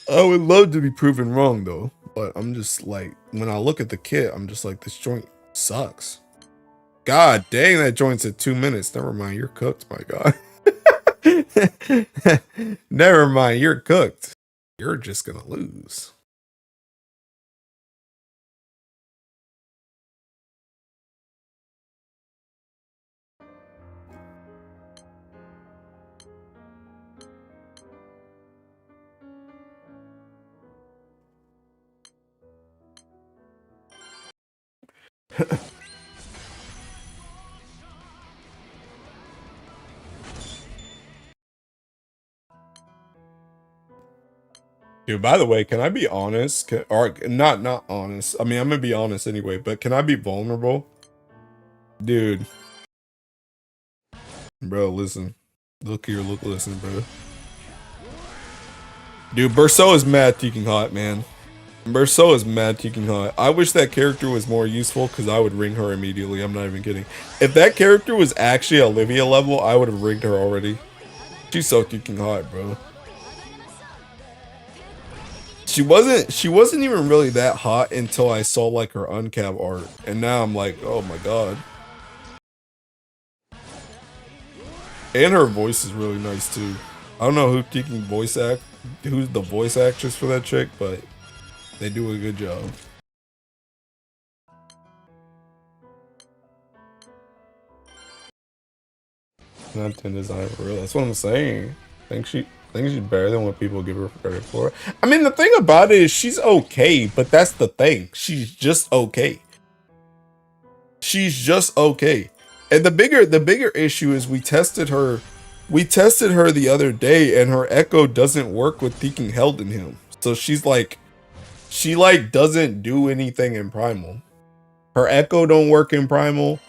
I would love to be proven wrong, though. But I'm just like, when I look at the kit, I'm just like, this joint sucks. God dang, that joint's at 2 minutes. Never mind, you're cooked, my God. Never mind, you're cooked. You're just gonna lose. Dude, by the way, can I be honest? Or not honest. I mean, I'm gonna be honest anyway, but can I be vulnerable? Dude. Bro, listen. Look here, listen, bro. Dude, Berceau is mad teaking hot, man. Berceau is mad teaking hot. I wish that character was more useful because I would ring her immediately. I'm not even kidding. If that character was actually Olivia level, I would have rigged her already. She's so teaking hot, bro. She wasn't even really that hot until I saw like her uncap art. And now I'm like, oh my God. And her voice is really nice too. I don't know who's the voice actress for that chick, but they do a good job. Not 10 design for real. That's what I'm saying. I think she's better than what people give her credit for. I mean, the thing about it is she's okay, but that's the thing. She's just okay. She's just okay. And the bigger issue is we tested her the other day and her echo doesn't work with Teaking Held in him. So she doesn't do anything in primal. Her echo don't work in primal.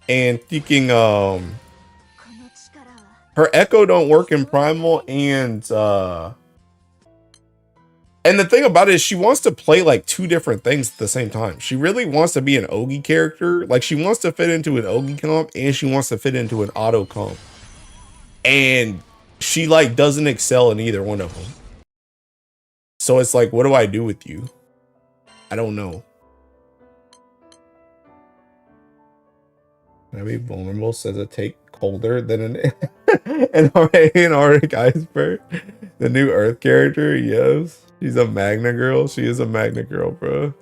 And Teaking her echo don't work in primal and the thing about it is she wants to play like two different things at the same time. She really wants to be an Ogi character. Like she wants to fit into an Ogi comp and she wants to fit into an auto comp. And she like doesn't excel in either one of them. So it's like, what do I do with you? I don't know. Can I be vulnerable? Says a take colder than an Arctic iceberg. The new Earth character, yes. She's a Magna girl. She is a Magna girl, bro.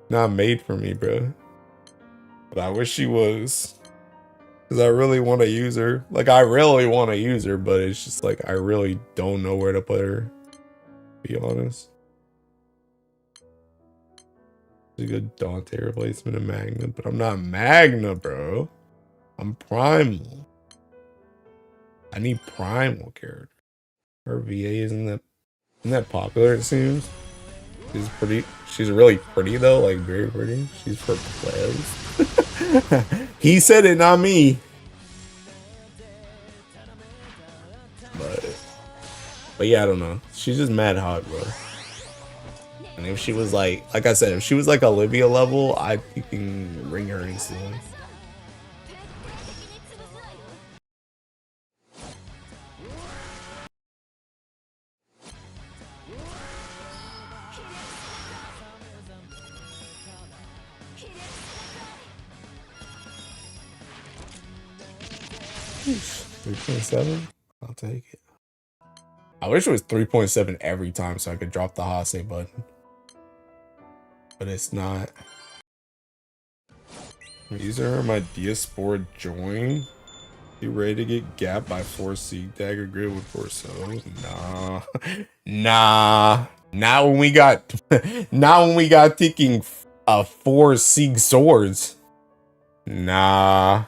Not made for me, bro. But I wish she was. Because I really want to use her. Like, I really want to use her, but it's just like, I really don't know where to put her. To be honest. It's a good Dante replacement of Magna, but I'm not Magna, bro. I'm Primal. I need Primal character. Her VA isn't that popular, it seems. She's pretty. She's really pretty though, like very pretty. She's for plebs. He said it, not me. But yeah, I don't know. She's just mad hot, bro. And if she was like I said, if she was like Olivia level, I'd fucking ring her instantly. Sheesh, 3.7? I'll take it. I wish it was 3.7 every time so I could drop the Hase button. But it's not. User my Diaspora join. You ready to get gapped by 4 Seek Dagger Grid with 4 so? Nah. Nah. Not when we got not when we got ticking 4 Seek swords. Nah.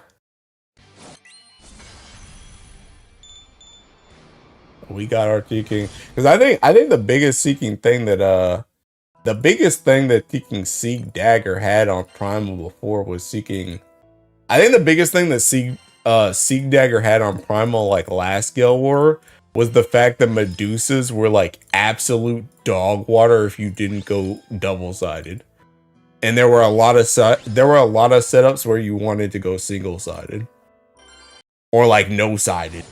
We got our ticking. Because I think the biggest seeking thing that Seek Dagger had on Primal before was seeking. I think the biggest thing that Seek Dagger had on Primal like last Gale War was the fact that Medusas were like absolute dog water if you didn't go double-sided. And there were a lot of setups where you wanted to go single-sided. Or like no-sided.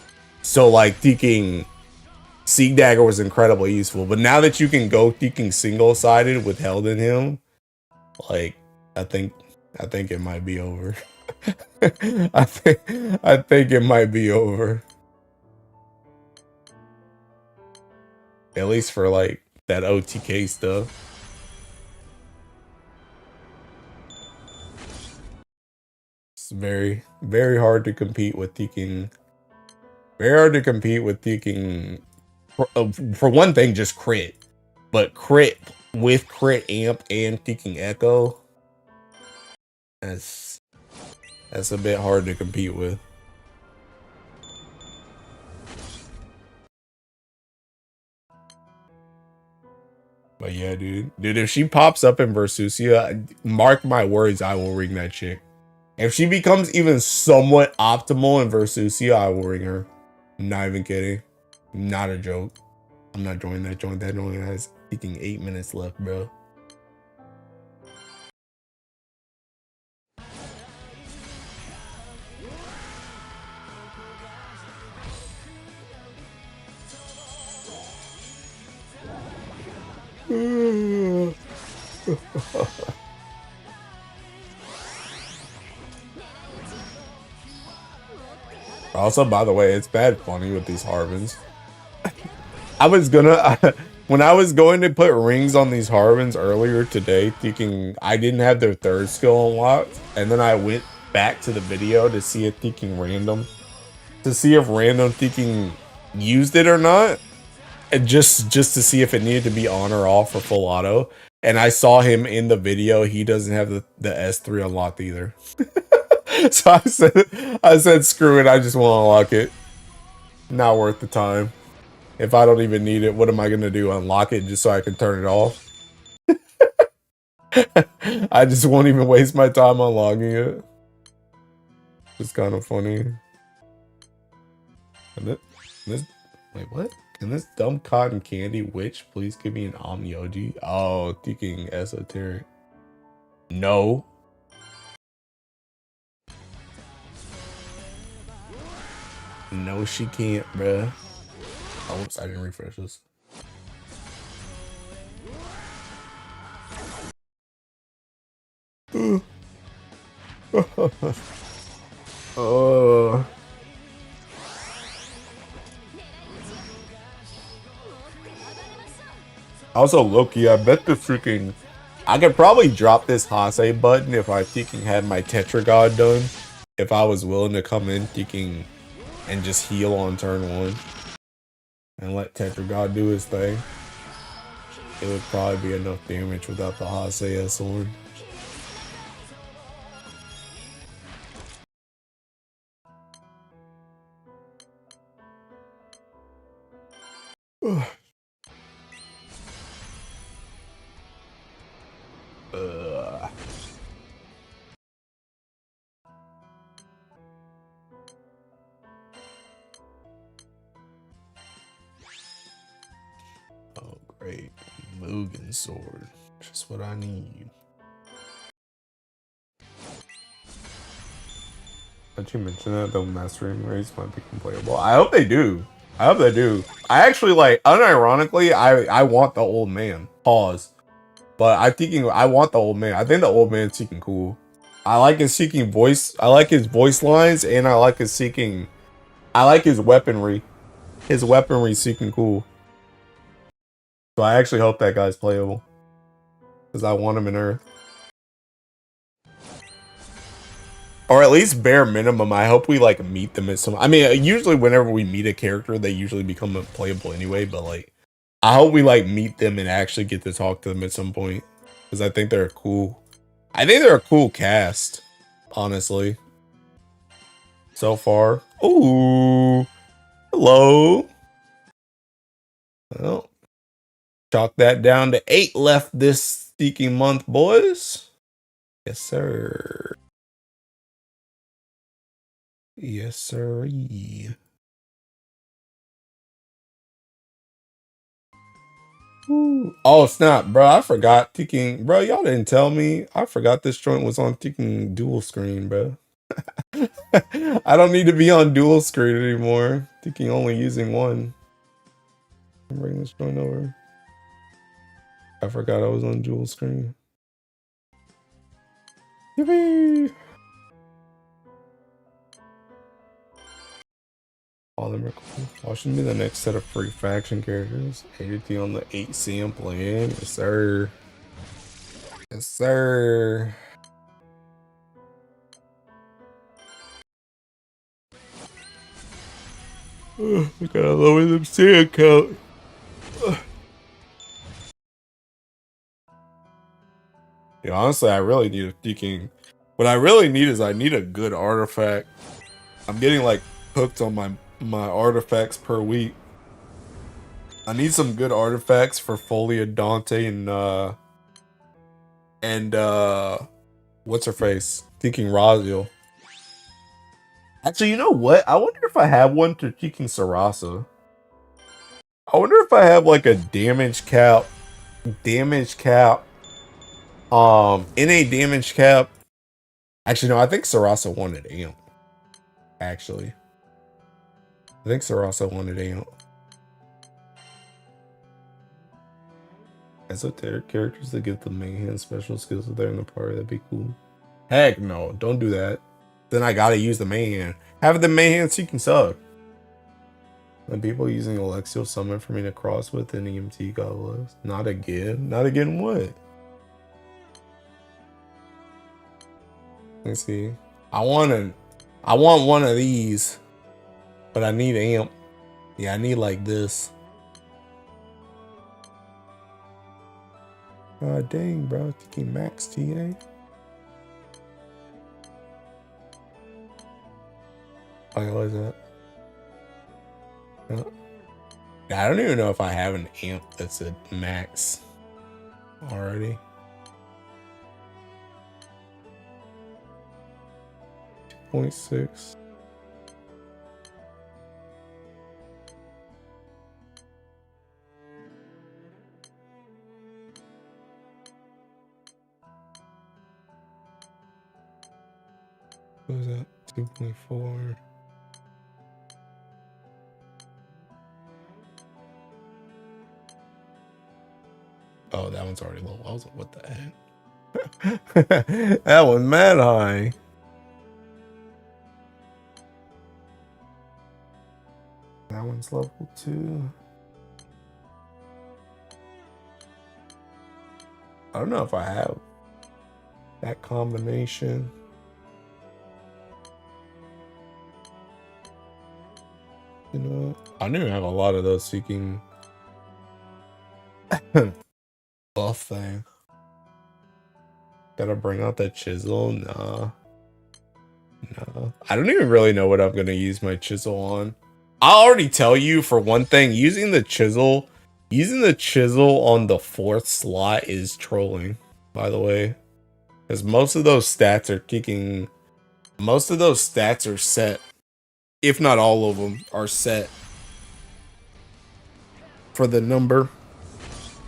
So like taking Seek Dagger was incredibly useful, but now that you can go thinking single-sided with Held in him, like I think it might be over. I think it might be over. At least for like that OTK stuff. It's very, very hard to compete with thinking. Very hard to compete with thinking. For one thing, just crit, but crit with crit amp and thinking echo. That's a bit hard to compete with. But yeah, dude, if she pops up in Versusia, mark my words, I will ring that chick. If she becomes even somewhat optimal in Versusia, I will ring her. I'm not even kidding. Not a joke. I'm not joining that joint. That joint has freaking 8 minutes left, bro. Also, by the way, it's bad funny with these Harvins. I was gonna, when I was going to put rings on these Harvins earlier today, thinking I didn't have their third skill unlocked, and then I went back to the video to see if thinking random, thinking used it or not, and just to see if it needed to be on or off for full auto. And I saw him in the video. He doesn't have the S3 unlocked either. So I said, screw it. I just want to unlock it. Not worth the time. If I don't even need it, what am I going to do? Unlock it just so I can turn it off? I just won't even waste my time unlocking it. It's kind of funny. Wait, what? Can this dumb cotton candy witch please give me an Omnioji? Oh, thinking esoteric. No. No, she can't, bruh. Oh, oops, I didn't refresh this. Oh. Also, Loki, I bet the freaking... I could probably drop this Hase button if I freaking had my Tetra God done. If I was willing to come in freaking and just heal on turn 1. And let Tetra God do his thing. It would probably be enough damage without the Hase sword. Oh, great. Mugen sword. Just what I need. Did you mention that the mastering race might be playable? I hope they do. I hope they do. I actually like, unironically, I want the old man. Pause. But I want the old man. I think the old man's seeking cool. I like his seeking voice. I like his voice lines, and I like his seeking. I like his weaponry. His weaponry seeking cool. So I actually hope that guy's playable. Because I want him in Earth. Or at least bare minimum, I hope we like meet them at some. I mean, usually whenever we meet a character, they usually become playable anyway. But like, I hope we like meet them and actually get to talk to them at some point, because I think they're cool. I think they're a cool cast, honestly. So far, ooh, hello. Well, chalk that down to 8 left this seeking month, boys. Yes, sir. Yes, sir. Oh snap, bro! I forgot Tiki. Bro, y'all didn't tell me. I forgot this joint was on Tiki dual screen, bro. I don't need to be on dual screen anymore. Tiki only using one. Bring this joint over. I forgot I was on dual screen. Yippee! All of them are cool. Watching me the next set of free faction characters. ADT on the 8CM plan. Yes, sir. Yes, sir. We gotta lower them sand count. Yeah, honestly, I really need a King. What I really need is I need a good artifact. I'm getting like hooked on my artifacts per week. I need some good artifacts for Folia, Dante, and what's her face? Thinking Raziel. Actually, you know what? I wonder if I have one to Thinking Sarasa. I wonder if I have like a damage cap. NA damage cap. Actually, no, I think Sarasa wanted amp. Actually. I think Sarasa wanted amp. Esoteric characters that give the main hand special skills if they're in the party, that'd be cool. Heck no, don't do that. Then I gotta use the main hand. Have the main hand seeking suck. The people using Alexial summon for me to cross with an EMT, God bless. Not again. Not again what? Let's see. I want one of these, but I need amp. Yeah, I need like this. Dang, bro. Thinking max TA. I realize that. I don't even know if I have an amp that's a max already. 2.6. What was that? 2.4. Oh, that one's already low. I was like, what the heck? That one's mad high. That one's level 2. I don't know if I have that combination. You know, I knew I have a lot of those seeking buff thing. Gotta bring out that chisel. Nah. No. I don't even really know what I'm gonna use my chisel on. I'll already tell you, for one thing, using the chisel on the 4th slot is trolling, by the way. Because most of those stats are kicking. Most of those stats are set. If not all of them are set for the number.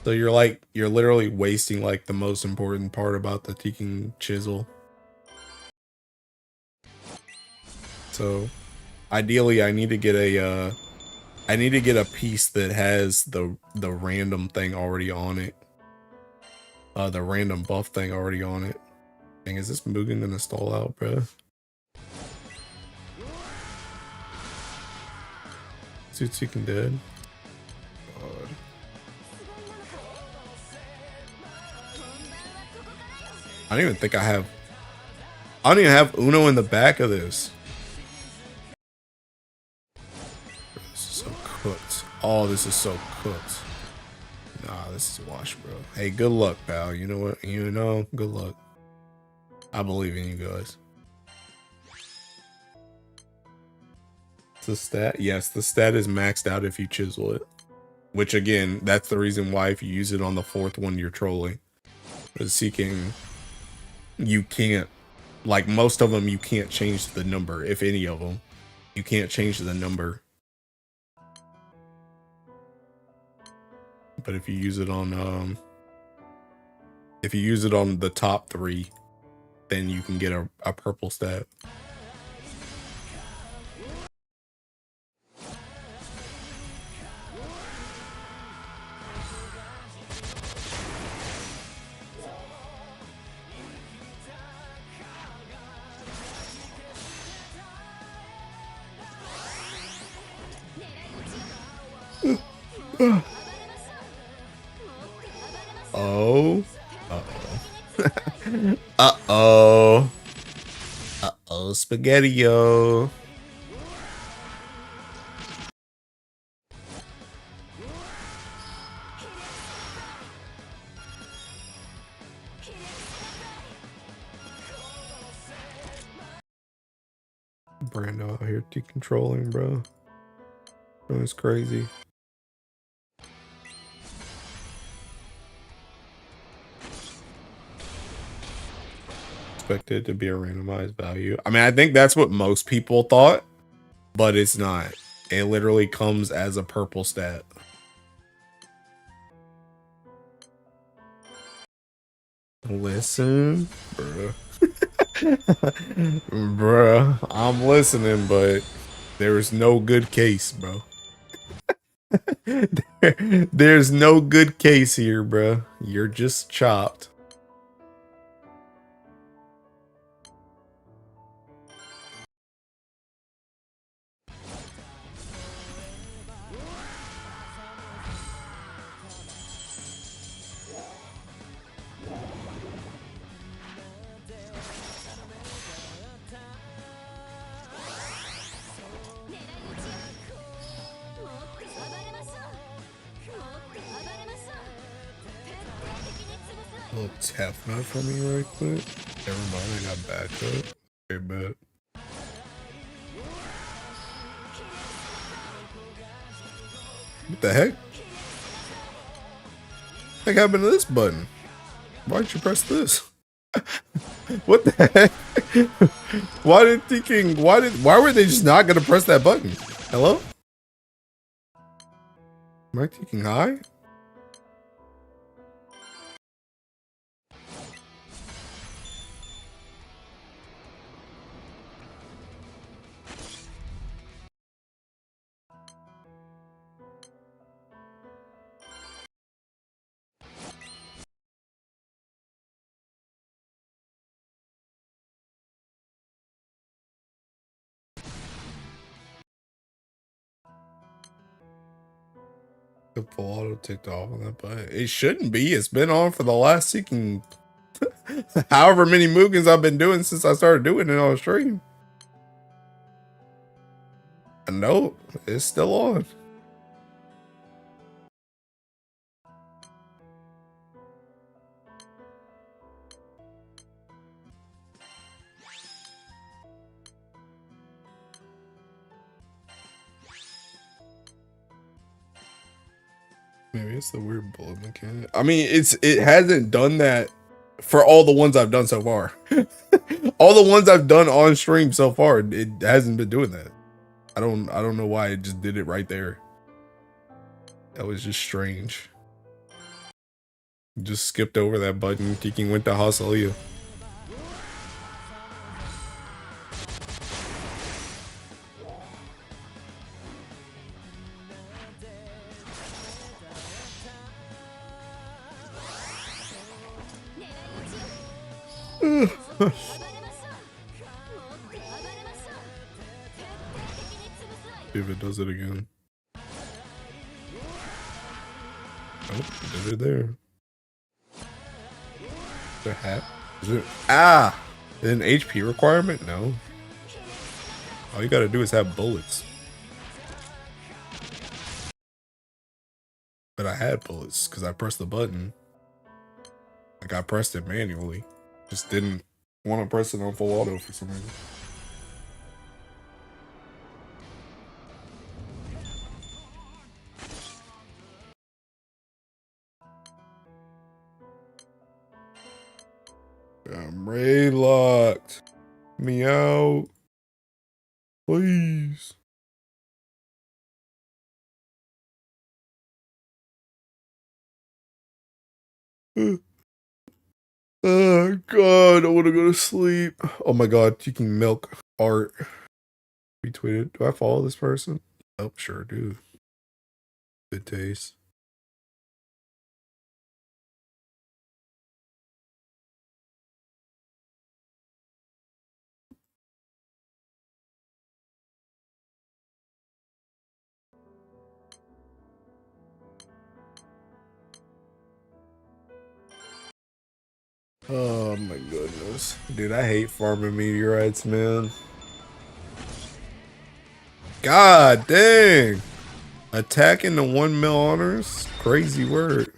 So you're literally wasting like the most important part about the Teking chisel. So ideally I need to get a piece that has the random thing already on it. The random buff thing already on it. Dang, is this Mugen gonna stall out, bro? Teking dead. God. I don't even think I have. I don't even have Uno in the back of this. This is so cooked. Oh, this is so cooked. Nah, this is wash, bro. Hey, good luck, pal. You know what? You know, good luck. I believe in you guys. The stat? Yes, the stat is maxed out if you chisel it. Which again, that's the reason why if you use it on the 4th one, you're trolling. Because Seeking, you can't, like most of them, you can't change the number. If any of them, you can't change the number. But if you use it on the top 3, then you can get a purple stat. Oh. Uh-oh. Uh-oh. Uh-oh, spaghetti-o. Brando out here decontrolling, bro. It's crazy. Expected to be a randomized value. I mean, I think that's what most people thought, but it's not. It literally comes as a purple stat. Listen, bruh. Bruh, I'm listening, but there is no good case, bro. There's no good case here, bro. You're just chopped. A little tap note for me right quick. Never mind, I got backup. Okay, bet. What the heck? What happened to this button? Why'd you press this? What the heck? Why were they just not gonna press that button? Hello? Am I thinking high? The full auto ticked off on that button. It shouldn't be. It's been on for the last seeking however many Mugens I've been doing since I started doing it on stream. No, it's still on. Maybe it's the weird bullet mechanic. I mean, it hasn't done that for all the ones I've done so far. All the ones I've done on stream so far, it hasn't been doing that. I don't know why it just did it right there. That was just strange. Just skipped over that button. Tiki went to Hasalia. See if it does it again. Nope, did it there. The hat? Is it? Ah! Is it an HP requirement? No. All you gotta do is have bullets. But I had bullets because I pressed the button. Like I pressed it manually. Just didn't want to press it on full auto for some reason. I'm Ray locked. Me out. Please. Oh god, I want to go to sleep. Oh my god, taking milk art. Retweeted. Do I follow this person? Oh, sure do. Good taste. Oh my goodness. Dude, I hate farming meteorites, man. God dang. Attacking the 1 mil honors? Crazy word.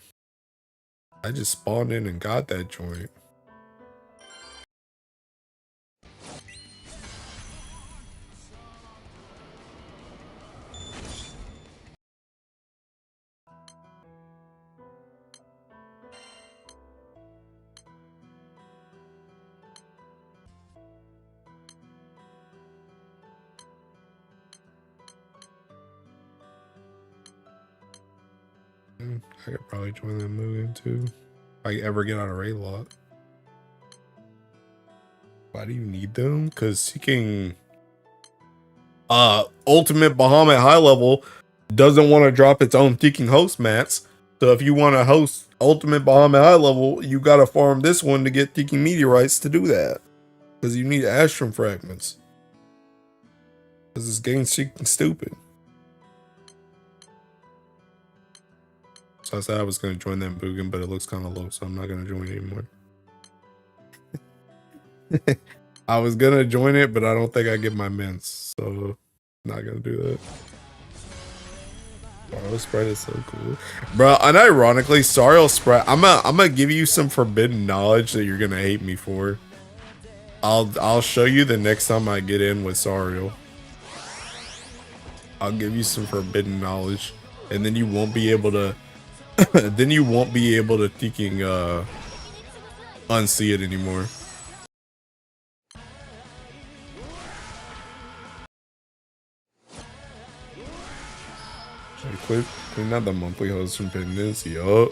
I just spawned in and got that joint. I could probably join that movie too. If I ever get out of raid lock. Why do you need them? Because seeking ultimate Bahamut high level doesn't want to drop its own seeking host mats. So if you want to host ultimate Bahamut high level, you gotta farm this one to get seeking meteorites to do that. Because you need astrum fragments. Because this game's seeking stupid. So I said I was going to join that Boogan, but it looks kind of low, so I'm not going to join it anymore. I was going to join it, but I don't think I get my mints, so not going to do that. Sariel Sprite is so cool. Bro, unironically, Sariel Sprite, I'm gonna give you some forbidden knowledge that you're going to hate me for. I'll show you the next time I get in with Sariel. I'll give you some forbidden knowledge, and then you won't be able to then you won't be able to freaking unsee it anymore. Clean out the monthly host from Pendants. Yup.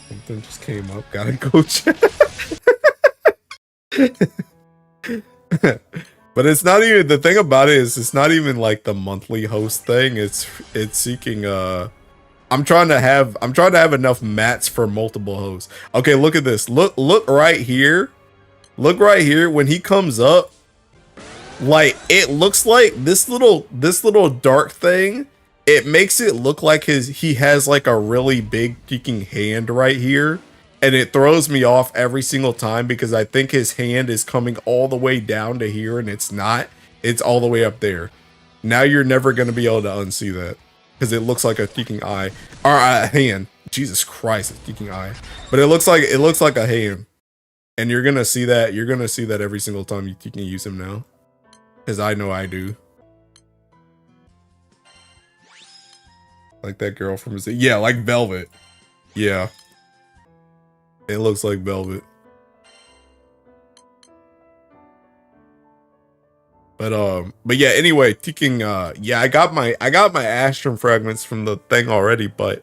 Something just came up. Gotta go check. But it's not even, the thing about it is it's not even like the monthly host thing. It's seeking I'm trying to have enough mats for multiple hosts. Okay, look at this. Look right here. Look right here. When he comes up, like it looks like this little dark thing. It makes it look like he has like a really big freaking hand right here. And it throws me off every single time because I think his hand is coming all the way down to here and it's not. It's all the way up there. Now you're never going to be able to unsee that because it looks like a freaking eye or a hand. Jesus Christ, a freaking eye. But it looks like a hand. And you're going to see that. You're going to see that every single time you can use him now. Because I know I do. Like that girl from his, yeah, like Velvet. Yeah. It looks like Velvet. But yeah, anyway, taking yeah, I got my astrum fragments from the thing already, but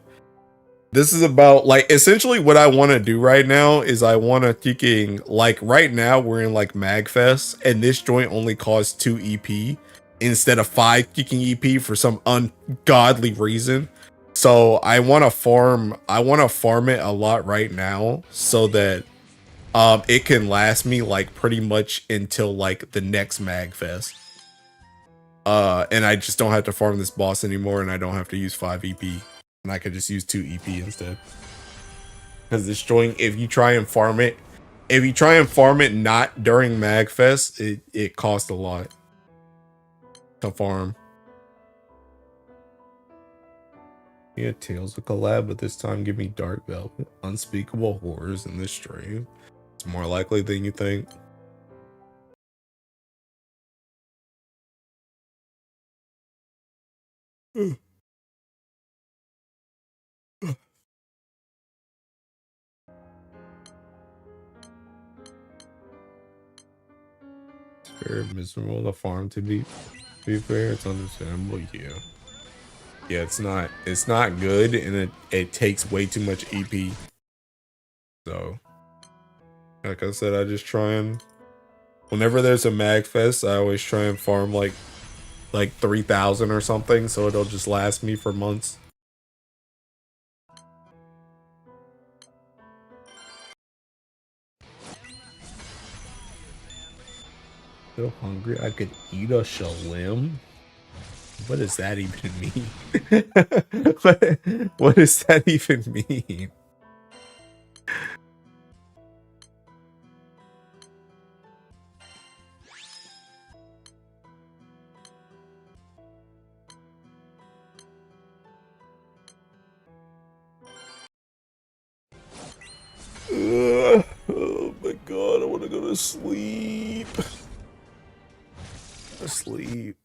This is about like essentially what I want to do right now is I want to thinking like right now we're in like Magfest and this joint only costs 2 EP instead of 5 kicking EP for some ungodly reason. So I want to farm it a lot right now so that it can last me like pretty much until like the next Magfest. And I just don't have to farm this boss anymore and I don't have to use 5 EP. And I could just use 2 EP instead. Because this joint, if you try and farm it not during Magfest, it costs a lot to farm. Yeah, Tales of collab, but this time give me Dark Velvet. Unspeakable horrors in this stream. It's more likely than you think. It's very miserable to farm to be fair. It's understandable, yeah. Yeah, it's not good and it takes way too much EP. So like I said, I just try and whenever there's a Magfest, I always try and farm like 3,000 or something, so it'll just last me for months. So hungry, I could eat a shalim. What does that even mean? what does that even mean? Oh my god, I want to go to sleep. Asleep.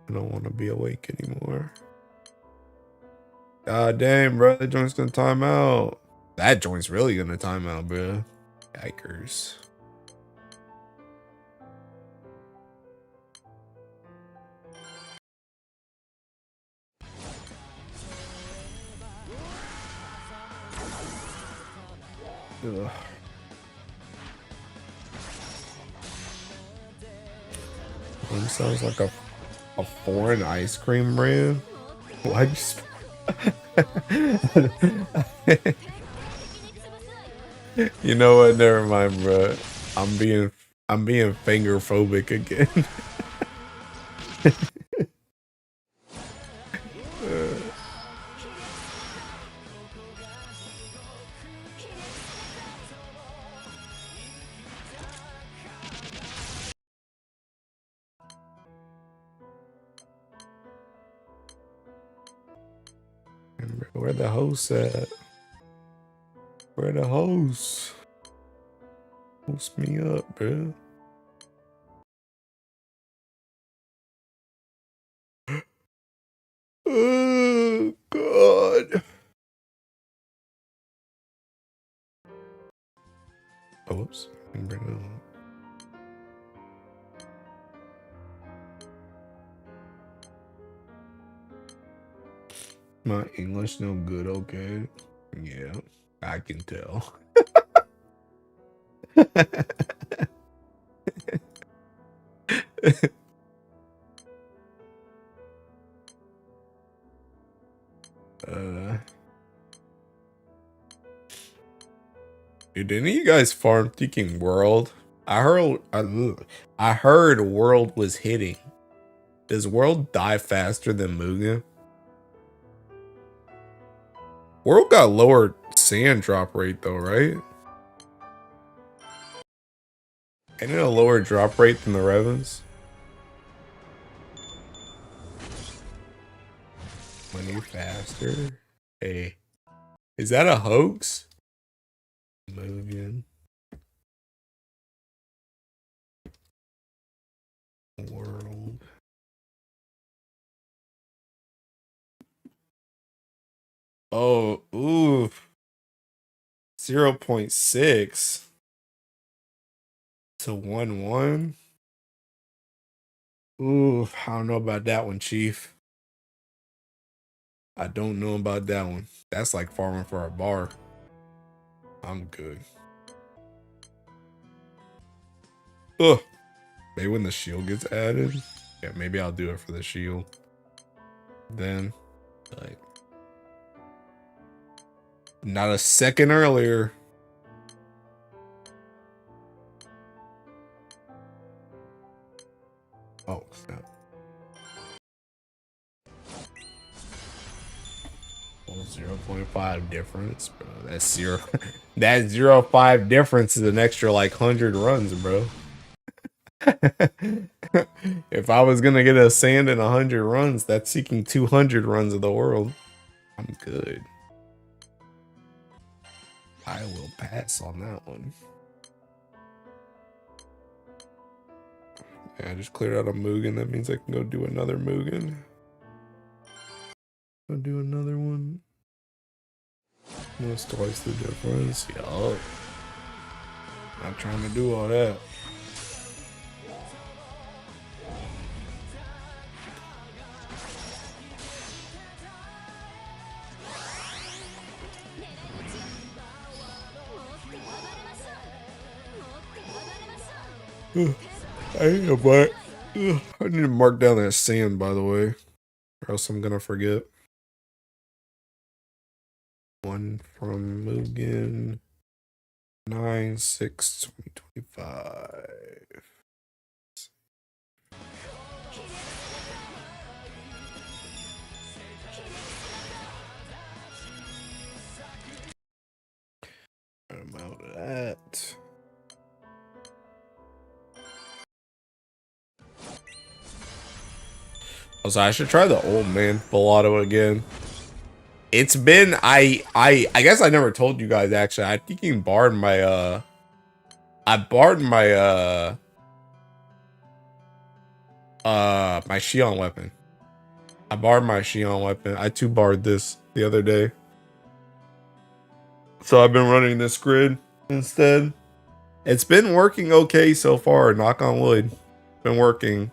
I don't want to be awake anymore. God damn, bro, that joint's gonna time out. That joint's really gonna time out, bro. Yikers. Ugh. One sounds like a foreign ice cream brand. Why'd you You know what? Never mind, bro. I'm being finger phobic again. Where the host at? Where the host? Host me up, bro. Oh god. Oh, whoops. Bring it on. My English no good, okay? Yeah, I can tell. Dude, did any of you guys farm thinking World? I heard World was hitting. Does World die faster than Mugen? World got lower sand drop rate though, right? Ain't it a lower drop rate than the Revens? Money faster? Hey, is that a hoax? Mugen. World. Oh, ooh. 0.6 to 1-1. Ooh, I don't know about that one, Chief. I don't know about that one. That's like farming for a bar. I'm good. Ugh. Maybe when the shield gets added. Yeah, maybe I'll do it for the shield. Then, like, not a second earlier. Oh, snap. Oh, 0.5 difference, bro. That's zero. That 0.5 difference is an extra like 100 runs, bro. If I was gonna get a sand in 100 runs, that's seeking 200 runs of the world. I'm good. I will pass on that one. Yeah, I just cleared out a Mugen. That means I can go do another Mugen. Go do another one. That's twice the difference. Yup. Not trying to do all that. I need to mark. I need to mark down that sand, by the way, or else I'm gonna forget. One from Mugen. 9/6/2025. I'm out of that. Also, I should try the old man Pilato again. It's been I guess I never told you guys actually. I think you borrowed my I borrowed my my Shion weapon. I borrowed my Shion weapon. I too borrowed this the other day. So I've been running this grid instead. It's been working okay so far, knock on wood. Been working.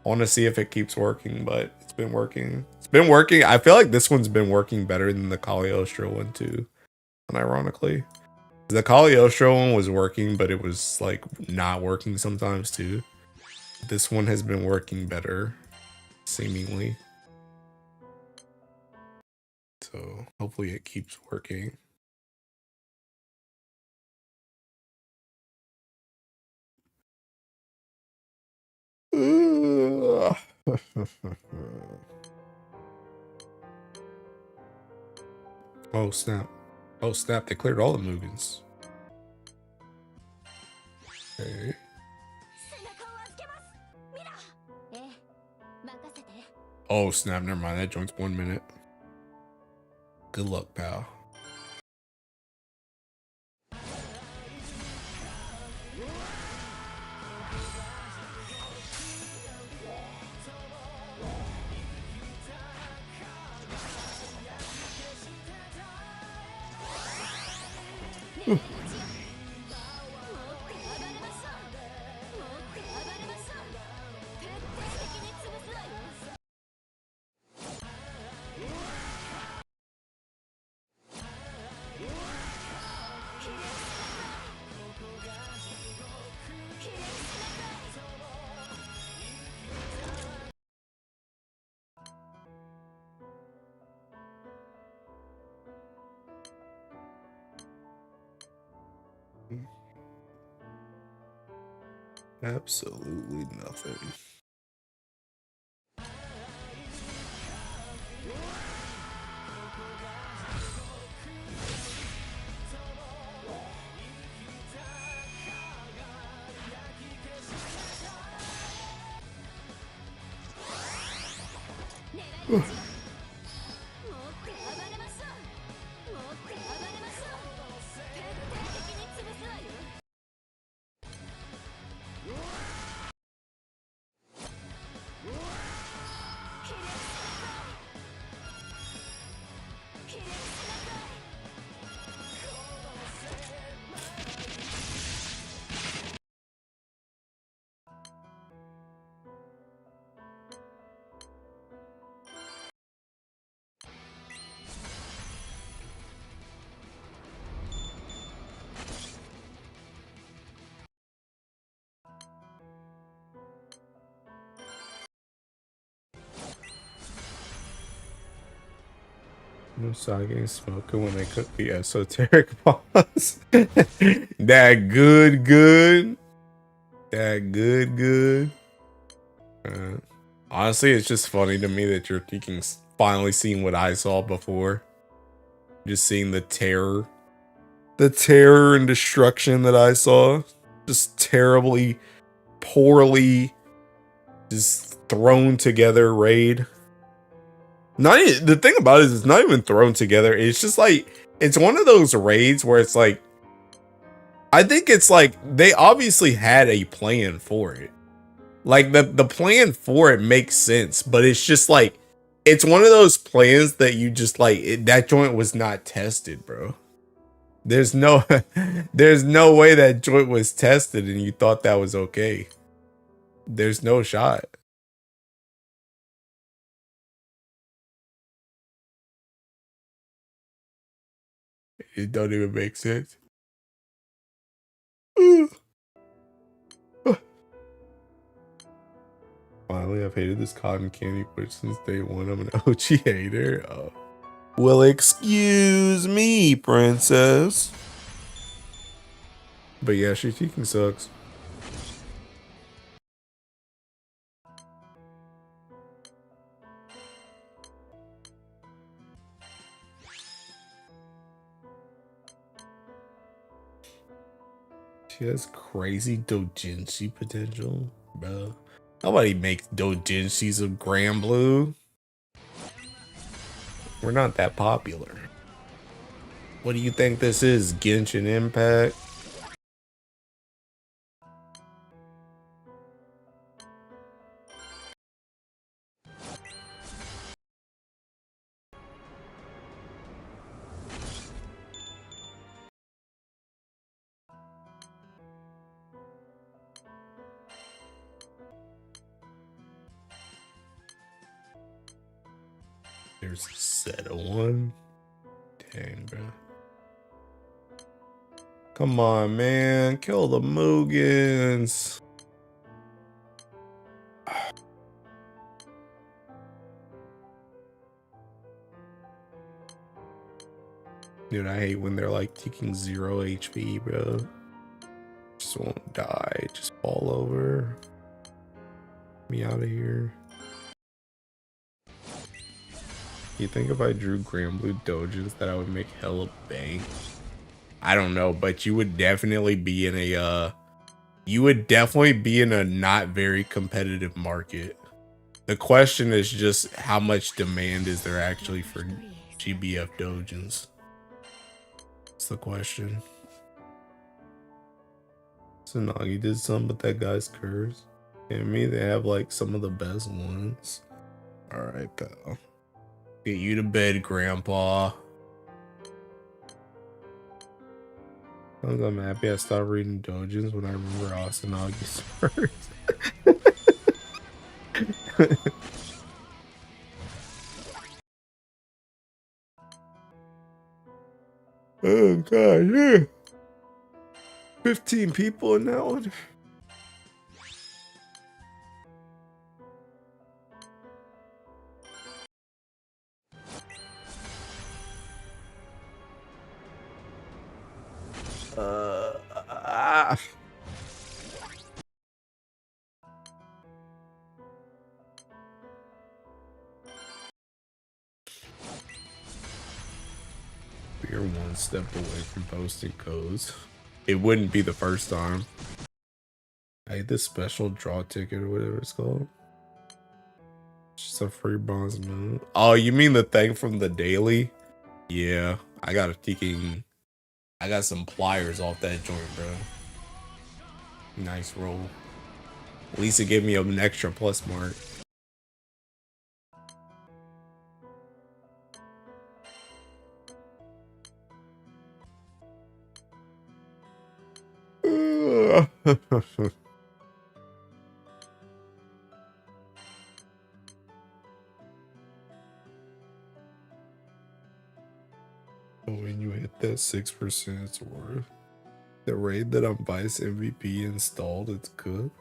I want to see if it keeps working, but it's been working. It's been working. I feel like this one's been working better than the Cagliostro one too. Unironically. The Cagliostro one was working, but it was like not working sometimes too. This one has been working better, seemingly. So hopefully it keeps working. Oh snap. Oh snap, they cleared all the Mugens. Okay. Oh snap, never mind. That joint's 1 minute. Good luck, pal. Absolutely nothing. No sake smoking when they cook the esoteric boss. That good. That good. Honestly, it's just funny to me that you're thinking finally seeing what I saw before. Just seeing the terror and destruction that I saw. Just terribly, poorly, just thrown together raid. Not even, the thing about it is it's not even thrown together. It's just like, it's one of those raids where it's like, I think it's like they obviously had a plan for it. Like the plan for it makes sense, but it's just like, it's one of those plans that you just like, that joint was not tested, bro. There's no way that joint was tested and you thought that was okay. There's no shot. It don't even make sense. Finally, I've hated this cotton candy push since day one. I'm an OG hater. Oh. Well, excuse me, princess. But yeah, Shitiking sucks. She has crazy doujinshi potential, bro. Nobody makes doujinshis of Grand Blue. We're not that popular. What do you think this is, Genshin Impact? There's a set of one. Dang, bro. Come on, man. Kill the Mugens. Dude, I hate when they're like taking 0 HP, bro. Just won't die. Just fall over. Get me out of here. You think if I drew Grand Blue Dojins that I would make hella bank? I don't know, but you would definitely be in a not very competitive market. The question is just how much demand is there actually for GBF Dojins? That's the question. Tsunagi did some, but that guy's curse. And me, they have like some of the best ones. Alright, pal. Get you to bed, Grandpa. I'm happy I stopped reading Dojins when I remember Asanagi's first. Oh god, yeah. 15 people in that one. You're one step away from posting codes. It wouldn't be the first time. I hate this special draw ticket or whatever it's called. It's just a free bronze moon. Oh, you mean the thing from the daily? Yeah, I got some pliers off that joint, bro. Nice roll. At least it gave me an extra plus mark. When you hit that 6%, it's worth. The raid that I'm Vice MVP installed, it's good.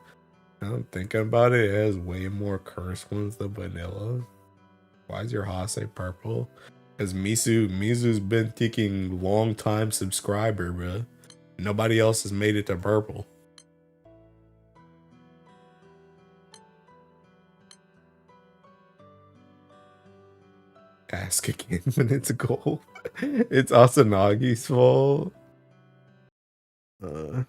Now I'm thinking about it, it has way more curse ones than vanilla. Why is your Hase purple? Cause Misu's been taking long time subscriber, bro. Nobody else has made it to purple. Ass kicking when it's a goal. It's Asanagi's fault. Oh.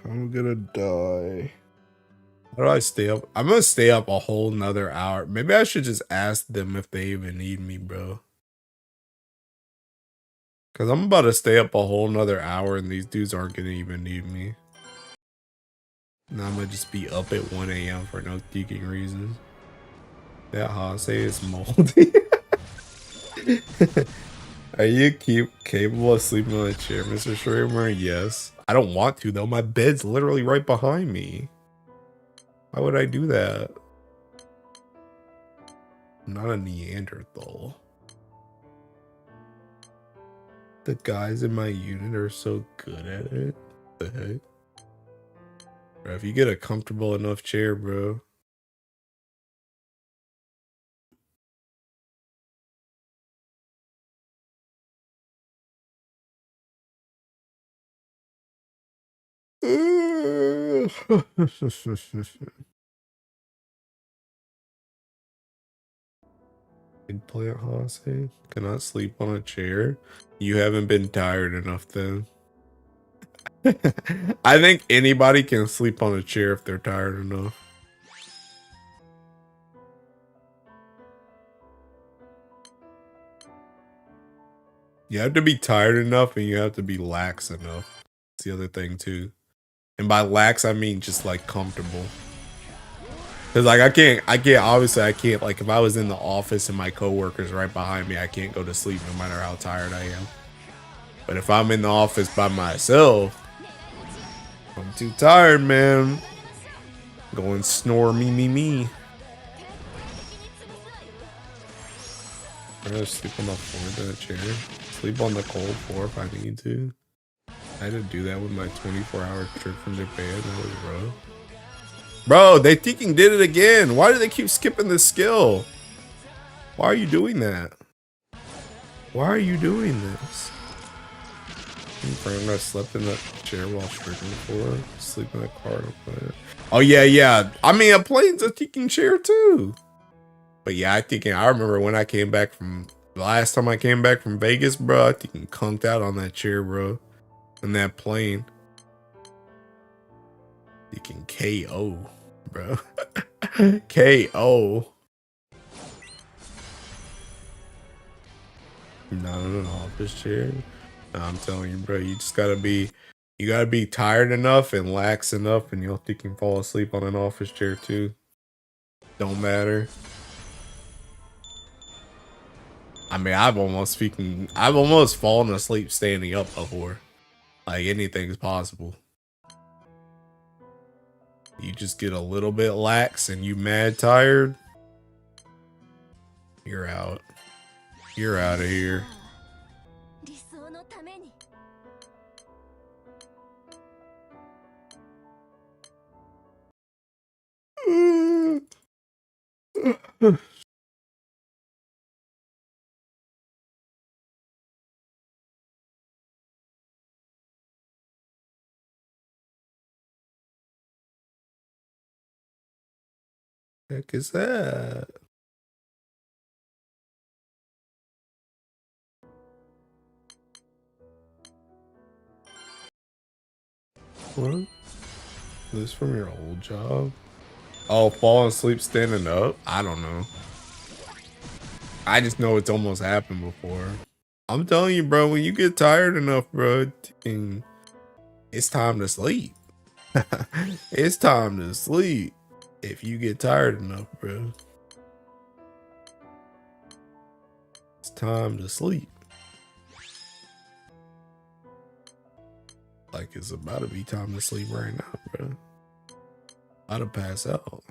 I'm gonna die. How do I stay up? I'm gonna stay up a whole nother hour. Maybe I should just ask them if they even need me, bro. Cause I'm about to stay up a whole nother hour and these dudes aren't gonna even need me. Now I'm gonna just be up at 1 a.m. for no geeking reasons. That Hase is moldy. Are you capable of sleeping on a chair, Mr. Schramer? Yes. I don't want to though. My bed's literally right behind me. Why would I do that? I'm not a Neanderthal. The guys in my unit are so good at it. What the heck? Bro, if you get a comfortable enough chair, bro. Plant Hase cannot sleep on a chair. You haven't been tired enough then. I think anybody can sleep on a chair if they're tired enough. You have to be tired enough and you have to be lax enough. That's the other thing too. And by lax, I mean just like comfortable. Cause like I can't, obviously I can't, like if I was in the office and my coworkers right behind me, I can't go to sleep no matter how tired I am. But if I'm in the office by myself, I'm too tired, man. Going snore me. I'm gonna sleep on the floor in a chair. Sleep on the cold floor if I need to. I had to do that with my 24-hour trip from Japan. That was rough. Bro, they thinking did it again. Why do they keep skipping this skill? Why are you doing that? Why are you doing this? I slept in the chair while stricken before. Sleep in the car. Oh yeah. I mean, a plane's a thinking chair too. But yeah, I remember when I came back from the last time I came back from Vegas, bro. I thinking conked out on that chair, bro. In that plane. You can KO, bro. KO. Not in an office chair. No, I'm telling you, bro. You just gotta be tired enough and lax enough, and you'll think you can fall asleep on an office chair too. Don't matter. I mean, I've almost fallen asleep standing up before. Like anything's possible. You just get a little bit lax and you mad tired. You're out. You're out of here. Heck is that? What? This from your old job? Oh, falling asleep standing up? I don't know. I just know it's almost happened before. I'm telling you, bro, when you get tired enough, bro, it's time to sleep. It's time to sleep. If you get tired enough, bro. It's time to sleep. Like it's about to be time to sleep right now, bro. About to pass out.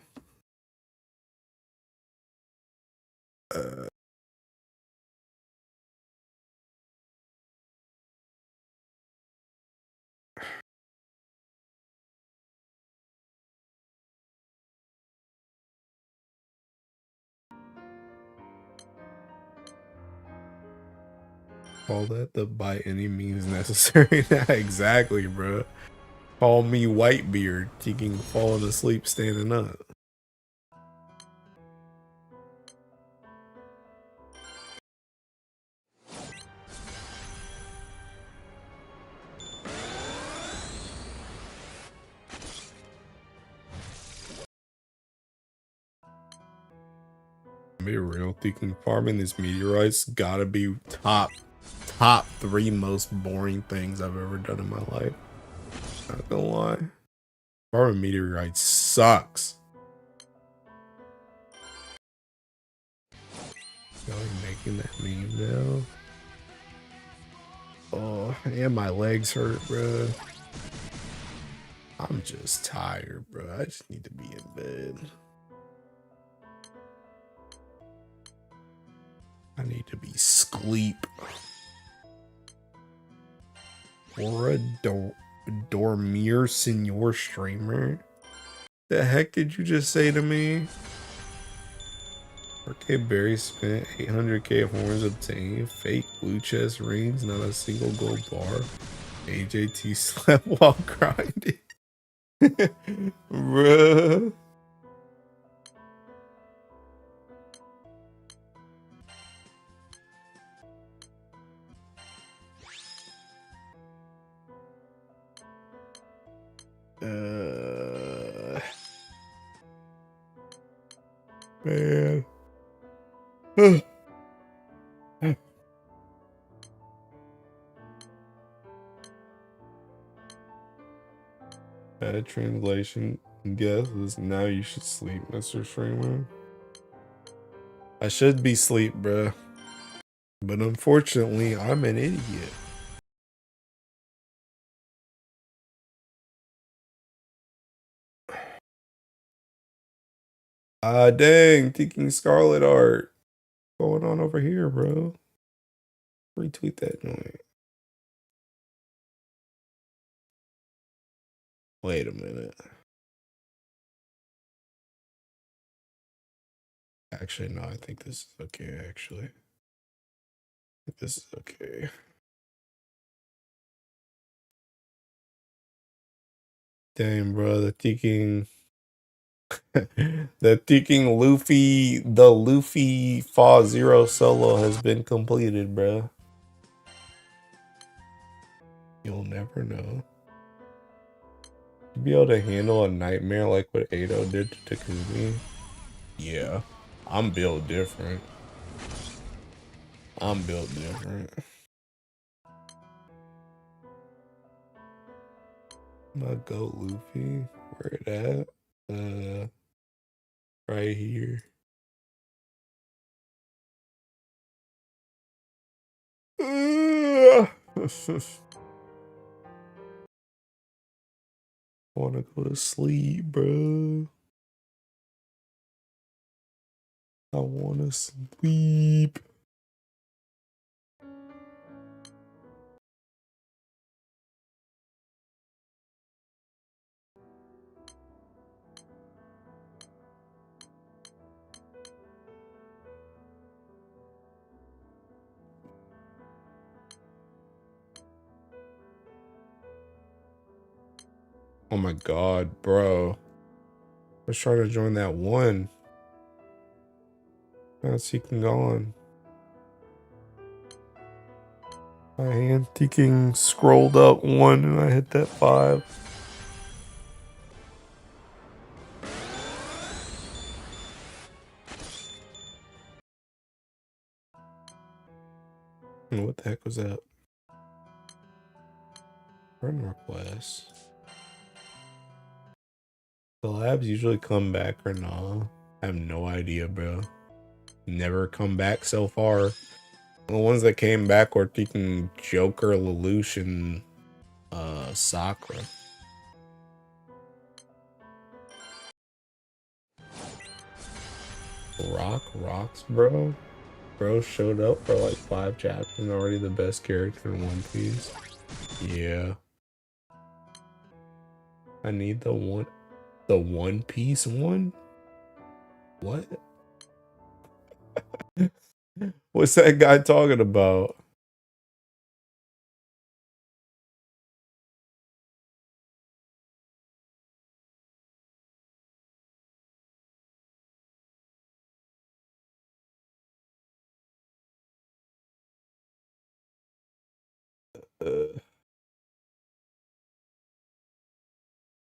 Call that the by any means necessary. Exactly, bro. Call me Whitebeard, taking falling asleep standing up. Be real, thinking farming these meteorites gotta be top 3 most boring things I've ever done in my life. Not gonna lie. Farming meteorites sucks. Y'all making that meme now? Oh, and my legs hurt, bro. I'm just tired, bro. I just need to be in bed. I need to be sleep. Or a Dormier Senor streamer. The heck did you just say to me? 4K Berry spent, 800K horns obtained, fake blue chest rings, not a single gold bar. AJT slept while grinding. Bruh. Man. Bad translation. Guess is now you should sleep, Mr. Streamer. I should be sleep, bruh. But unfortunately, I'm an idiot. Ah, dang, thinking Scarlet Art. What's going on over here, bro? Retweet that joint. Wait a minute. Actually, no, I think this is okay, actually. I think this is okay. Dang, bro, the thinking... the Luffy Fa Zero solo has been completed, bro. You'll never know. You be able to handle a nightmare like what Ado did to Takumi? Yeah, I'm built different. I'm built different. My goat Luffy, where it at? Right here. Wanna go to sleep, bro. I wanna sleep. Oh my god, bro. I was trying to join that one. That's seeking on. My hand thinking scrolled up 1 and I hit that 5. And what the heck was that? Friend request. Collabs usually come back or not? I have no idea, bro. Never come back so far. The ones that came back were thinking Joker, Lelouch, and Sakura. Rocks, bro. Bro showed up for like 5 chapters and already the best character in One Piece. Yeah. I need the One Piece one? What? What's that guy talking about?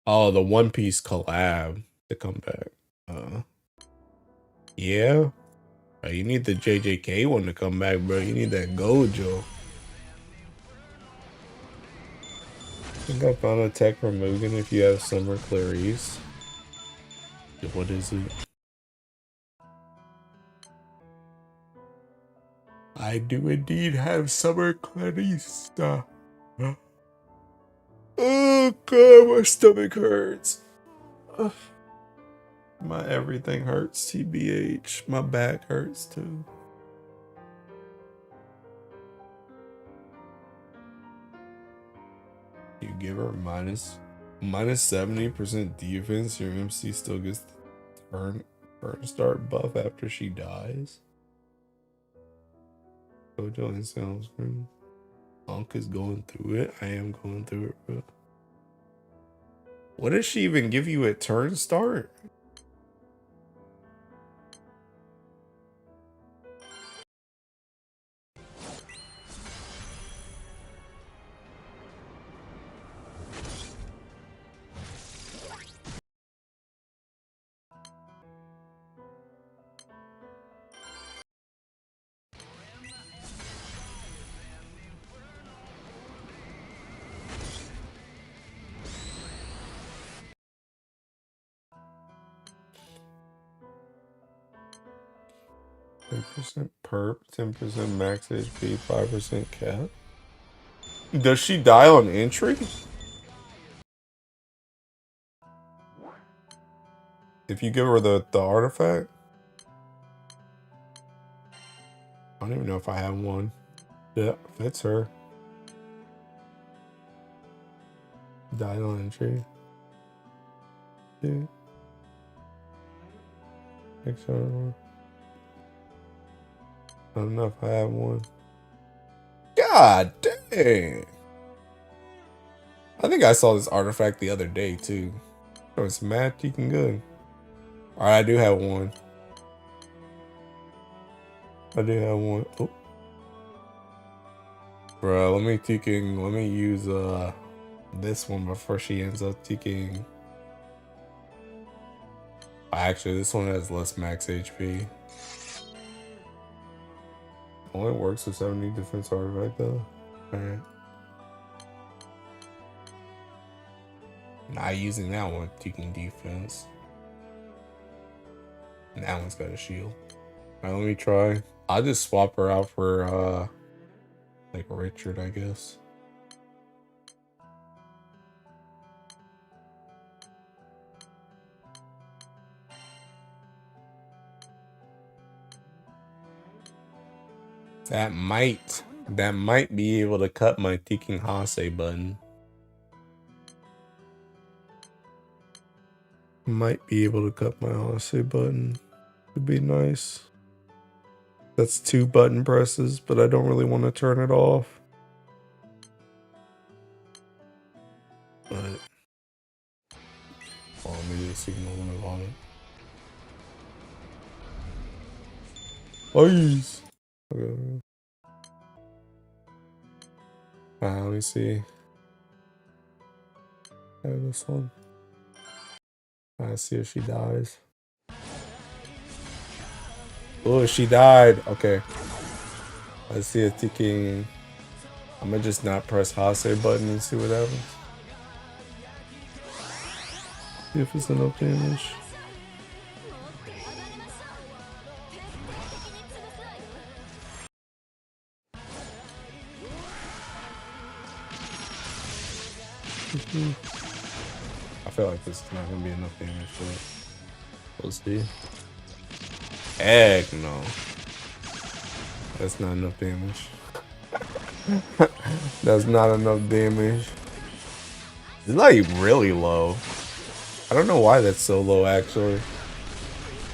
Oh, the One Piece collab to come back. Yeah. You need the JJK one to come back, bro. You need that Gojo. I think I found a tech for Mugen if you have Summer Clarice. What is it? I do indeed have Summer Clarice. Oh god, my stomach hurts. Ugh. My everything hurts, TBH. My back hurts too. You give her minus 70% defense, your MC still gets the turn start buff after she dies. Gojo and sounds screen. Monk is going through it. I am going through it, bro. What does she even give you at turn start? %% perp, 10% max HP, 5% cap. Does she die on entry? If you give her the artifact? I don't even know if I have one. Yeah, fits her. Die on entry. Yeah. I don't know if I have one. God dang. I think I saw this artifact the other day too. Oh, it's mad freaking good. Alright, I do have one. I do have one. Oh. Bro, let me use this one before she ends up taking. Actually, this one has less max HP. Only works with 70 defense artifact though. Alright. Not using that one, taking defense. And that one's got a shield. Alright, let me try. I'll just swap her out for like Richard, I guess. That might be able to cut my Teking Hase button. Might be able to cut my Hase button. Would be nice. That's 2 button presses, but I don't really want to turn it off. But let me do a signal limit on it. Please. Okay. Let me see. I have this one. I see if she dies. Oh, she died. Okay. I see it ticking. I'm gonna just not press Hase button and see what happens. See if it's enough damage. I feel like this is not gonna be enough damage for it. Let's see. Heck no. That's not enough damage. That's not enough damage. It's like really low. I don't know why that's so low actually.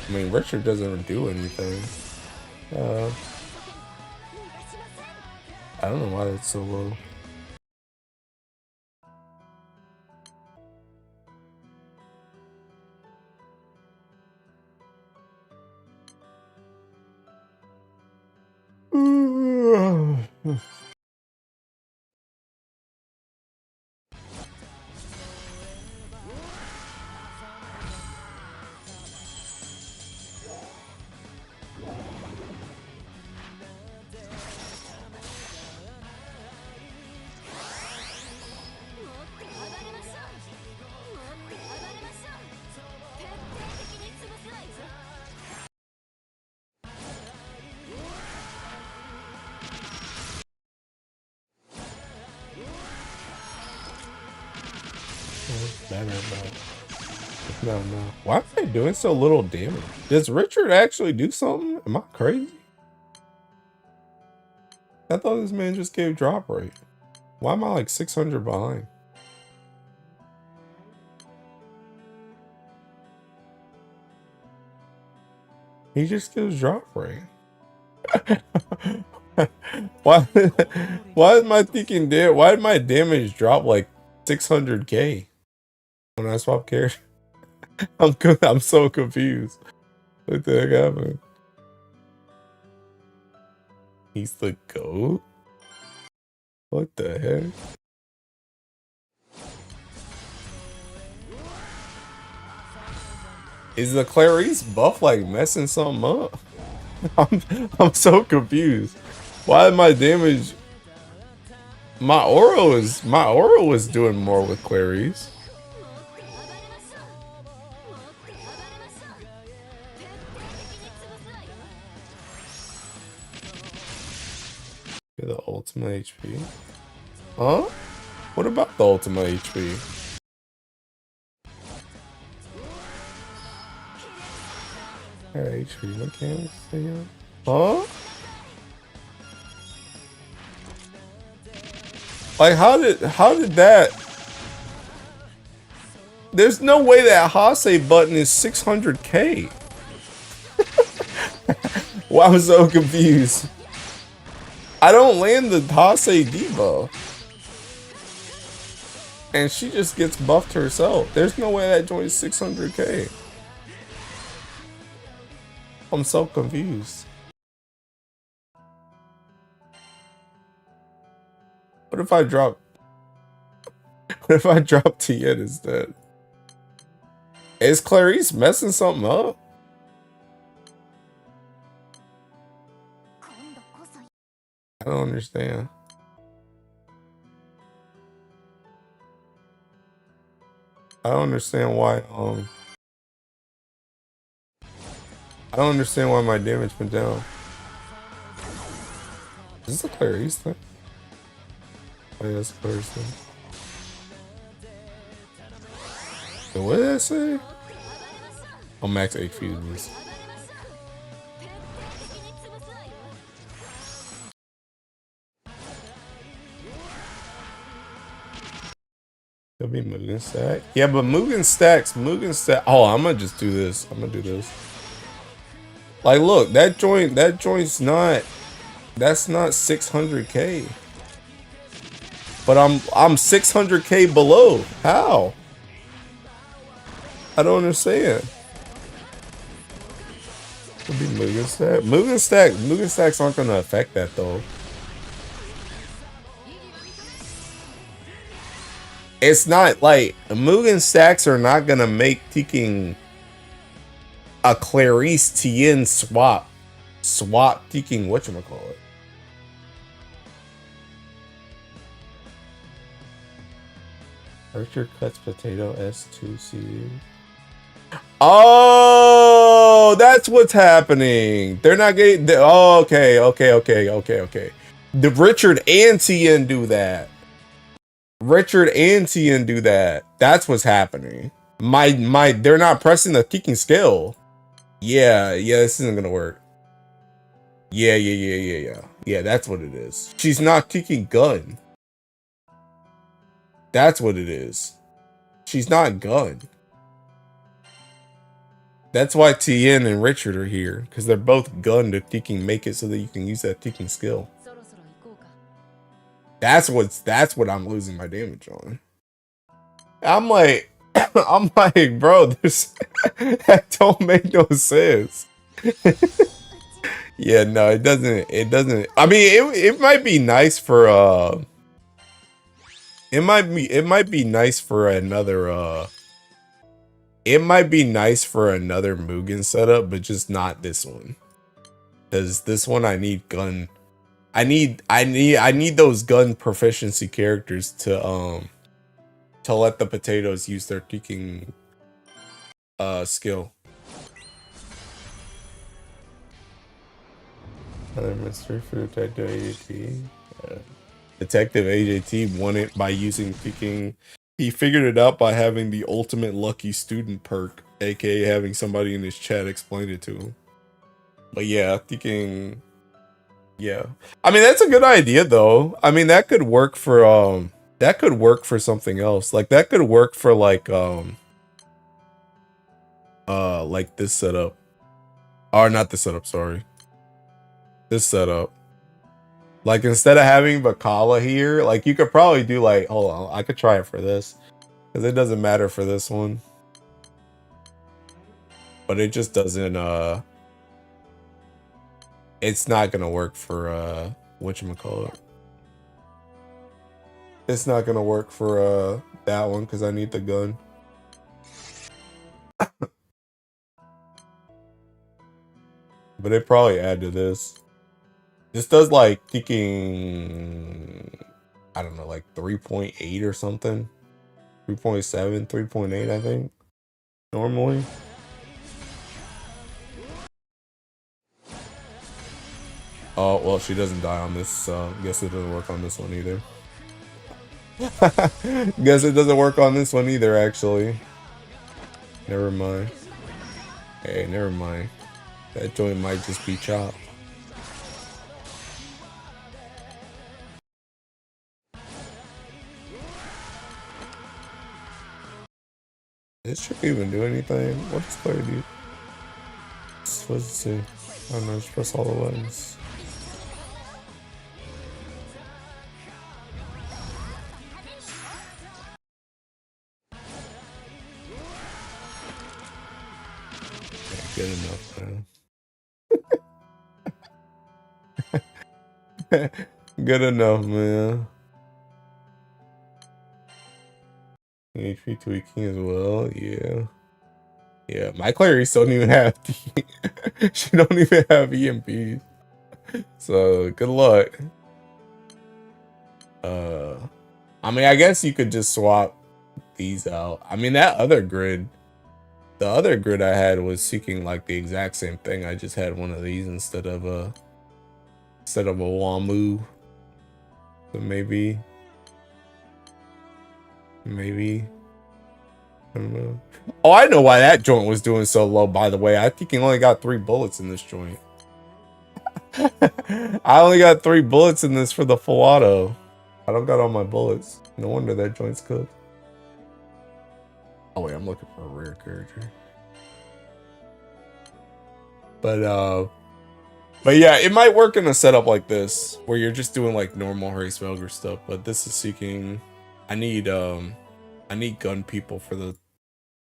I mean, Richard doesn't do anything. I don't know why that's so low. Better, but no. Why am I doing so little damage? Does Richard actually do something? Am I crazy? I thought this man just gave drop rate. Why am I like 600 behind? He just gives drop rate. why is my thinking there? Why did my damage drop like 600k when I swap character? I'm so confused. What the heck happened? He's the GOAT? What the heck? Is the Clarice buff like messing something up? I'm so confused. Why is my damage? My aura was doing more with Clarice. The ultimate HP. Huh? What about the ultimate HP? Hey, HP mechanics again. Huh? Like how did that? There's no way that Hase button is 600k. Well, I'm so confused. I don't land the Hase debuff. And she just gets buffed herself. There's no way that joins 600k. I'm so confused. What if I drop? What if I drop Tien instead? Is Clarice messing something up? I don't understand. I don't understand why I don't understand why my damage went down. Is this a Clarice thing? Oh yeah, it's a Clarice thing. So what did I say? Oh, max HP is this. It'll be Mugen stack. Yeah, but Mugen stacks. Oh, I'm gonna just do this. I'm gonna do this. Like, look, that joint's not. That's not 600k. But I'm 600k below. How? I don't understand. It'll be Mugen stack. Mugen stacks aren't gonna affect that though. It's not like Mugen stacks are not gonna make taking a Clarice Tien swap taking whatchamacallit. Archer cuts potato S2 CD. Oh, that's what's happening. They're not getting. Oh, okay. The Richard and Tien do that. Richard and Tien do that. That's what's happening. They're not pressing the kicking skill. Yeah, this isn't gonna work. Yeah, that's what it is. She's not kicking gun. That's what it is. She's not gun. That's why Tien and Richard are here, because they're both gun to kicking make it so that you can use that kicking skill. That's what I'm losing my damage on. I'm like, bro, that don't make no sense. Yeah, no, it doesn't. I mean, it might be nice for it might be nice for another it might be nice for another Mugen setup, but just not this one. Cause this one I need gun. I need those gun proficiency characters to let the potatoes use their kicking skill. Another mystery for Detective AJT. Detective AJT won it by using kicking. He figured it out by having the ultimate lucky student perk, aka having somebody in his chat explain it to him. But yeah, kicking. Yeah, I mean that's a good idea though. I mean that could work for something else. Like that could work for like this setup. Or not this setup, sorry. This setup. Like instead of having Vakala here, like you could probably do like, hold on, I could try it for this. Because it doesn't matter for this one. But it just doesn't it's not gonna work for whatchamacallit. It's not gonna work for that one because I need the gun. But it probably add to this. This does like kicking, I don't know, like 3.8 or something. 3.7, 3.8, I think. Normally. Oh, well, she doesn't die on this, so guess it doesn't work on this one either. Guess it doesn't work on this one either, actually. Never mind. Hey, never mind. That joint might just be chopped. This shouldn't even do anything. What does player do? What's it say? I don't know, just press all the buttons. Yeah, good enough, man. Good enough, man. HP tweaking as well, yeah. Yeah, my Clarice don't even have she don't even have EMPs. So good luck. I mean I guess you could just swap these out. I mean that other grid, the other grid I had was seeking like the exact same thing. I just had one of these instead of a Wamu. So maybe I don't know. Oh, I know why that joint was doing so low, by the way. I think he only got 3 bullets in this joint. I only got 3 bullets in this for the full auto. I don't got all my bullets. No wonder that joint's cooked. Oh wait, I'm looking for a rare character. But yeah, it might work in a setup like this, where you're just doing like normal Hraesvelgr stuff, but this is seeking I need gun people for the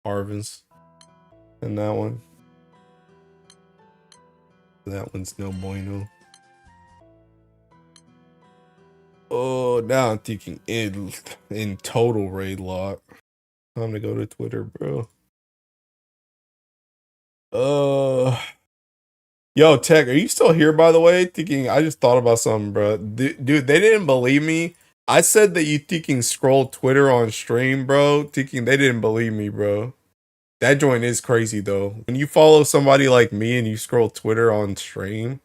Harvins. And that one. That one's no bueno. Oh, now I'm thinking in total raid lock. Time to go to Twitter, bro. Yo, Tech, are you still here, by the way? Thinking, I just thought about something, bro. Dude, they didn't believe me. I said that you thinking scroll Twitter on stream, bro. Thinking they didn't believe me, bro. That joint is crazy though. When you follow somebody like me and you scroll Twitter on stream,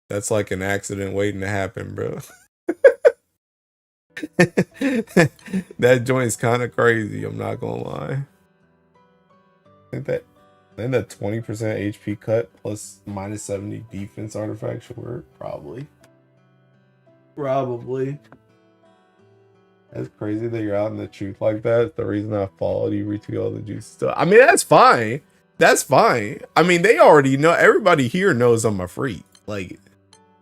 that's like an accident waiting to happen, bro. That joint's kind of crazy, I'm not gonna lie. Then that 20% HP cut plus minus 70 defense artifact should work. Probably. That's crazy that you're out in the truth like that. The reason I followed you, retweet all the juicy stuff. I mean, that's fine. That's fine. I mean, they already know. Everybody here knows I'm a freak. Like,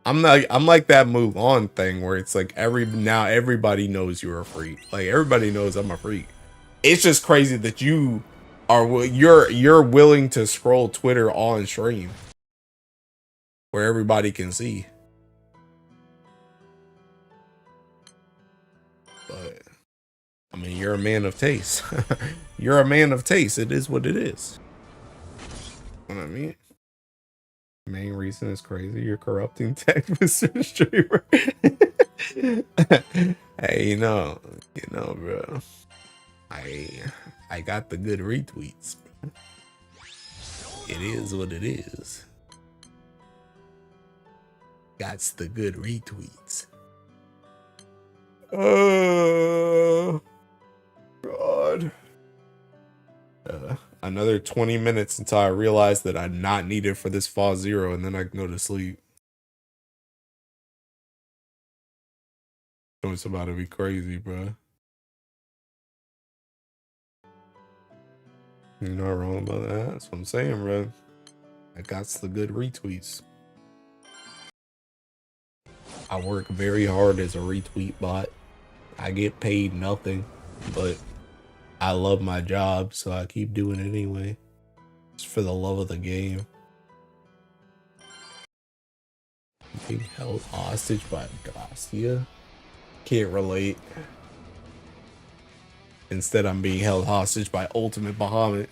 I'm like that move on thing where it's like now everybody knows you're a freak. Like everybody knows I'm a freak. It's just crazy that you're willing to scroll Twitter on stream where everybody can see. But I mean, you're a man of taste. You're a man of taste. It is what it is. You know what I mean? Main reason is crazy. You're corrupting tech, Mr. Streamer. Hey, you know, bro. I got the good retweets. Bro. It is what it is. That's the good retweets. Oh God. Another 20 minutes until I realize that I'm not needed for this fall 0, and then I can go to sleep. It's about to be crazy, bro. You're not wrong about that. That's what I'm saying, bro. I got the good retweets. I work very hard as a retweet bot. I get paid nothing, but I love my job, so I keep doing it anyway. Just for the love of the game. Being held hostage by Garcia? Can't relate. Instead, I'm being held hostage by Ultimate Bahamut.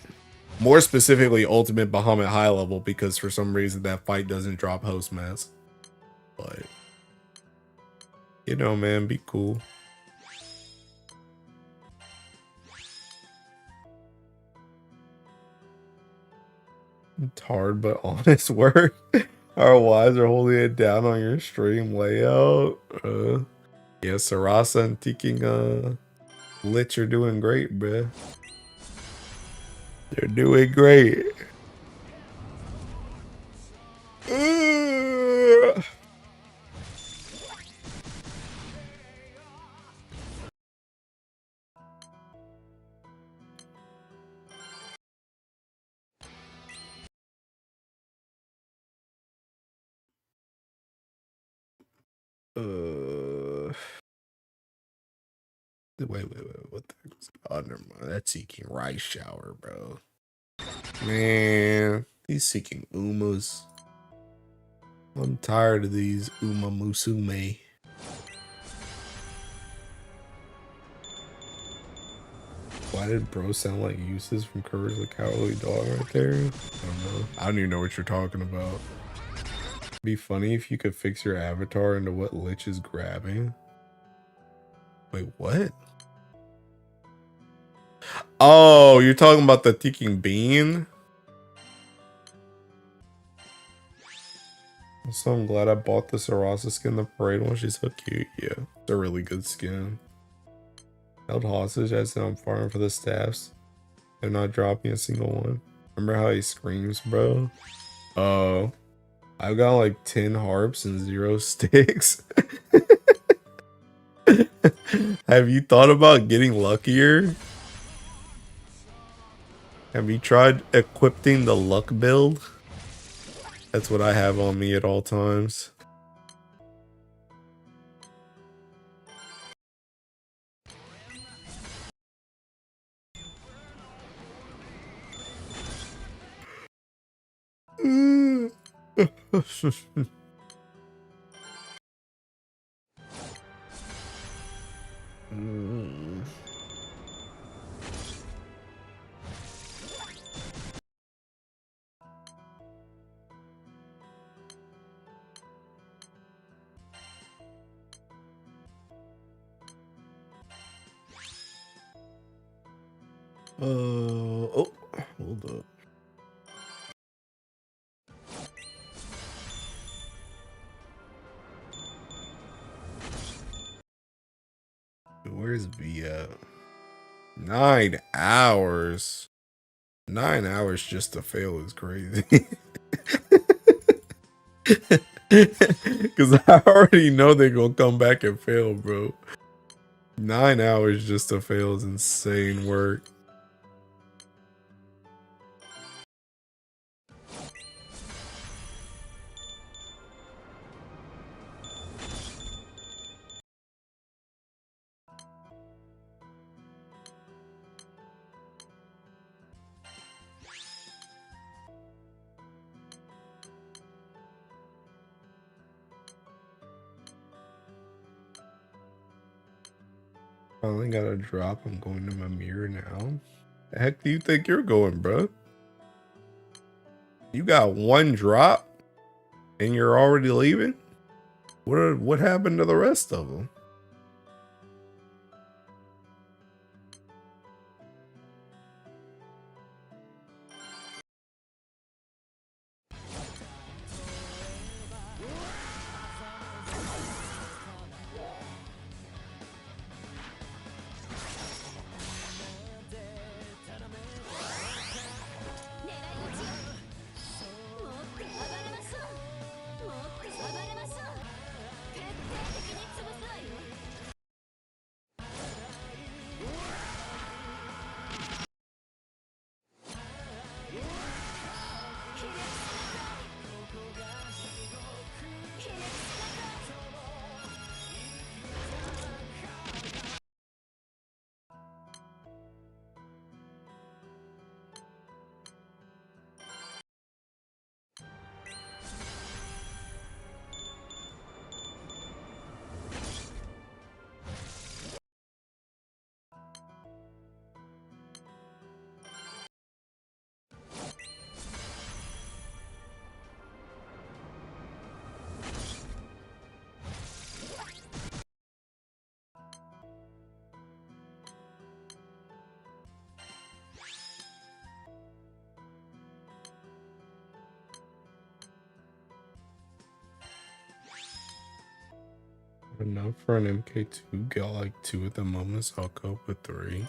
More specifically, Ultimate Bahamut High Level, because for some reason that fight doesn't drop host mask. But, you know, man, be cool. It's hard but honest work. Our wives are holding it down on your stream layout. Yeah, Sarasa and Tiking Lich are doing great, bruh. They're doing great. Wait, what the heck was oh, never mind. That's seeking rice shower, bro. Man, he's seeking Umas. I'm tired of these Uma Musume. Why did bro sound like Uses from Courage the Cowardly Dog right there? I don't know. I don't even know what you're talking about. It'd be funny if you could fix your avatar into what Lich is grabbing. Wait, what? Oh, you're talking about the ticking bean? So I'm glad I bought the Sarasa skin, the parade one. She's so cute. Yeah, it's a really good skin. Held hostage. I said I'm farming for the staffs. They're not dropping a single one. Remember how he screams, bro? Oh, I've got like 10 harps and 0 sticks. Have you thought about getting luckier? Have you tried equipping the luck build? That's what I have on me at all times. Oh, Where's V at? 9 hours. 9 hours just to fail is crazy. Because I already know they're gonna come back and fail, bro. 9 hours just to fail is insane work. Finally got a drop. I'm going to my mirror now. The heck do you think you're going, bro? You got 1 drop and you're already leaving? What happened to the rest of them? Enough for an MK2. Got like 2 at the moment, so I'll cope with 3.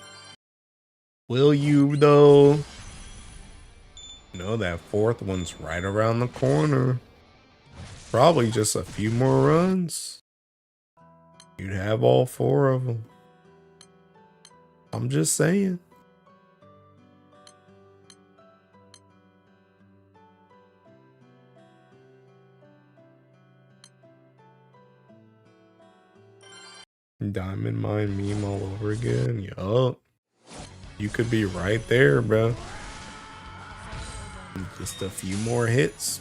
Will you though? No, that 4th one's right around the corner. Probably just a few more runs. You'd have all 4 of them. I'm just saying. Diamond mine meme all over again. Yup. You could be right there, bro. Just a few more hits.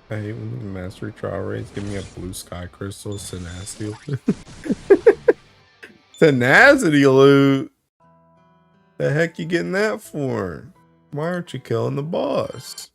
I hate when the mastery trial rates give me a blue sky crystal tenacity. Tenacity loot. The heck you getting that for? Why aren't you killing the boss?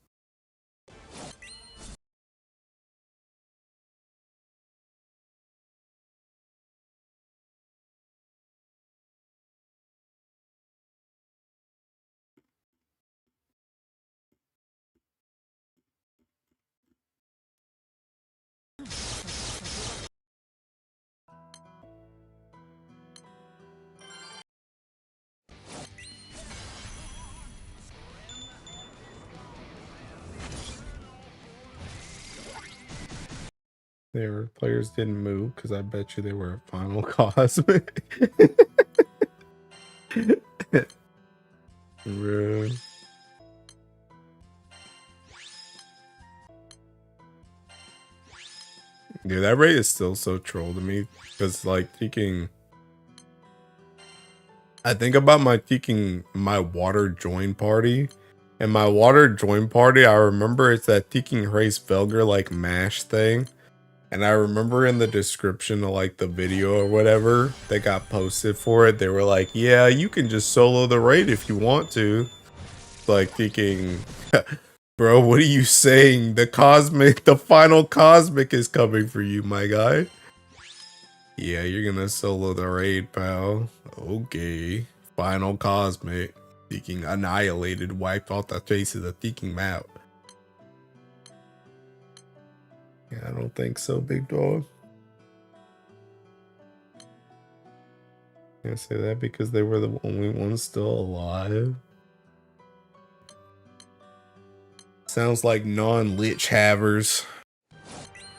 Their players didn't move because I bet you they were a final cosmic. Bro. Dude, that rate is still so troll to me because like taking I think about my taking my water join party. And my water join party, I remember it's that taking race Velger like mash thing. And I remember in the description of like the video or whatever that got posted for it, they were like, yeah, you can just solo the raid if you want to. Like thinking, bro, what are you saying? The final cosmic is coming for you, my guy. Yeah, you're gonna solo the raid, pal. Okay. Final cosmic. Thinking annihilated, wiped off the face of the thinking map. Yeah, I don't think so, big dog. Can't say that because they were the only ones still alive. Sounds like non-lich havers.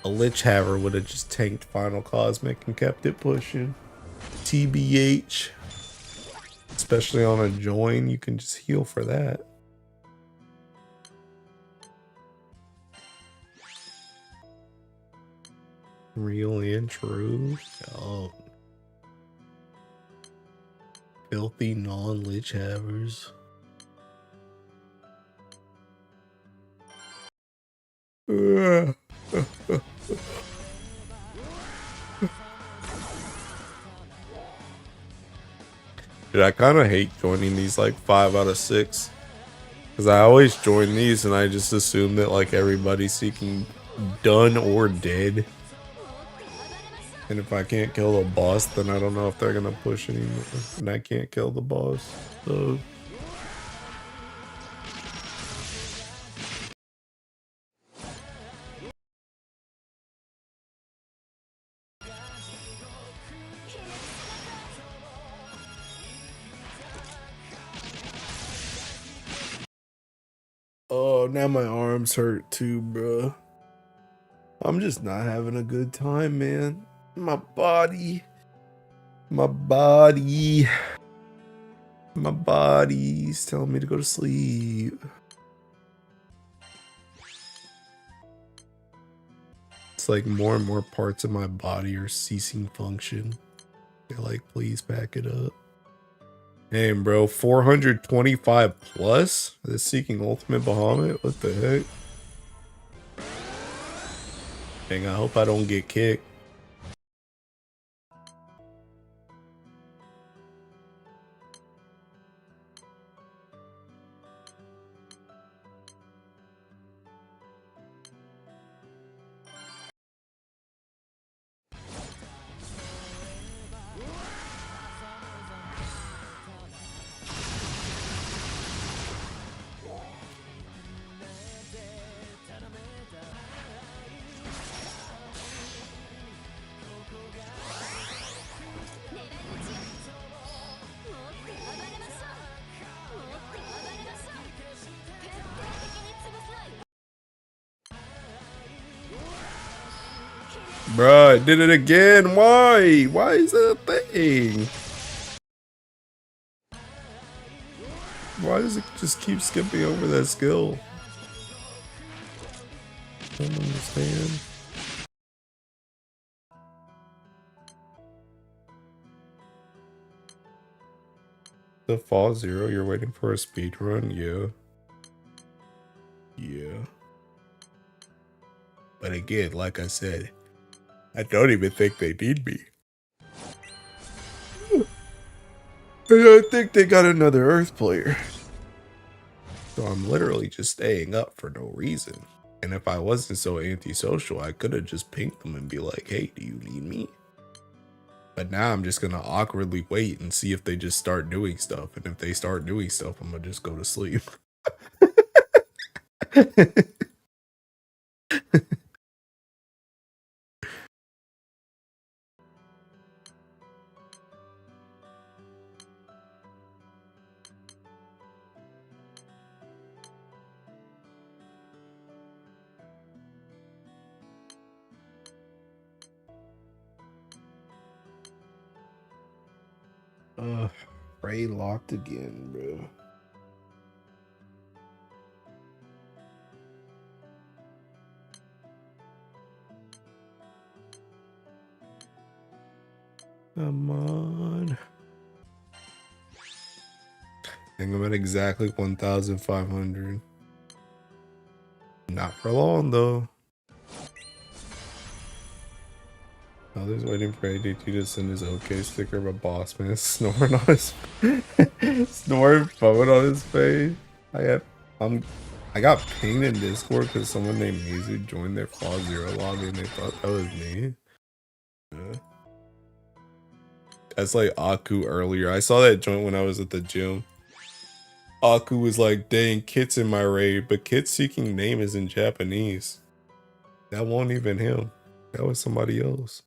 A lich haver would have just tanked Final Cosmic and kept it pushing. TBH. Especially on a join, you can just heal for that. Real and true. Oh. Filthy non-lich havers. Dude, I kind of hate joining these like 5 out of 6. Because I always join these and I just assume that like everybody's seeking done or dead. And if I can't kill the boss, then I don't know if they're gonna push anymore. And I can't kill the boss. So oh, now my arms hurt too, bro. I'm just not having a good time, man. My body's telling me to go to sleep. It's like more and more parts of my body are ceasing function. They're like, please back it up. Damn, bro, 425 plus? The Seeking Ultimate Bahamut? What the heck? Dang, I hope I don't get kicked. Bruh, I did it again. Why? Why is that a thing? Why does it just keep skipping over that skill? I don't understand. The Fall Zero, you're waiting for a speed run? Yeah. Yeah. But again, like I said, I don't even think they need me. And I think they got another Earth player. So I'm literally just staying up for no reason. And if I wasn't so antisocial, I could have just pinged them and be like, hey, do you need me? But now I'm just going to awkwardly wait and see if they just start doing stuff. And if they start doing stuff, I'm going to just go to sleep. Ray locked again, bro. Come on. think I'm at exactly 1,500. Not for long though. Others waiting for ADT to send his OK sticker, but boss man is snoring on his snoring phone on his face. I got pinged in Discord because someone named Mizu joined their Fall Zero lobby and they thought that was me. Yeah. That's like Aku earlier. I saw that joint when I was at the gym. Aku was like, dang, Kit's in my raid, but Kit's seeking name is in Japanese. That wasn't even him. That was somebody else.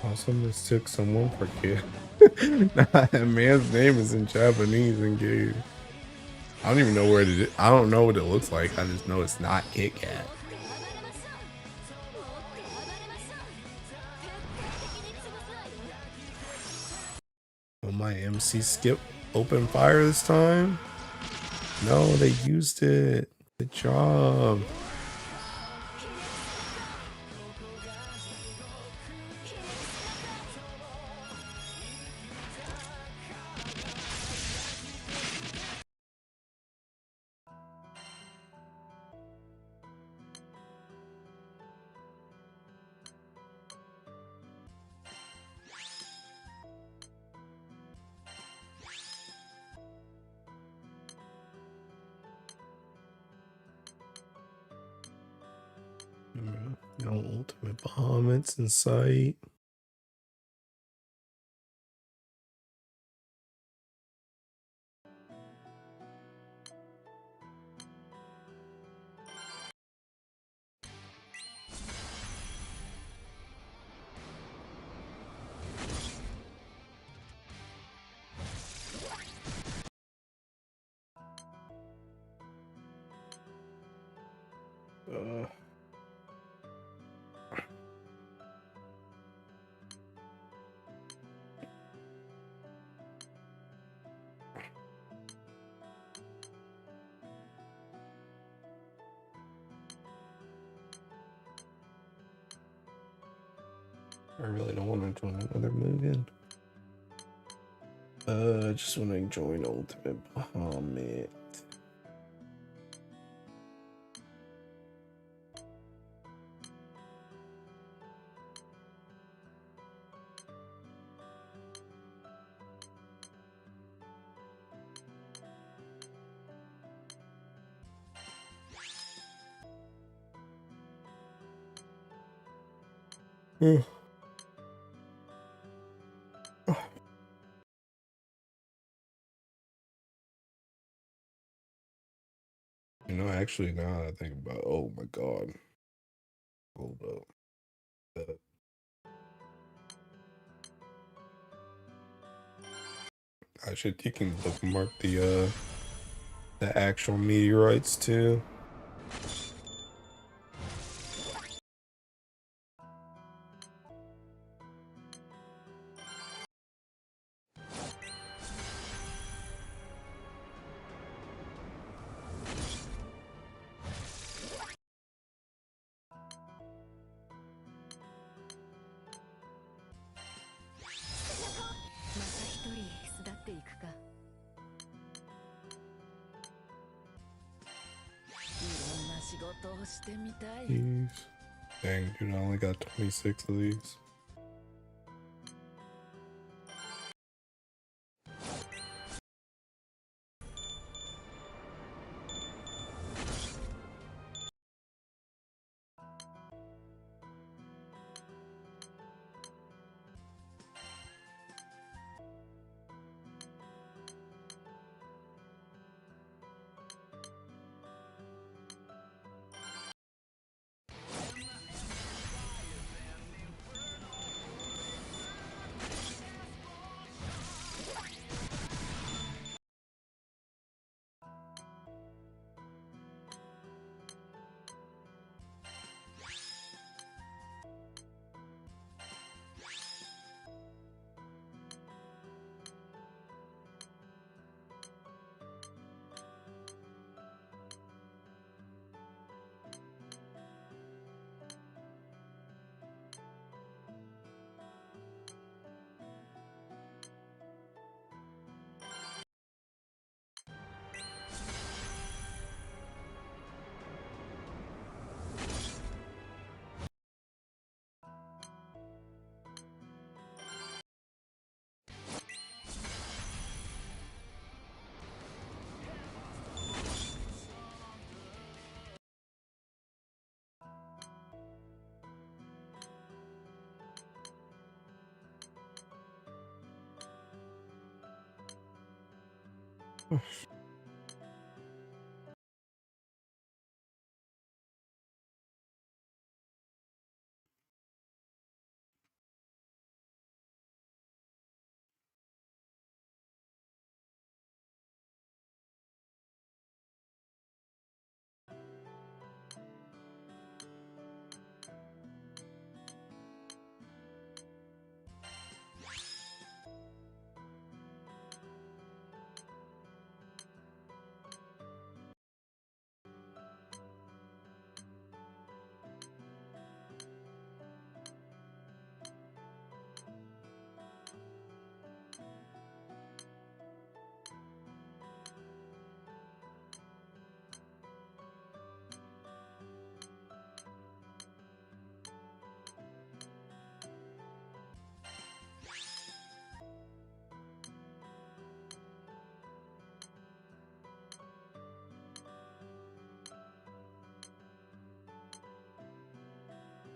Also mistook someone for Kid. Nah, that man's name is in Japanese and gay. I don't even know where it is. I don't know what it looks like. I just know it's not Kit Kat. Will my MC skip open fire this time? No, they used it. Good job. No ultimate bombs in sight. I really don't want to join another move-in. I just want to join Ultimate Bahamut. You know, actually, now that I think about it, oh my god. Hold up. You can bookmark the actual meteorites too. Jeez. Dang, dude, I only got 26 of these.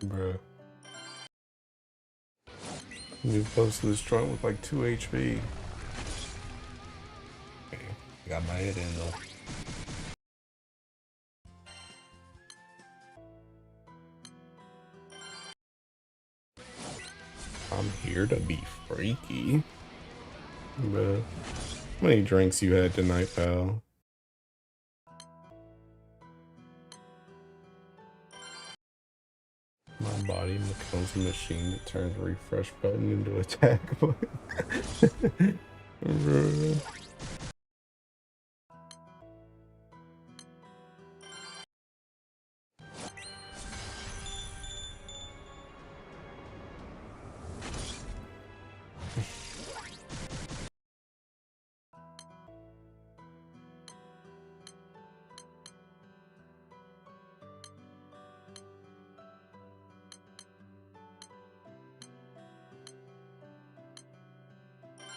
Bruh. You posted this joint with like 2 HP. Okay, got my head in though. I'm here to be freaky. Bruh. How many drinks you had tonight, pal? My body becomes a machine that turns refresh button into attack button. Bruh.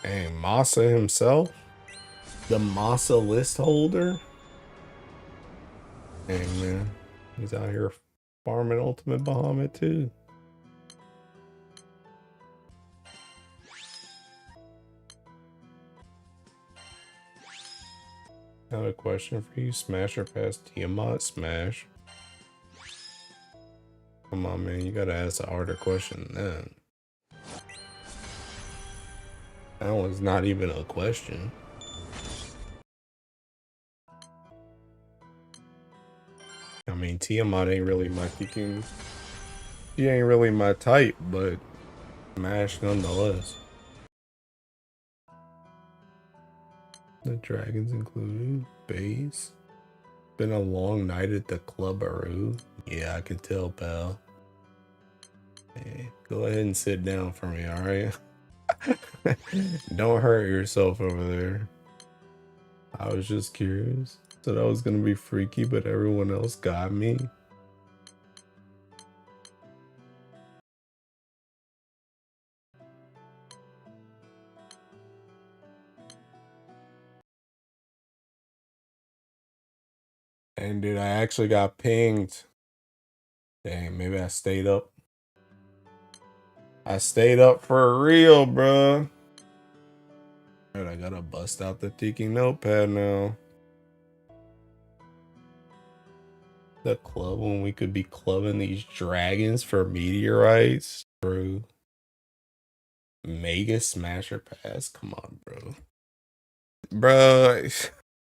Hey, Masa himself? The Masa list holder? Hey man, he's out here farming Ultimate Bahamut too. I have a question for you. Smash or pass Tiamat? Smash. Come on, man. You gotta ask a harder question than that. That was not even a question. I mean, Tiamat ain't really my thinking. She ain't really my type, but Smash nonetheless. The dragons included. Base. Been a long night at the Clubbaroo. Yeah, I can tell, pal. Hey, go ahead and sit down for me, alright? Don't hurt yourself over there. I was just curious. Said I was gonna be freaky, but everyone else got me. And dude, I actually got pinged. Dang, maybe I stayed up. I stayed up for real, bruh. Alright, I gotta bust out the tiki notepad now. The club when we could be clubbing these dragons for meteorites, bro. Mega Smasher Pass? Come on, bro. Bro,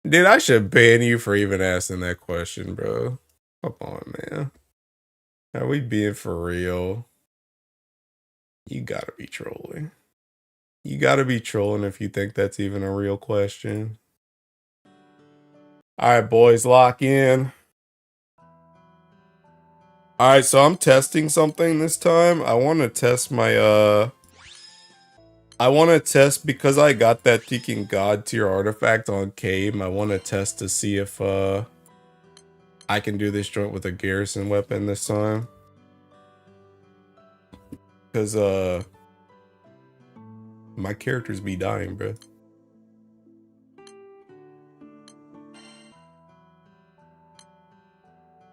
dude, I should ban you for even asking that question, bro. Come on, man. Are we being for real? You gotta be trolling. You gotta be trolling if you think that's even a real question. Alright, boys, lock in. Alright, so I'm testing something this time. I want to test my, I want to test, because I got that Teking God tier artifact on Cave, I want to test to see if, I can do this joint with a garrison weapon this time. Because, my characters be dying, bro.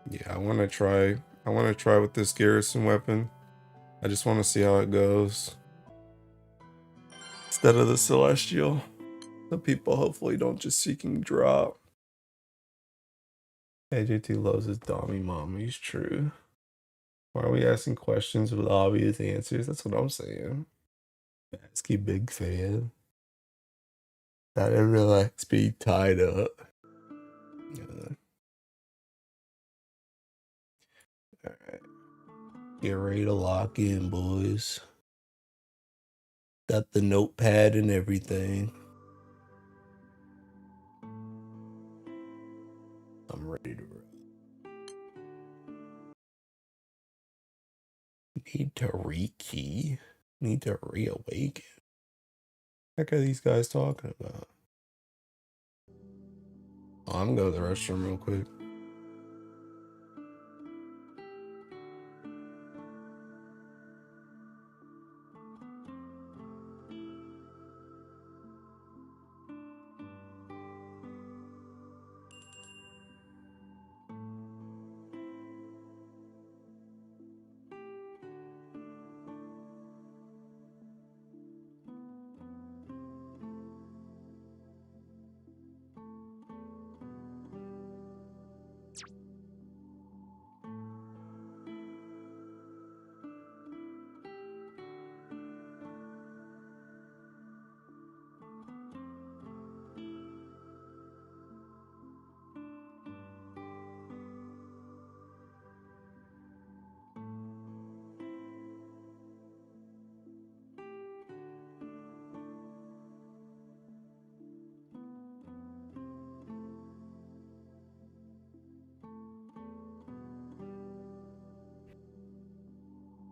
Yeah, I want to try with this garrison weapon. I just want to see how it goes. Instead of the Celestial. The people hopefully don't just seeking drop. AJT loves his Dommy mommies, true. Why are we asking questions with obvious answers? That's what I'm saying. Basky big fan. I didn't relax being tied up. Alright. Get ready to lock in, boys. Got the notepad and everything. I'm ready to roll. Need to rekey. Need to reawaken. What are these guys talking about? Oh, I'm gonna go to the restroom real quick.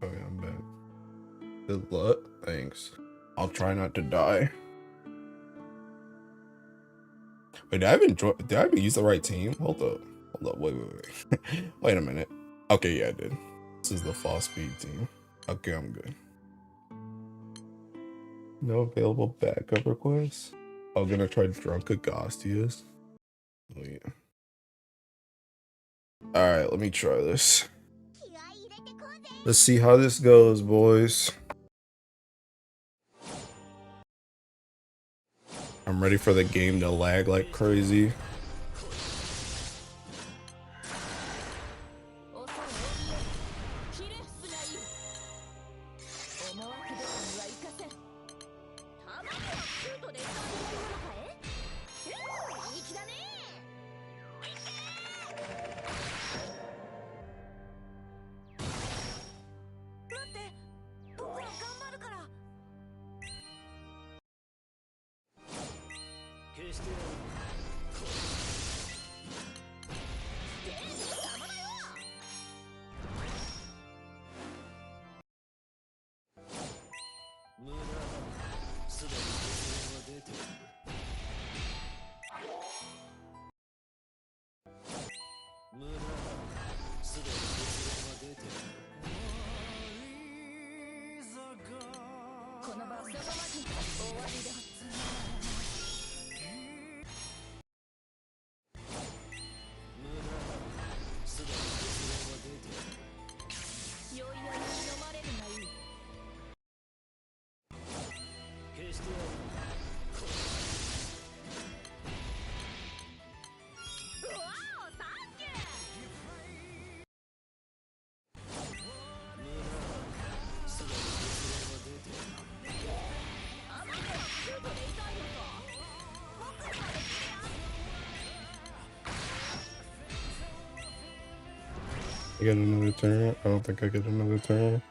Okay, I'm back. Good luck. Thanks. I'll try not to die. Wait, did I even use the right team? Hold up. Wait. Wait a minute. Okay, yeah, I did. This is the fall speed team. Okay, I'm good. No available backup requests. I'm gonna try Drunk Agostias. Oh yeah. Alright, let me try this. Let's see how this goes, boys. I'm ready for the game to lag like crazy. I get another turn? I don't think I get another turn.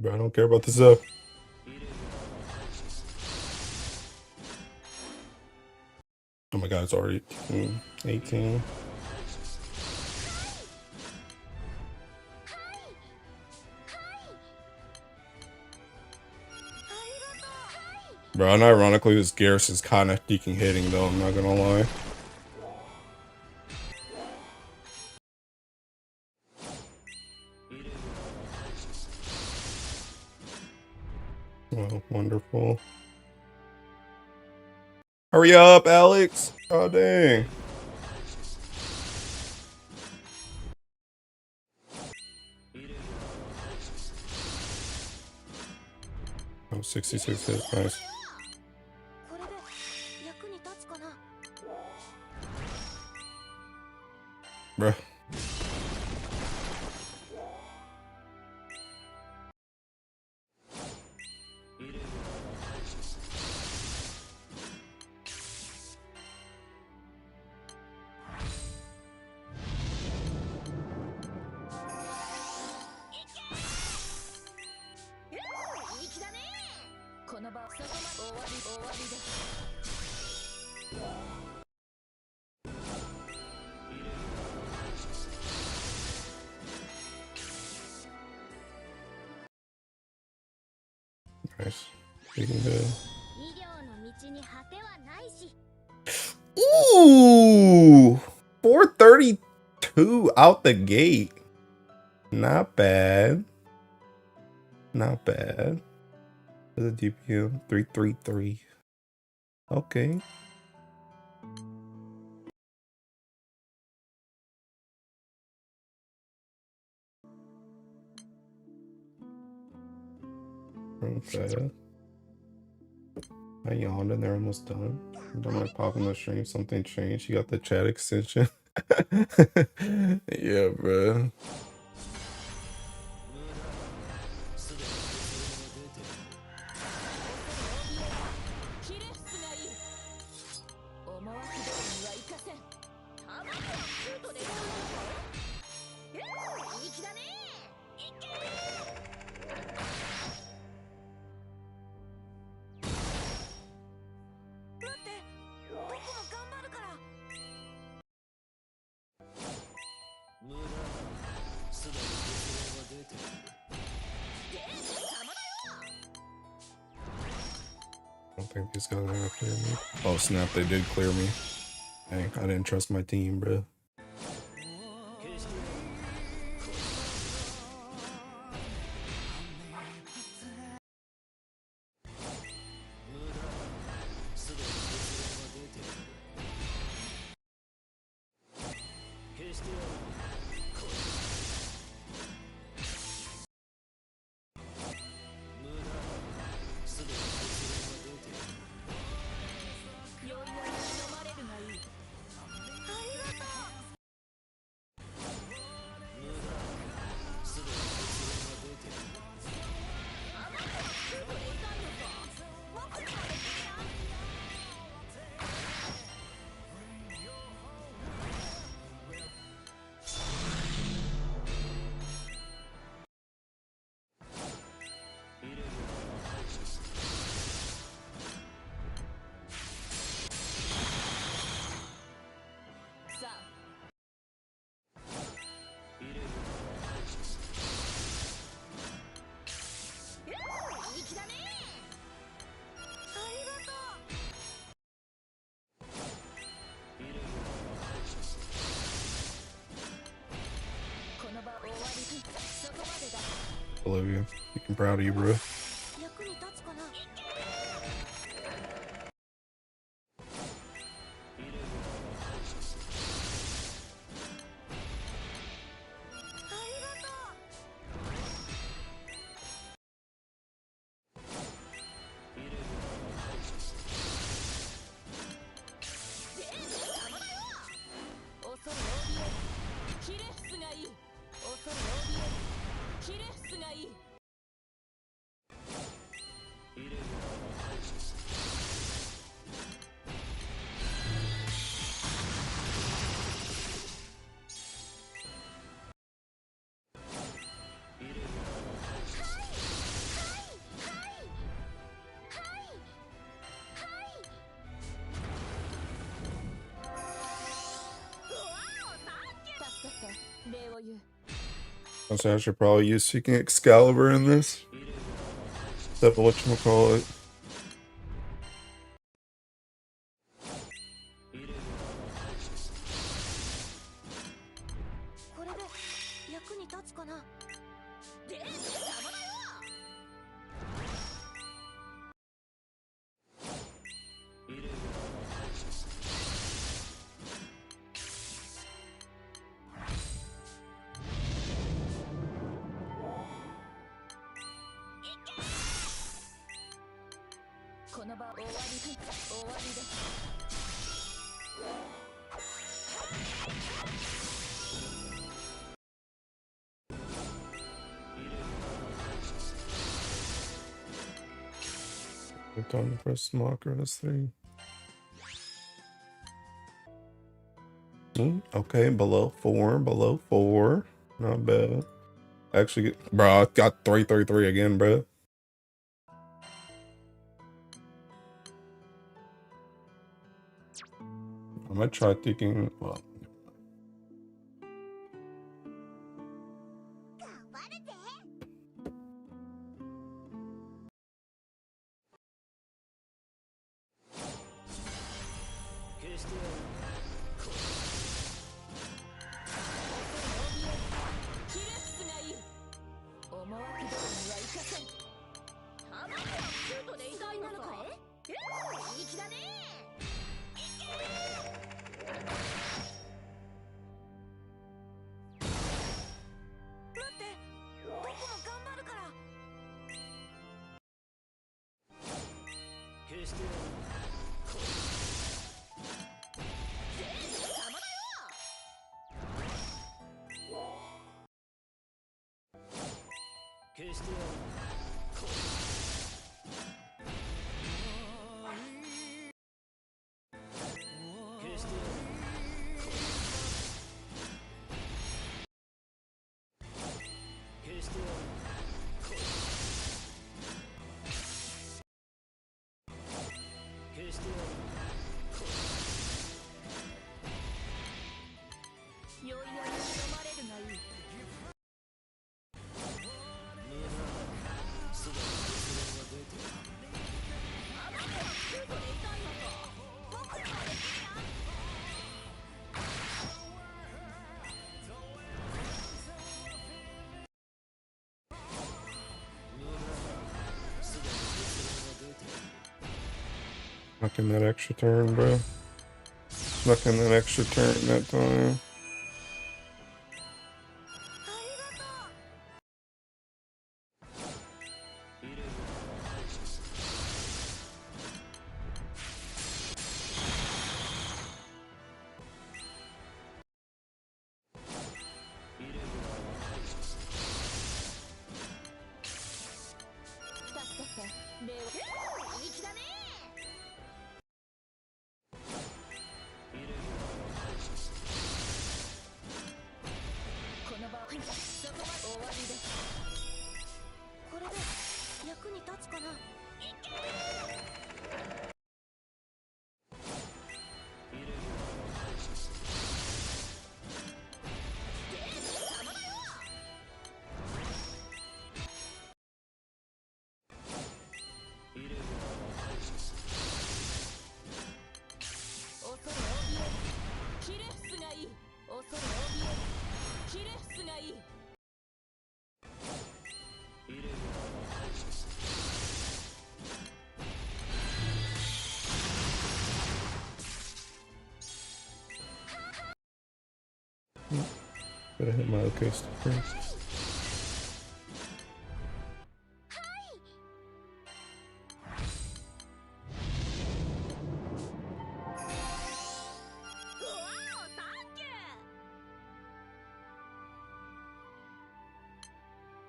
Bro, I don't care about this up. Oh my god, it's already 18. Bro, unironically, this Garrus is kind of deking hitting though, I'm not gonna lie. Oh, wonderful. Hurry up, Alex! Oh, dang. Oh, 66 hits, nice. Bruh. Nice. Looking good. Ooh! 432 out the gate. Not bad. Not bad. The DPM 333. Okay. Okay. I yawned and they're almost done. Don't mind popping the stream. Something changed. You got the chat extension. Yeah, bro. I don't think these guys are gonna clear me. Oh snap, they did clear me. Dang, I didn't trust my team, bro. Olivia, I'm proud of you, bro. I say I should probably use Seeking Excalibur in this. Except for whatchamacallit. Time to press Smocker this thing. Okay, below 4, below 4. Not bad. Actually, bro, I got 333 again, bro. I might try thinking, well, knocking that extra turn, bro. Knocking that extra turn that time. Better hit my OK stick first.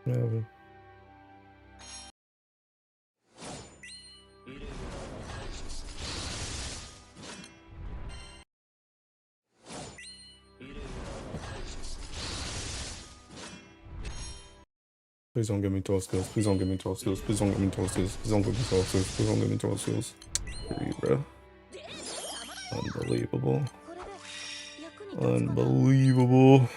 Whatever. Please don't give me 12 skills. Please don't give me 12 skills. Please don't give me 12 skills. Please don't give me 12 skills. Please don't give me 12 skills. Free, bro. Unbelievable. Unbelievable.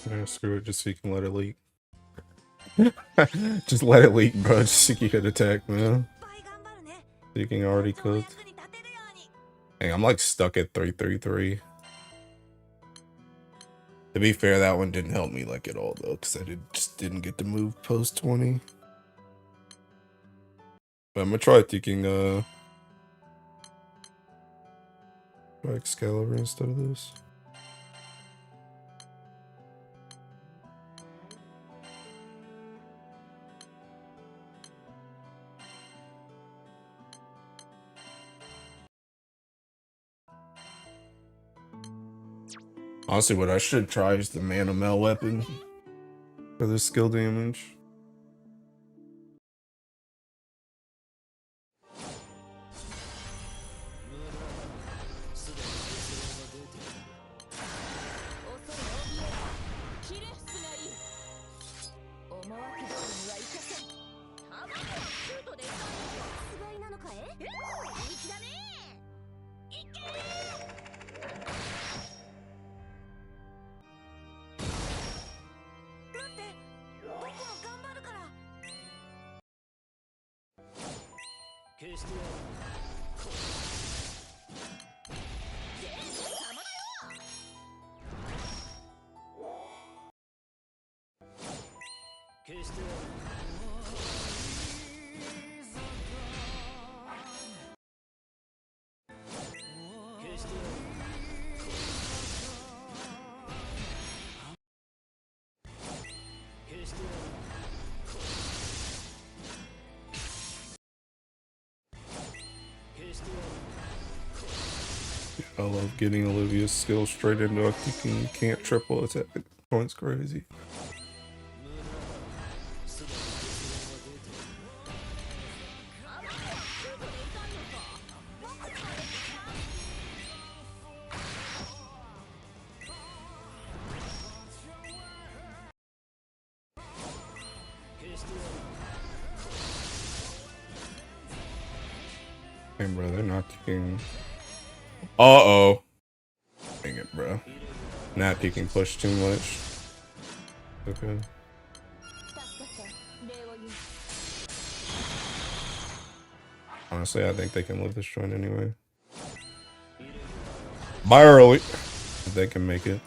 Yeah, screw it, just so you can let it leak. Just let it leak, bro. Just so you can attack, man. You can already cooked. Hey, I'm like stuck at 333. To be fair, that one didn't help me like at all though, because I just didn't get to move post 20. But I'm gonna try taking Excalibur instead of this. Honestly, what I should try is the Mana Mel weapon for the skill damage. I love getting Olivia's skill straight into a kicking. You can't triple attack. Point's crazy. Hey, bro, they're not kicking. Uh-oh. Dang it, bro. Not kicking push too much. Okay. Honestly, I think they can live this joint anyway. Bye early. If they can make it.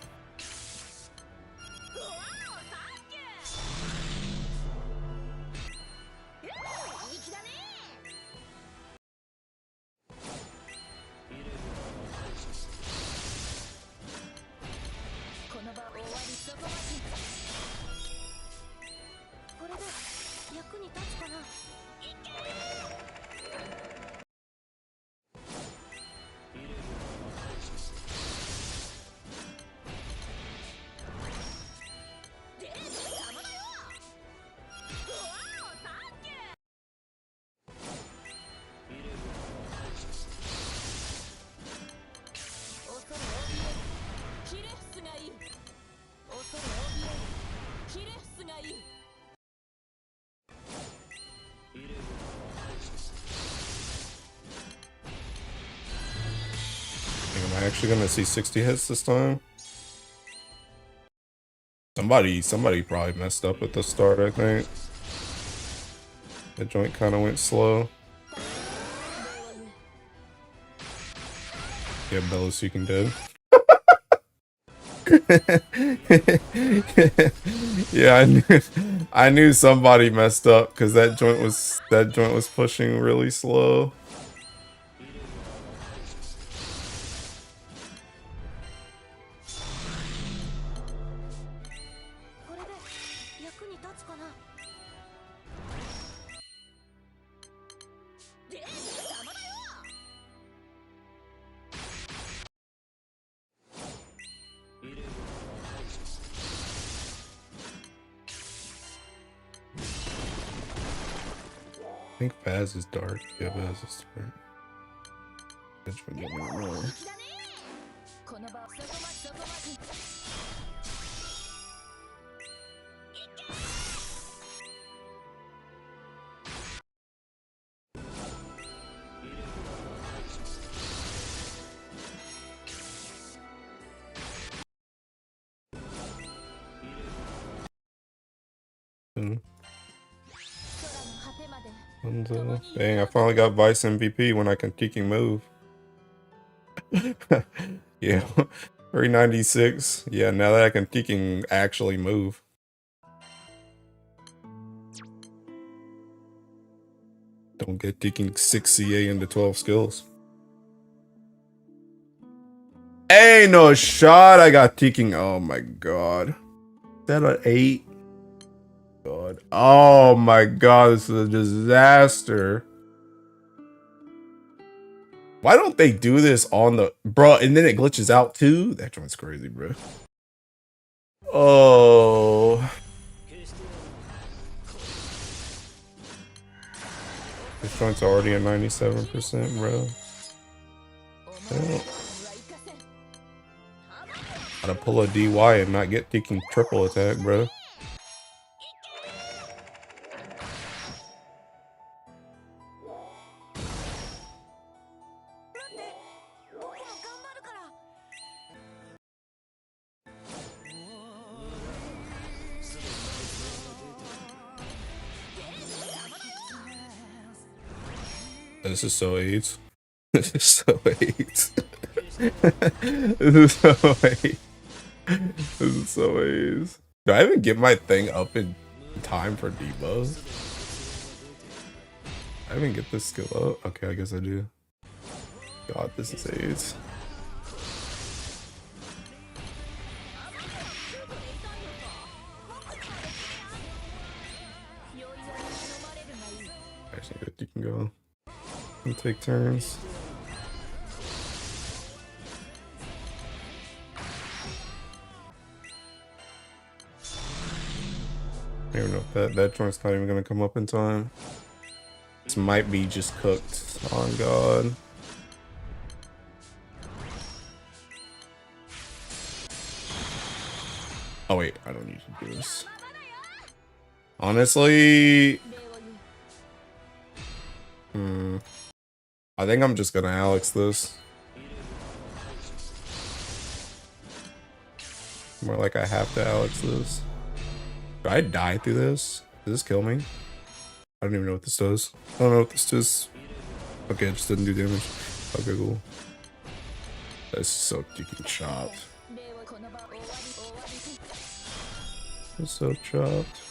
Am I actually gonna see 60 hits this time? Somebody probably messed up at the start, I think. The joint kind of went slow. Yeah, Bellaseeking dead. Yeah, I knew somebody messed up because that joint was pushing really slow. I think Baz is dark. Yeah, Baz is dark. Which one get me more? Dang, I finally got Vice MVP when I can kicking move. Yeah, 396. Yeah, now that I can kicking actually move. Don't get kicking 6 CA into 12 skills. Hey, no shot. I got kicking. Oh my god. Is that an 8? God. Oh my god, this is a disaster. Why don't they do this on the bro? And then it glitches out too. That joint's crazy, bro. Oh, this joint's already at 97%, bro. Oh. Gotta pull a DY and not get kicking triple attack, bro. This is so AIDS. This is so AIDS. This is so AIDS. This is so AIDS. Do I even get my thing up in time for debuffs? I even get this skill up. Okay, I guess I do. God, this is AIDS. Actually, you can go and take turns. I don't know if that joint's not even gonna come up in time. This might be just cooked. On God. Oh wait, I don't need to do this. Honestly, I think I'm just gonna Alex this. More like I have to Alex this. Do I die through this? Does this kill me? I don't even know what this does. I don't know what this does. Okay, it just didn't do damage. Okay, cool. That's so freaking chopped. It's so chopped.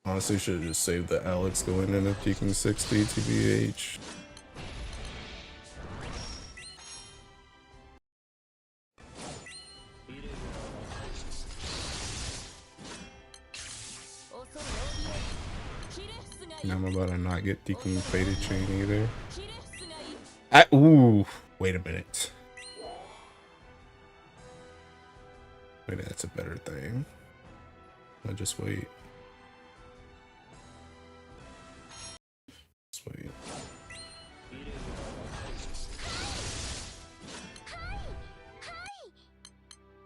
Honestly, should have just saved the Alex going in and peaking 60 TBH. Now I'm about to not get deacon faded chain either. Ooh, wait a minute. Maybe that's a better thing. I'll just wait. Just wait.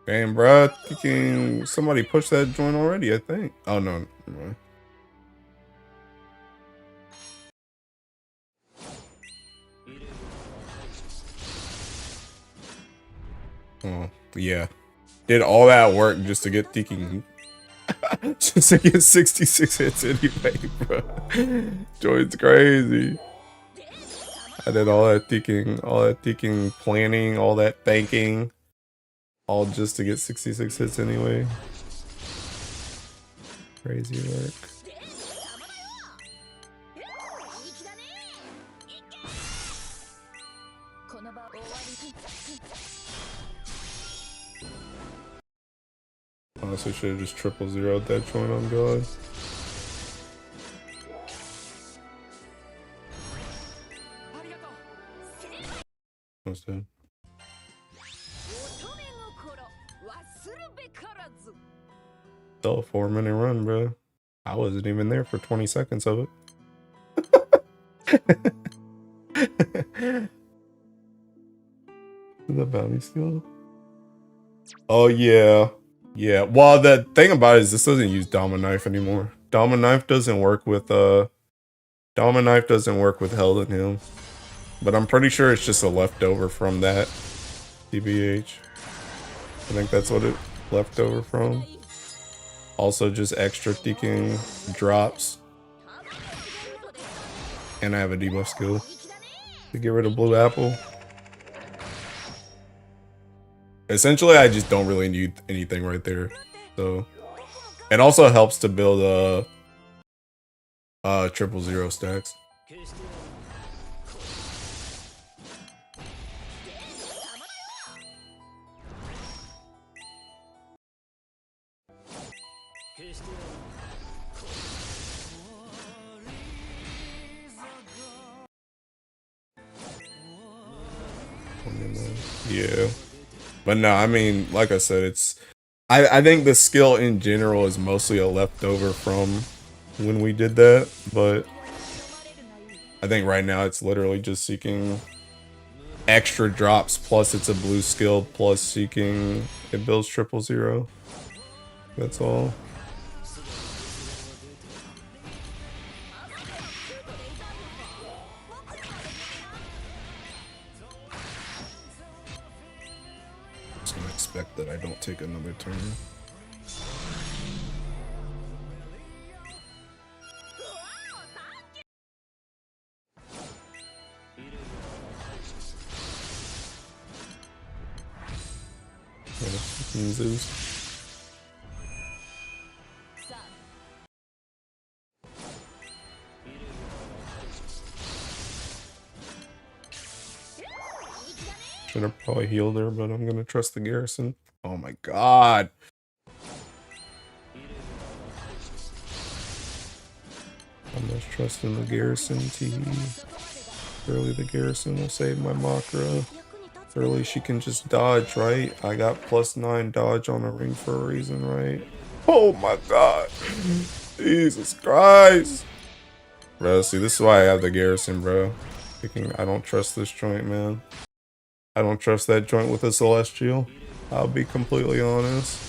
Damn, bruh. Thinking somebody pushed that joint already, I think. Oh, no. No. Oh, yeah. Did all that work just to get thinking. Just to get 66 hits anyway, bro. Joint's crazy. I did all that thinking, planning, all that thinking. All just to get 66 hits anyway. Crazy work. Honestly, should have just triple zeroed that joint on God. What's that? Still a 4-minute run, bro. I wasn't even there for 20 seconds of it. The bounty skill. Oh yeah. Yeah. Well, the thing about it is this doesn't use Dama Knife anymore. Dama Knife doesn't work with Held in him. But I'm pretty sure it's just a leftover from that TBH. I think that's what it left over from. Also just extra deking drops. And I have a debuff skill to get rid of blue apple. Essentially, I just don't really need anything right there. So it also helps to build 000 stacks. Yeah. But no, I mean, like I said, it's I think the skill in general is mostly a leftover from when we did that, but I think right now it's literally just seeking extra drops, plus it's a blue skill, plus seeking it builds 000. That's all. Just gonna expect that I don't take another turn. Zeus. Should have probably healed her, but I'm gonna trust the garrison. Oh my god. I'm just trusting the garrison to early the garrison will save my Makra. Early she can just dodge, right? I got +9 dodge on a ring for a reason, right? Oh my god. Jesus Christ. Bro, see, this is why I have the garrison, bro. I don't trust this joint, man. I don't trust that joint with a Celestial. I'll be completely honest.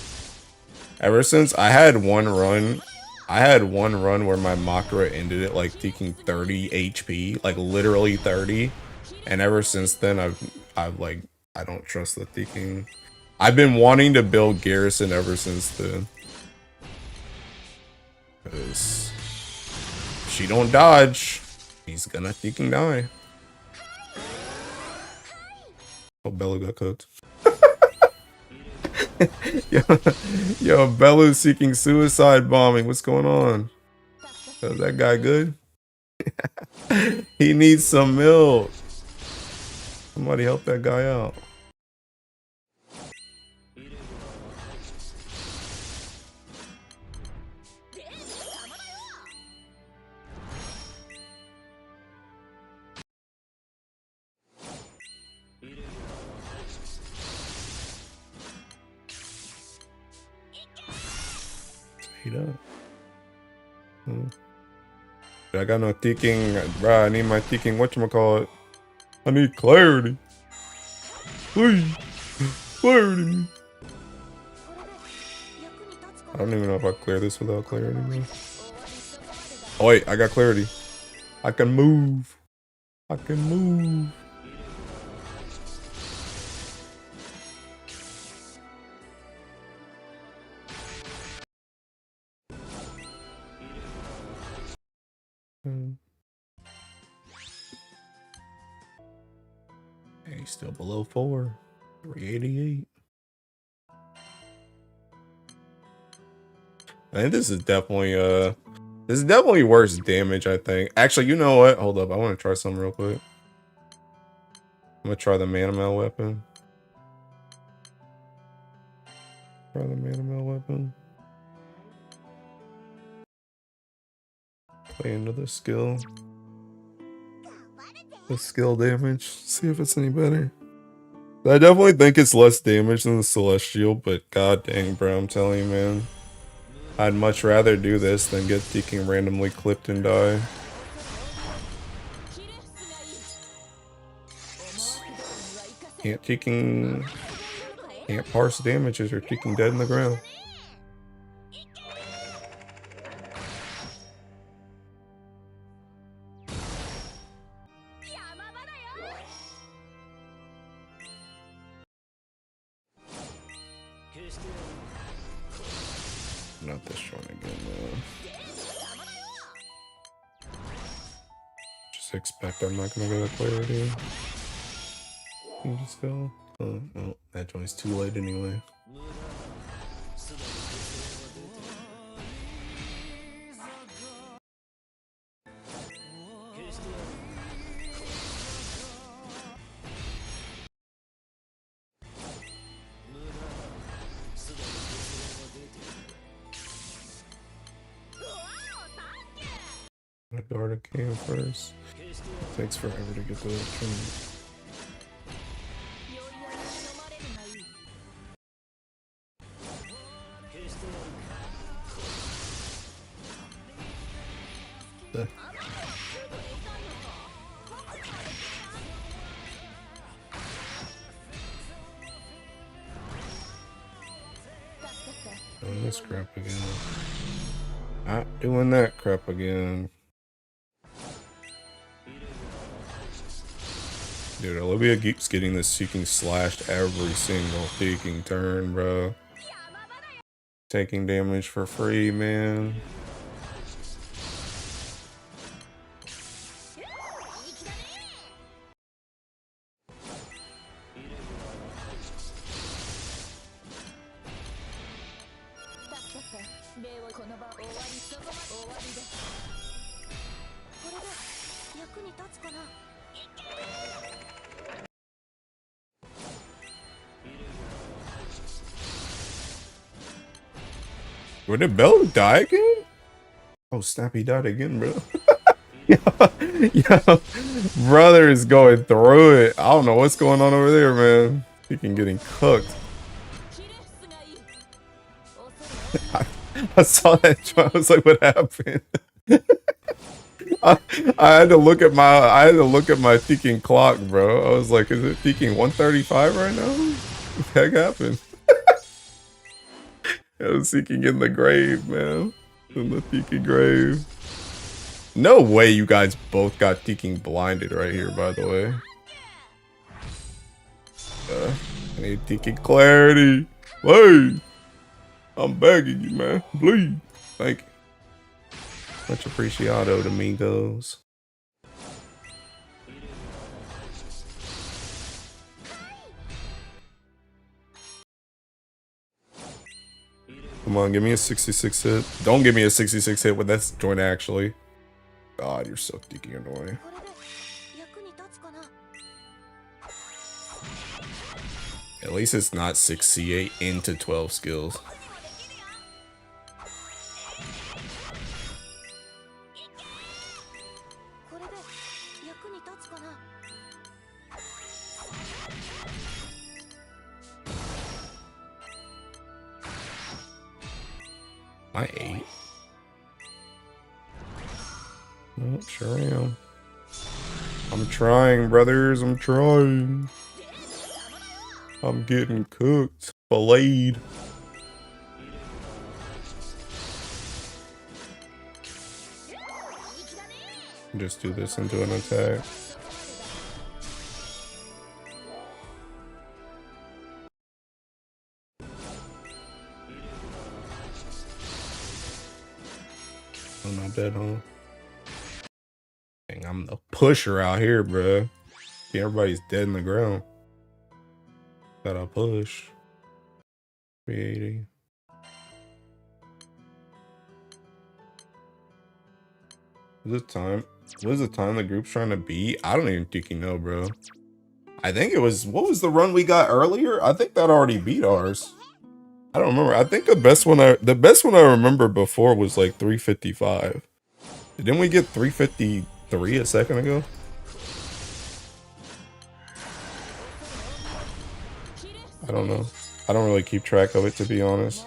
Ever since I had one run where my Makra ended at like taking 30 HP, like literally 30. And ever since then, I've like, I don't trust the Theking. I've been wanting to build Garrison ever since then. Because if she don't dodge, he's gonna Theking die. Oh, Bellu got cooked. yo, Bellu's seeking suicide bombing. What's going on? Is that guy good? He needs some milk. Somebody help that guy out. Heat up. I got no Theking, bruh. I need my Theking. Whatchamacallit? I need clarity. Please. Clarity. I don't even know if I clear this without clarity, man. Oh wait, I got clarity. I can move. I can move. Hey, still below 4. 388. I think this is definitely worse damage, I think. Actually, you know what? Hold up. I want to try something real quick. I'm gonna try the Manimal weapon. Try the Manimal weapon. Play into the skill. The skill damage. See if it's any better. I definitely think it's less damage than the Celestial, but god dang, bro, I'm telling you, man. I'd much rather do this than get Theking randomly clipped and die. Can't parse damages or Theking dead in the ground. Not this one again, though. Just expect I'm not gonna go to clarity. You just go. Oh, well, that joint's too late anyway. I guard a cam first. It takes forever to get to that train. Doing this crap again. Not doing that crap again. Dude, Olivia keeps getting this seeking slashed every single peeking turn, bro. Taking damage for free, man. Where did Bell die again? Oh, snap, he died again, bro. Yo, brother is going through it. I don't know what's going on over there, man. He can getting cooked. I saw that. I was like, what happened? I had to look at my ticking clock, bro. I was like, is it ticking 135 right now? What the heck happened? I was seeking in the grave, man. In the tiki grave. No way you guys both got tiki blinded right here, by the way. I need tiki clarity. Please. I'm begging you, man. Please. Thank you. Much appreciado, amigos. Come on, give me a 66 hit. Don't give me a 66 hit with that joint, actually. God, you're so tiki annoying. At least it's not 6C8 into 12 skills. I 8. Oh, sure am. I'm trying, brothers. I'm trying. I'm getting cooked. Filleted. Just do this into an attack. I'm not dead, huh? Dang, I'm the pusher out here, bro. Yeah, everybody's dead in the ground. Gotta push. 380. What is the time the group's trying to beat? I don't even think you know, bro. I think it was, what was the run we got earlier? I think that already beat ours. I don't remember. I think the best one I remember before was like 355. Didn't we get 353 a second ago? I don't know. I don't really keep track of it, to be honest.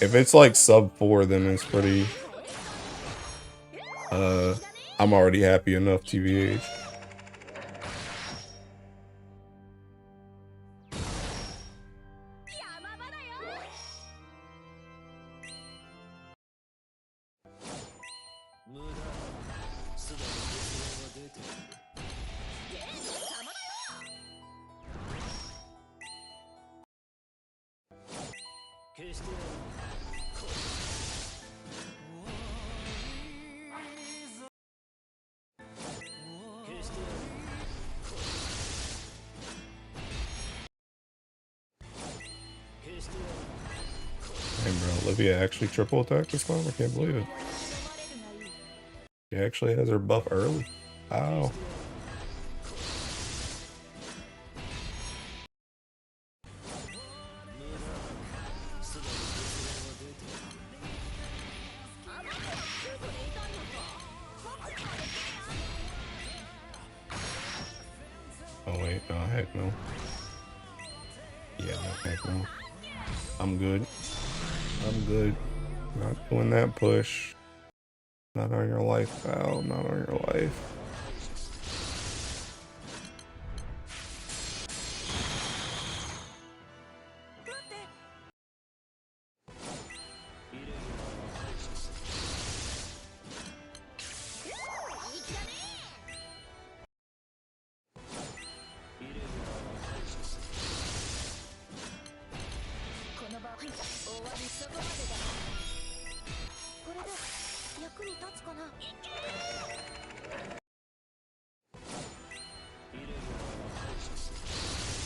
If it's like sub 4, then it's pretty... I'm already happy enough, TBH. Hey bro, Olivia actually triple attacked this time? I can't believe it. She actually has her buff early. Wow. Oh wait, no, heck no. Yeah, no, heck no. I'm good. I'm good. Not doing that push. Not on your life, pal. Not on your life.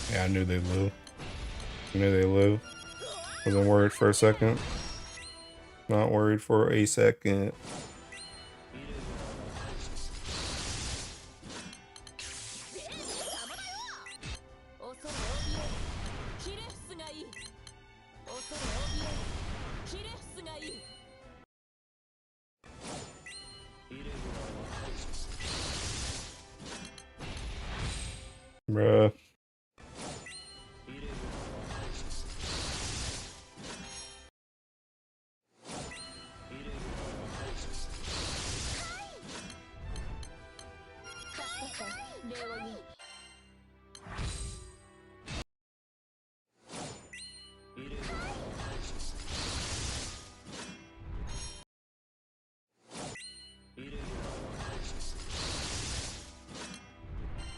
Yeah, I knew they'd live. I knew they'd live. Wasn't worried for a second. Not worried for a second. Bruh.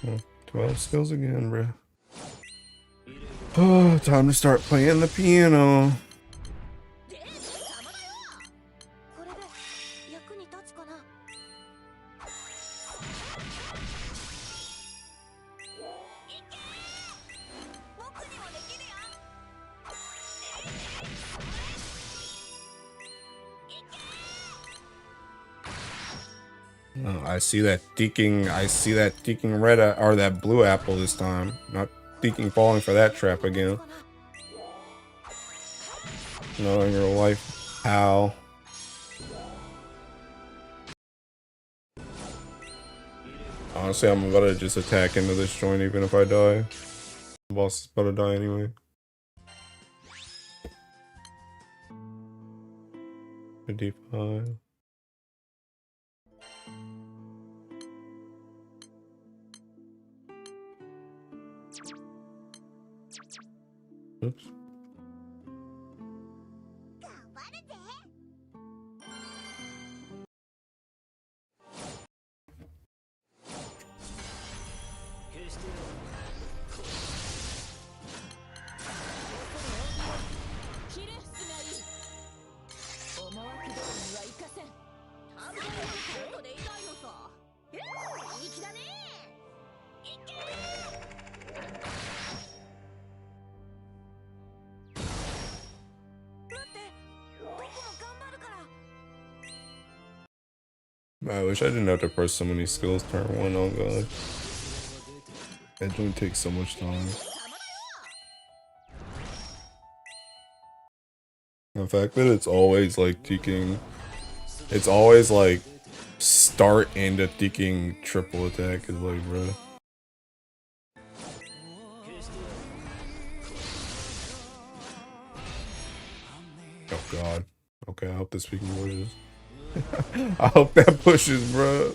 Hmm, 12 skills again, bruh. Oh, time to start playing the piano. Oh, I see that deking red or that blue apple this time. Not deking falling for that trap again. No, in real life. How? Honestly, I'm about to just attack into this joint even if I die. The boss is about to die anyway. 55. Oops. I wish I didn't have to press so many skills turn one. Oh god. That joint takes so much time. The fact that it's always like ticking, it's always like start and a ticking triple attack is like, bro. Oh god. Okay, I hope this speaking pushes. I hope that pushes, bro.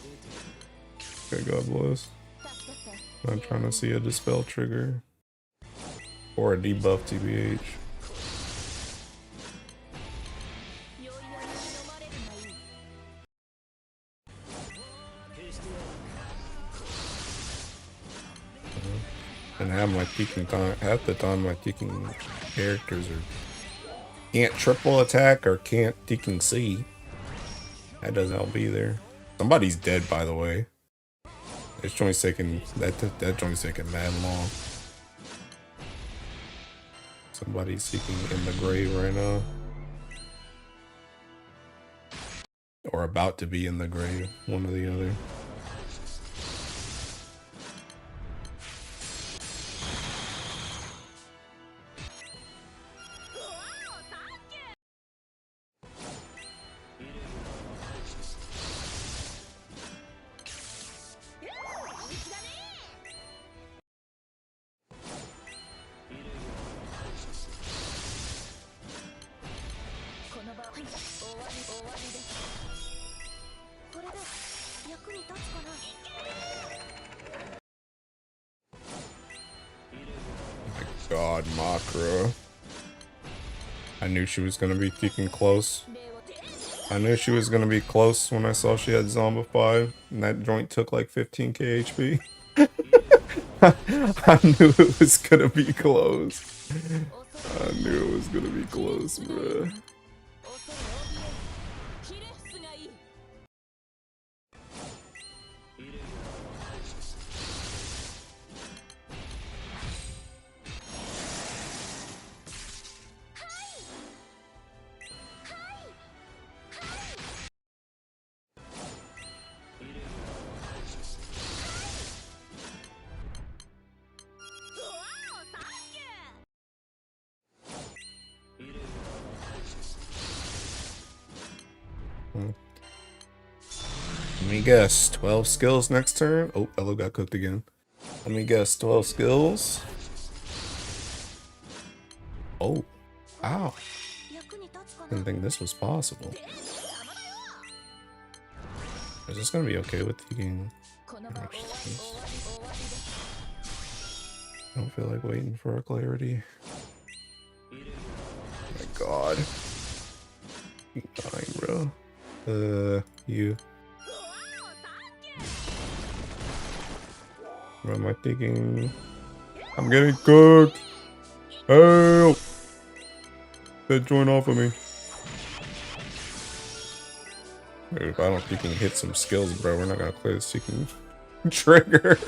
Okay, God bless. I'm trying to see a dispel trigger or a debuff TBH. And have my peaking time. Half the time, my peaking characters are Can't triple attack or can't Deacon C. That doesn't help either. Somebody's dead, by the way. This joint's taking that joint's taking mad long. Somebody's seeking in the grave right now. Or about to be in the grave, one or the other. God, Makra. I knew she was gonna be kicking close. I knew she was gonna be close when I saw she had Zombify, and that joint took like 15k HP. I knew it was gonna be close. I knew it was gonna be close, bruh. Let me guess, 12 skills next turn? Oh, Elo got cooked again. Let me guess, 12 skills? Oh, ow. Didn't think this was possible. Is this gonna be okay with taking... I don't feel like waiting for a clarity. Oh my god. Keep dying, bro. You. What am I thinking? I'm getting cooked! Help! That joint off of me. Dude, if I don't think he can hit some skills, bro, we're not gonna clear the seeking trigger.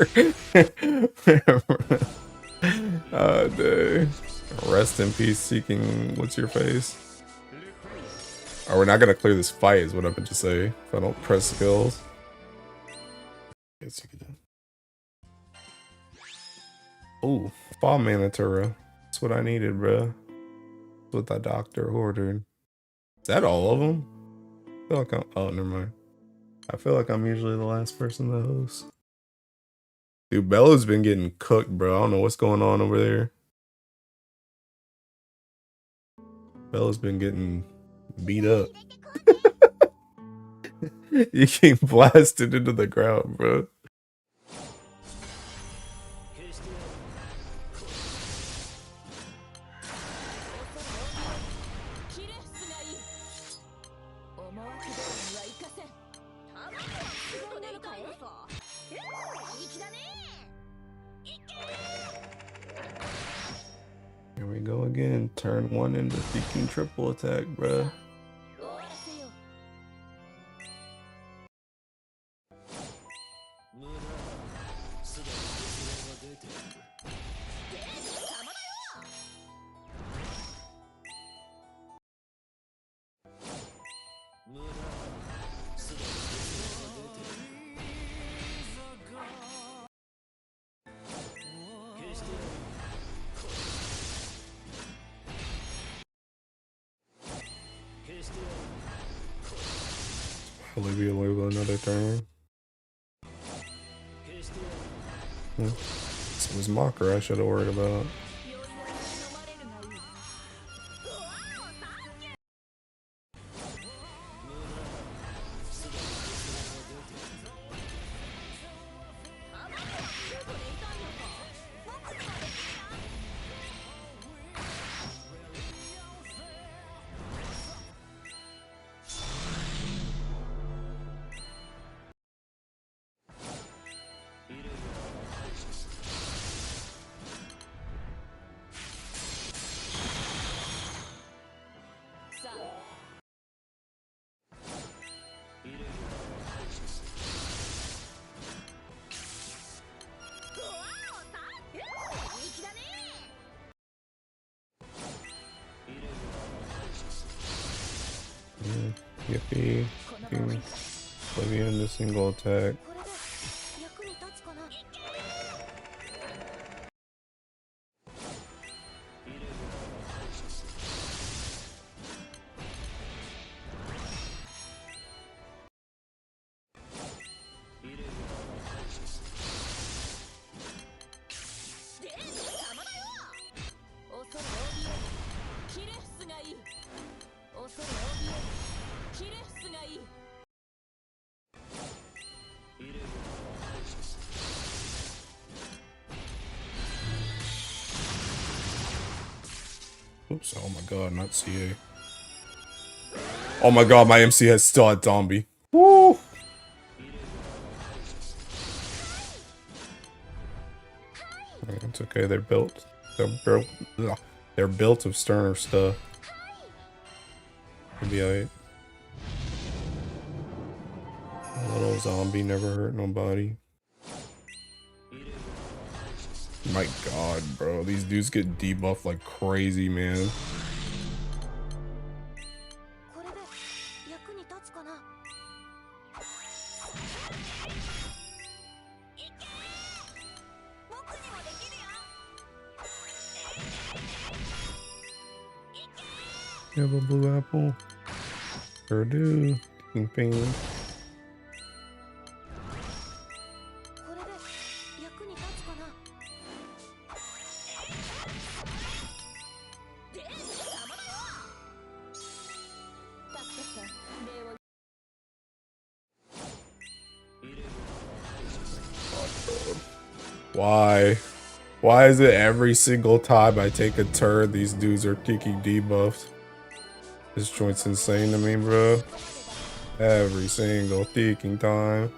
Ah, dang. Rest in peace, seeking. What's your face? Or we're not gonna clear this fight, is what I meant to say. If I don't press skills. Yes, you can. Ooh, Fall Manatura. That's what I needed, bro. That's what the doctor ordered. Is that all of them? I feel like I'm. Oh, never mind. I feel like I'm usually the last person to host. Dude, Bella's been getting cooked, bro. I don't know what's going on over there. Bella's been getting beat up. You get blasted into the ground, bro. Here we go again. Turn 1 into Deacon triple attack, bruh. Olivia Logo another turn. This was Mocker I should have worried about. Yippee. Oblivion to single attack. Oops, oh my god, not CA. Oh my god, my MC has still had zombie. Woo! It's okay, they're built. They're built of sterner stuff. It'll be alright. A little zombie never hurt nobody. My god, bro. These dudes get debuffed like crazy, man. You have a blue apple? Sure do. King Ping. Why? Why is it every single time I take a turn, these dudes are kicking debuffed? This joint's insane to me, bro. Every single freaking time.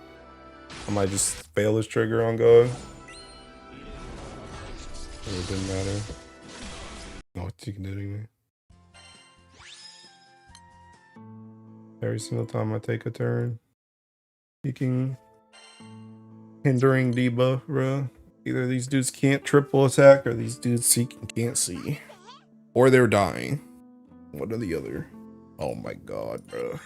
I might just fail this trigger on God. It didn't matter. No, it's taking it anyway. Every single time I take a turn. Hindering debuff, bro. Either these dudes can't triple attack or these dudes can't see. Or they're dying. One or the other. Oh my god, bro.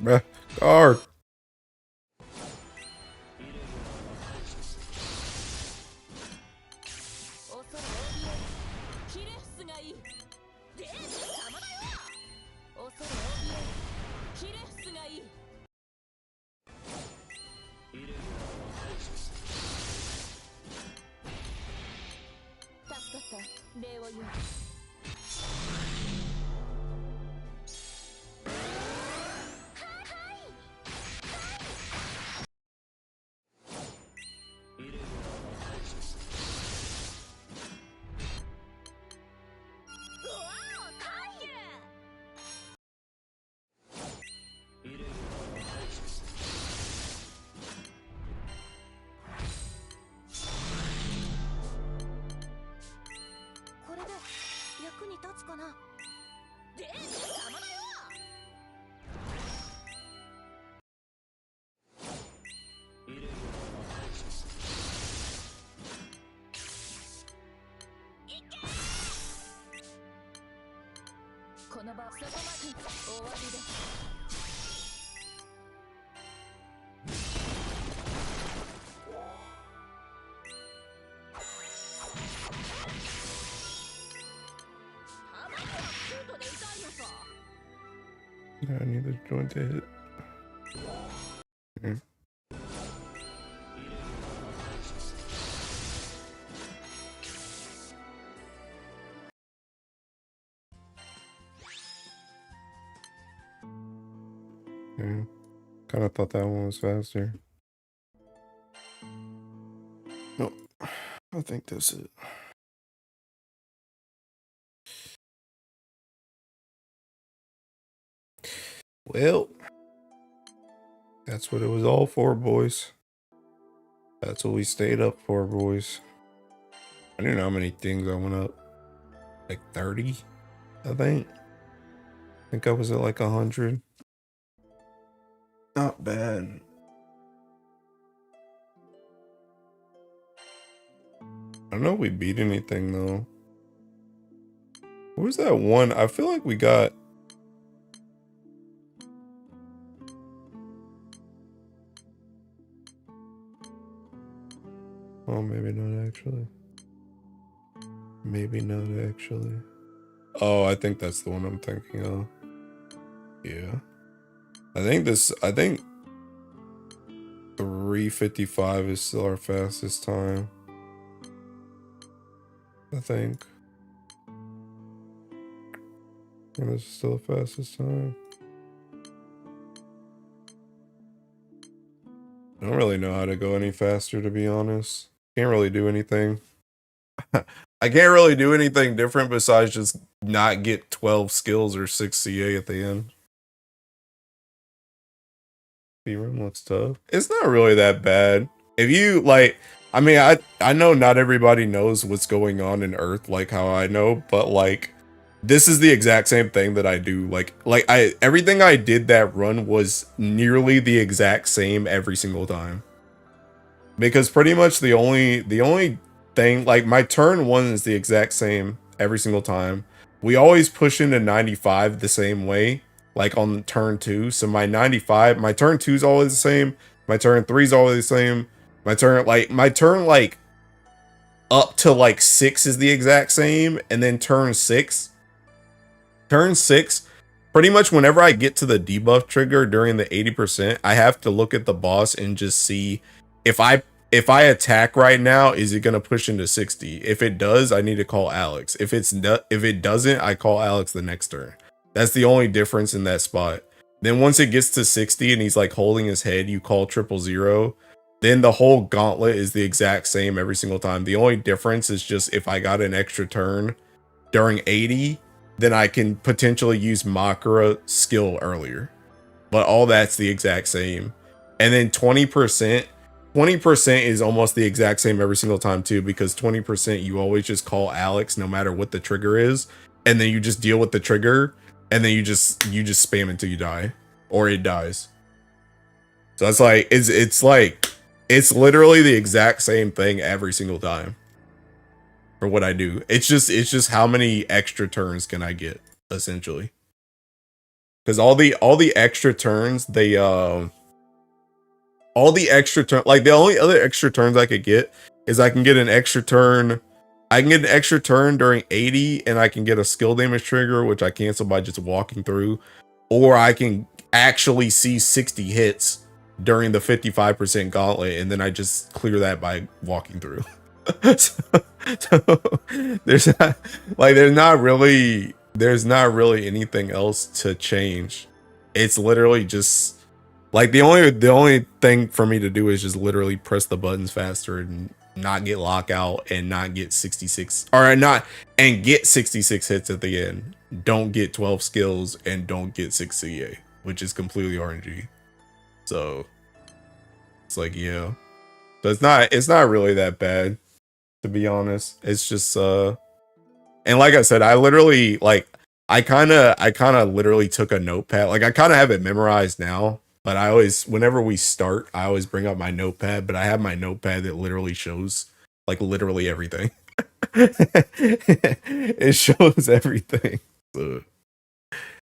Bruh, guard. I need the joint to hit. Okay. Yeah. Kind of thought that one was faster. Nope. I think that's it. Well, that's what it was all for, boys. That's what we stayed up for, boys. I don't know how many things I went up. Like 30, I think. I think I was at like 100. Not bad. I don't know if we beat anything though. What was that one? I feel like we got... Oh, maybe not actually. Maybe not actually. Oh, I think that's the one I'm thinking of. Yeah. I think 3:55 is still our fastest time. I think. And it's still the fastest time. I don't really know how to go any faster, to be honest. Can't really do anything. I can't really do anything different besides just not get 12 skills or 6 CA at the end. Speedrun looks tough. It's not really that bad. If you like, I mean, I know not everybody knows what's going on in Earth like how I know, but like, this is the exact same thing that I do. Like everything I did that run was nearly the exact same every single time. Because pretty much the only thing, like my turn 1 is the exact same every single time. We always push into 95 the same way, like on turn 2. So my turn 2 is always the same. My turn 3 is always the same. My turn up to like 6 is the exact same. And then turn 6, pretty much whenever I get to the debuff trigger during the 80%, I have to look at the boss and just see if I attack right now, is it gonna push into 60? If it does, I need to call Alex. If it doesn't, I call Alex the next turn. That's the only difference in that spot. Then once it gets to 60 and he's like holding his head, you call 000. Then the whole gauntlet is the exact same every single time. The only difference is just if I got an extra turn during 80, then I can potentially use Makara skill earlier. But all that's the exact same. And then 20% is almost the exact same every single time too, because 20% you always just call Alex no matter what the trigger is, and then you just deal with the trigger, and then you just spam until you die or it dies. So it's like it's literally the exact same thing every single time for what I do. It's just how many extra turns can I get, essentially. Because all the extra turns, they all the extra turn, like the only other extra turns I could get is I can get an extra turn. I can get an extra turn during 80, and I can get a skill damage trigger, which I cancel by just walking through, or I can actually see 60 hits during the 55% gauntlet, and then I just clear that by walking through. So there's not really anything else to change. It's literally just like the only thing for me to do is just literally press the buttons faster and not get lockout and not get 66 or not and get 66 hits at the end. Don't get 12 skills and don't get 6 CA, which is completely RNG. So it's like, yeah. So it's not really that bad, to be honest. It's just and like I said, I literally like I kind of literally took a notepad. Like I kind of have it memorized now, but I always whenever we start, I always bring up my notepad, but I have my notepad that literally shows like literally everything. It shows everything. So,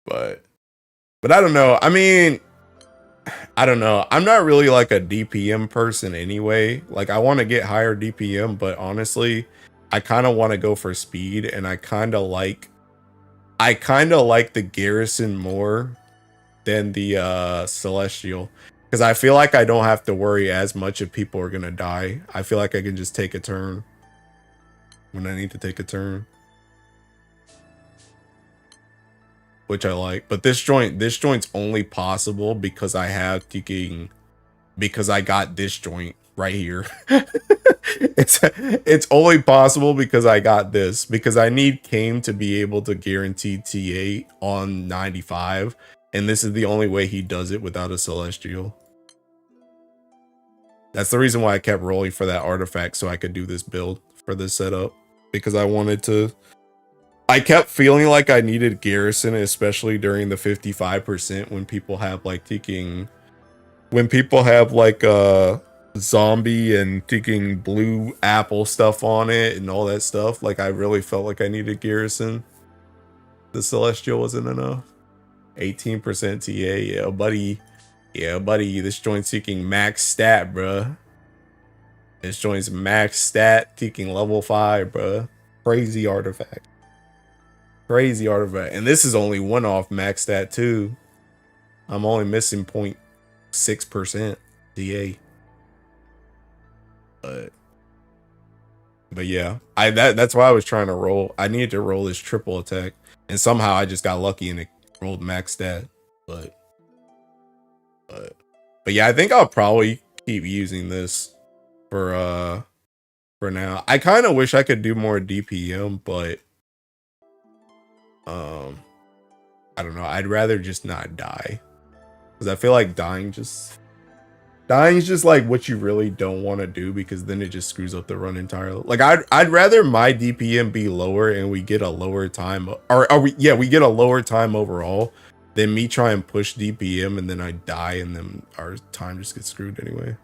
but I don't know. I mean, I don't know. I'm not really like a DPM person anyway. Like I want to get higher DPM, but honestly, I kind of want to go for speed, and I kind of like the Garrison more than the Celestial, because I feel like I don't have to worry as much if people are gonna die. I feel like I can just take a turn when I need to take a turn, which I like. But this joint's only possible because I got this joint right here. It's only possible because I got this, because I need Kame to be able to guarantee TA on 95, and this is the only way he does it without a Celestial. That's the reason why I kept rolling for that artifact, so I could do this build for this setup, because I kept feeling like I needed Garrison, especially during the 55% when people have like zombie and taking blue apple stuff on it and all that stuff. Like I really felt like I needed Garrison. The Celestial wasn't enough. 18% TA, yeah buddy. Yeah buddy, this joint's seeking max stat, bruh. This joint's max stat, taking level 5, bruh. Crazy artifact. Crazy artifact. And this is only one off max stat too. I'm only missing 0.6% TA. But yeah, that's why I was trying to roll. I needed to roll this triple attack, and somehow I just got lucky and it rolled max stat. But yeah, I think I'll probably keep using this for now. I kind of wish I could do more DPM, but I don't know. I'd rather just not die, because I feel like dying is just like what you really don't want to do, because then it just screws up the run entirely. Like I'd rather my DPM be lower and we get a lower time, we get a lower time overall, than me try and push DPM and then I die and then our time just gets screwed anyway.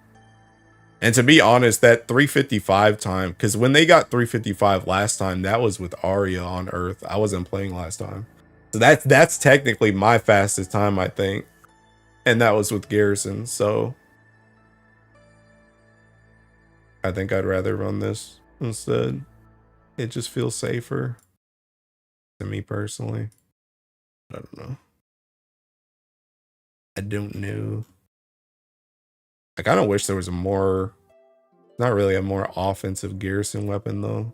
And to be honest, that 355 time, because when they got 355 last time, that was with Arya on Earth. I wasn't playing last time, so that's technically my fastest time, I think, and that was with Garrison. So I think I'd rather run this instead. It just feels safer to me personally. I don't know. I don't know. I kind of wish there was not really a more offensive Garrison weapon though.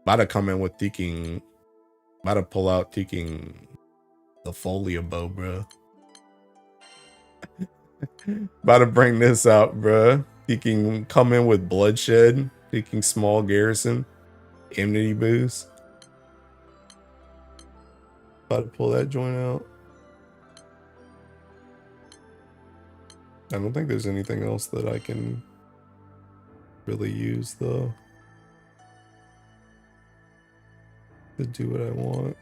About to come in with about to pull out the Folia bow, bro. About to bring this out, bro. He can come in with bloodshed, taking small Garrison, enmity boost. About to pull that joint out. I don't think there's anything else that I can really use though to do what I want.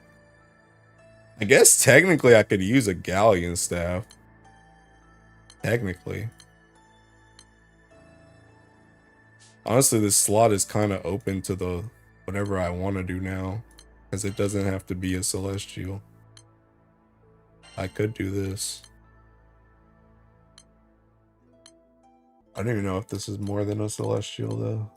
I guess technically I could use a galleon staff. Technically. Honestly, this slot is kind of open to the whatever I want to do now, because it doesn't have to be a Celestial. I could do this. I don't even know if this is more than a Celestial though.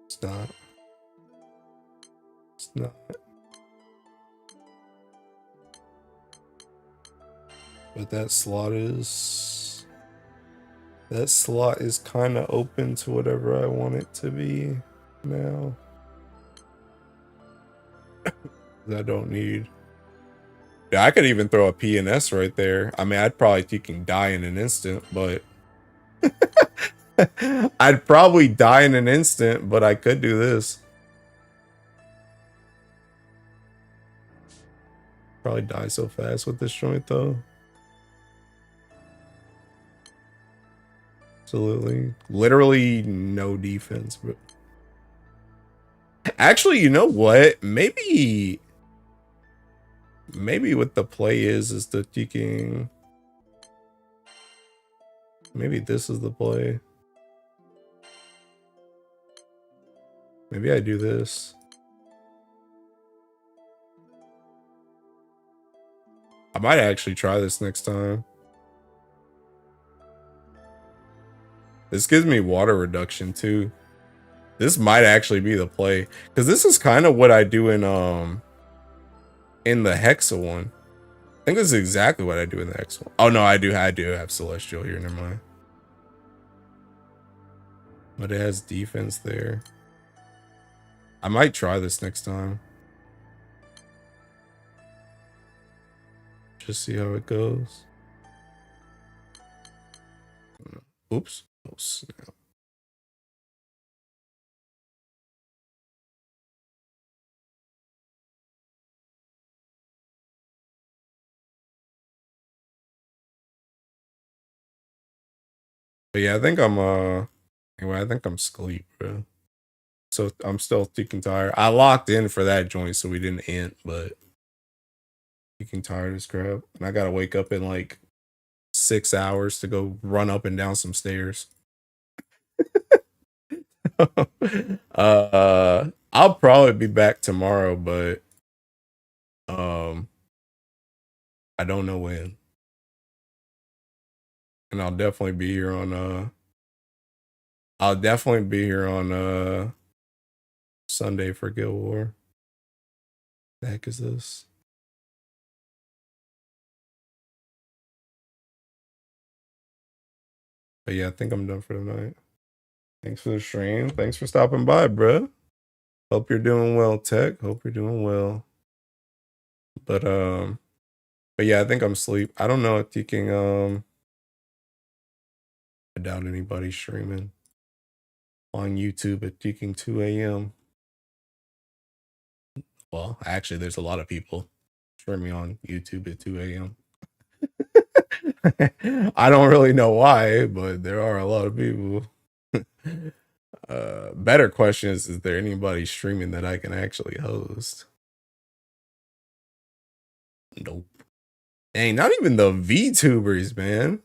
It's not. It's not. But that slot is That slot is kind of open to whatever I want it to be now. I don't need. Yeah, I could even throw a PNS right there. I mean, I'd probably fucking die in an instant, but I'd probably die in an instant, but I could do this. Probably die so fast with this joint though. Absolutely. Literally no defense, but actually, you know what? Maybe what the play is the fucking. Maybe this is the play. Maybe I do this. I might actually try this next time. This gives me water reduction too. This might actually be the play. Because this is kind of what I do in the Hexa one. I think this is exactly what I do in the Hexa one. Oh no, I do have Celestial here, never mind. But it has defense there. I might try this next time. Just see how it goes. Oops. Oh snap. But yeah, I think I'm anyway, I think I'm asleep, bro. So I'm still freaking tired. I locked in for that joint so we didn't int, but freaking tired as crap. And I gotta wake up in like 6 hours to go run up and down some stairs. I'll probably be back tomorrow, but I don't know when. And I'll definitely be here on Sunday for Guild War. The heck is this? But yeah, I think I'm done for the night. Thanks for the stream. Thanks for stopping by, bruh. Hope you're doing well, Tech. Hope you're doing well. But yeah, I think I'm asleep. I don't know if you can I doubt anybody's streaming on YouTube at fucking 2 a.m. Well, actually, there's a lot of people streaming on YouTube at 2 a.m. I don't really know why, but there are a lot of people. Better question is there anybody streaming that I can actually host? Nope. Dang, not even the VTubers, man.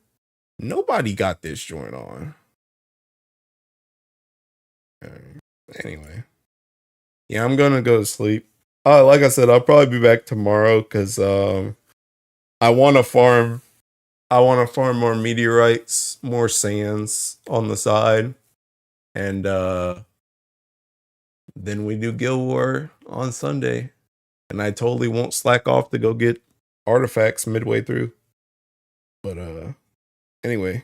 Nobody got this joint on. Anyway. Yeah, I'm gonna go to sleep. Like I said, I'll probably be back tomorrow because I wanna farm more meteorites, more sands on the side. And then we do Guild War on Sunday. And I totally won't slack off to go get artifacts midway through. But anyway.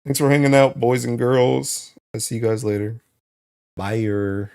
Thanks for hanging out, boys and girls. I'll see you guys later. Bye.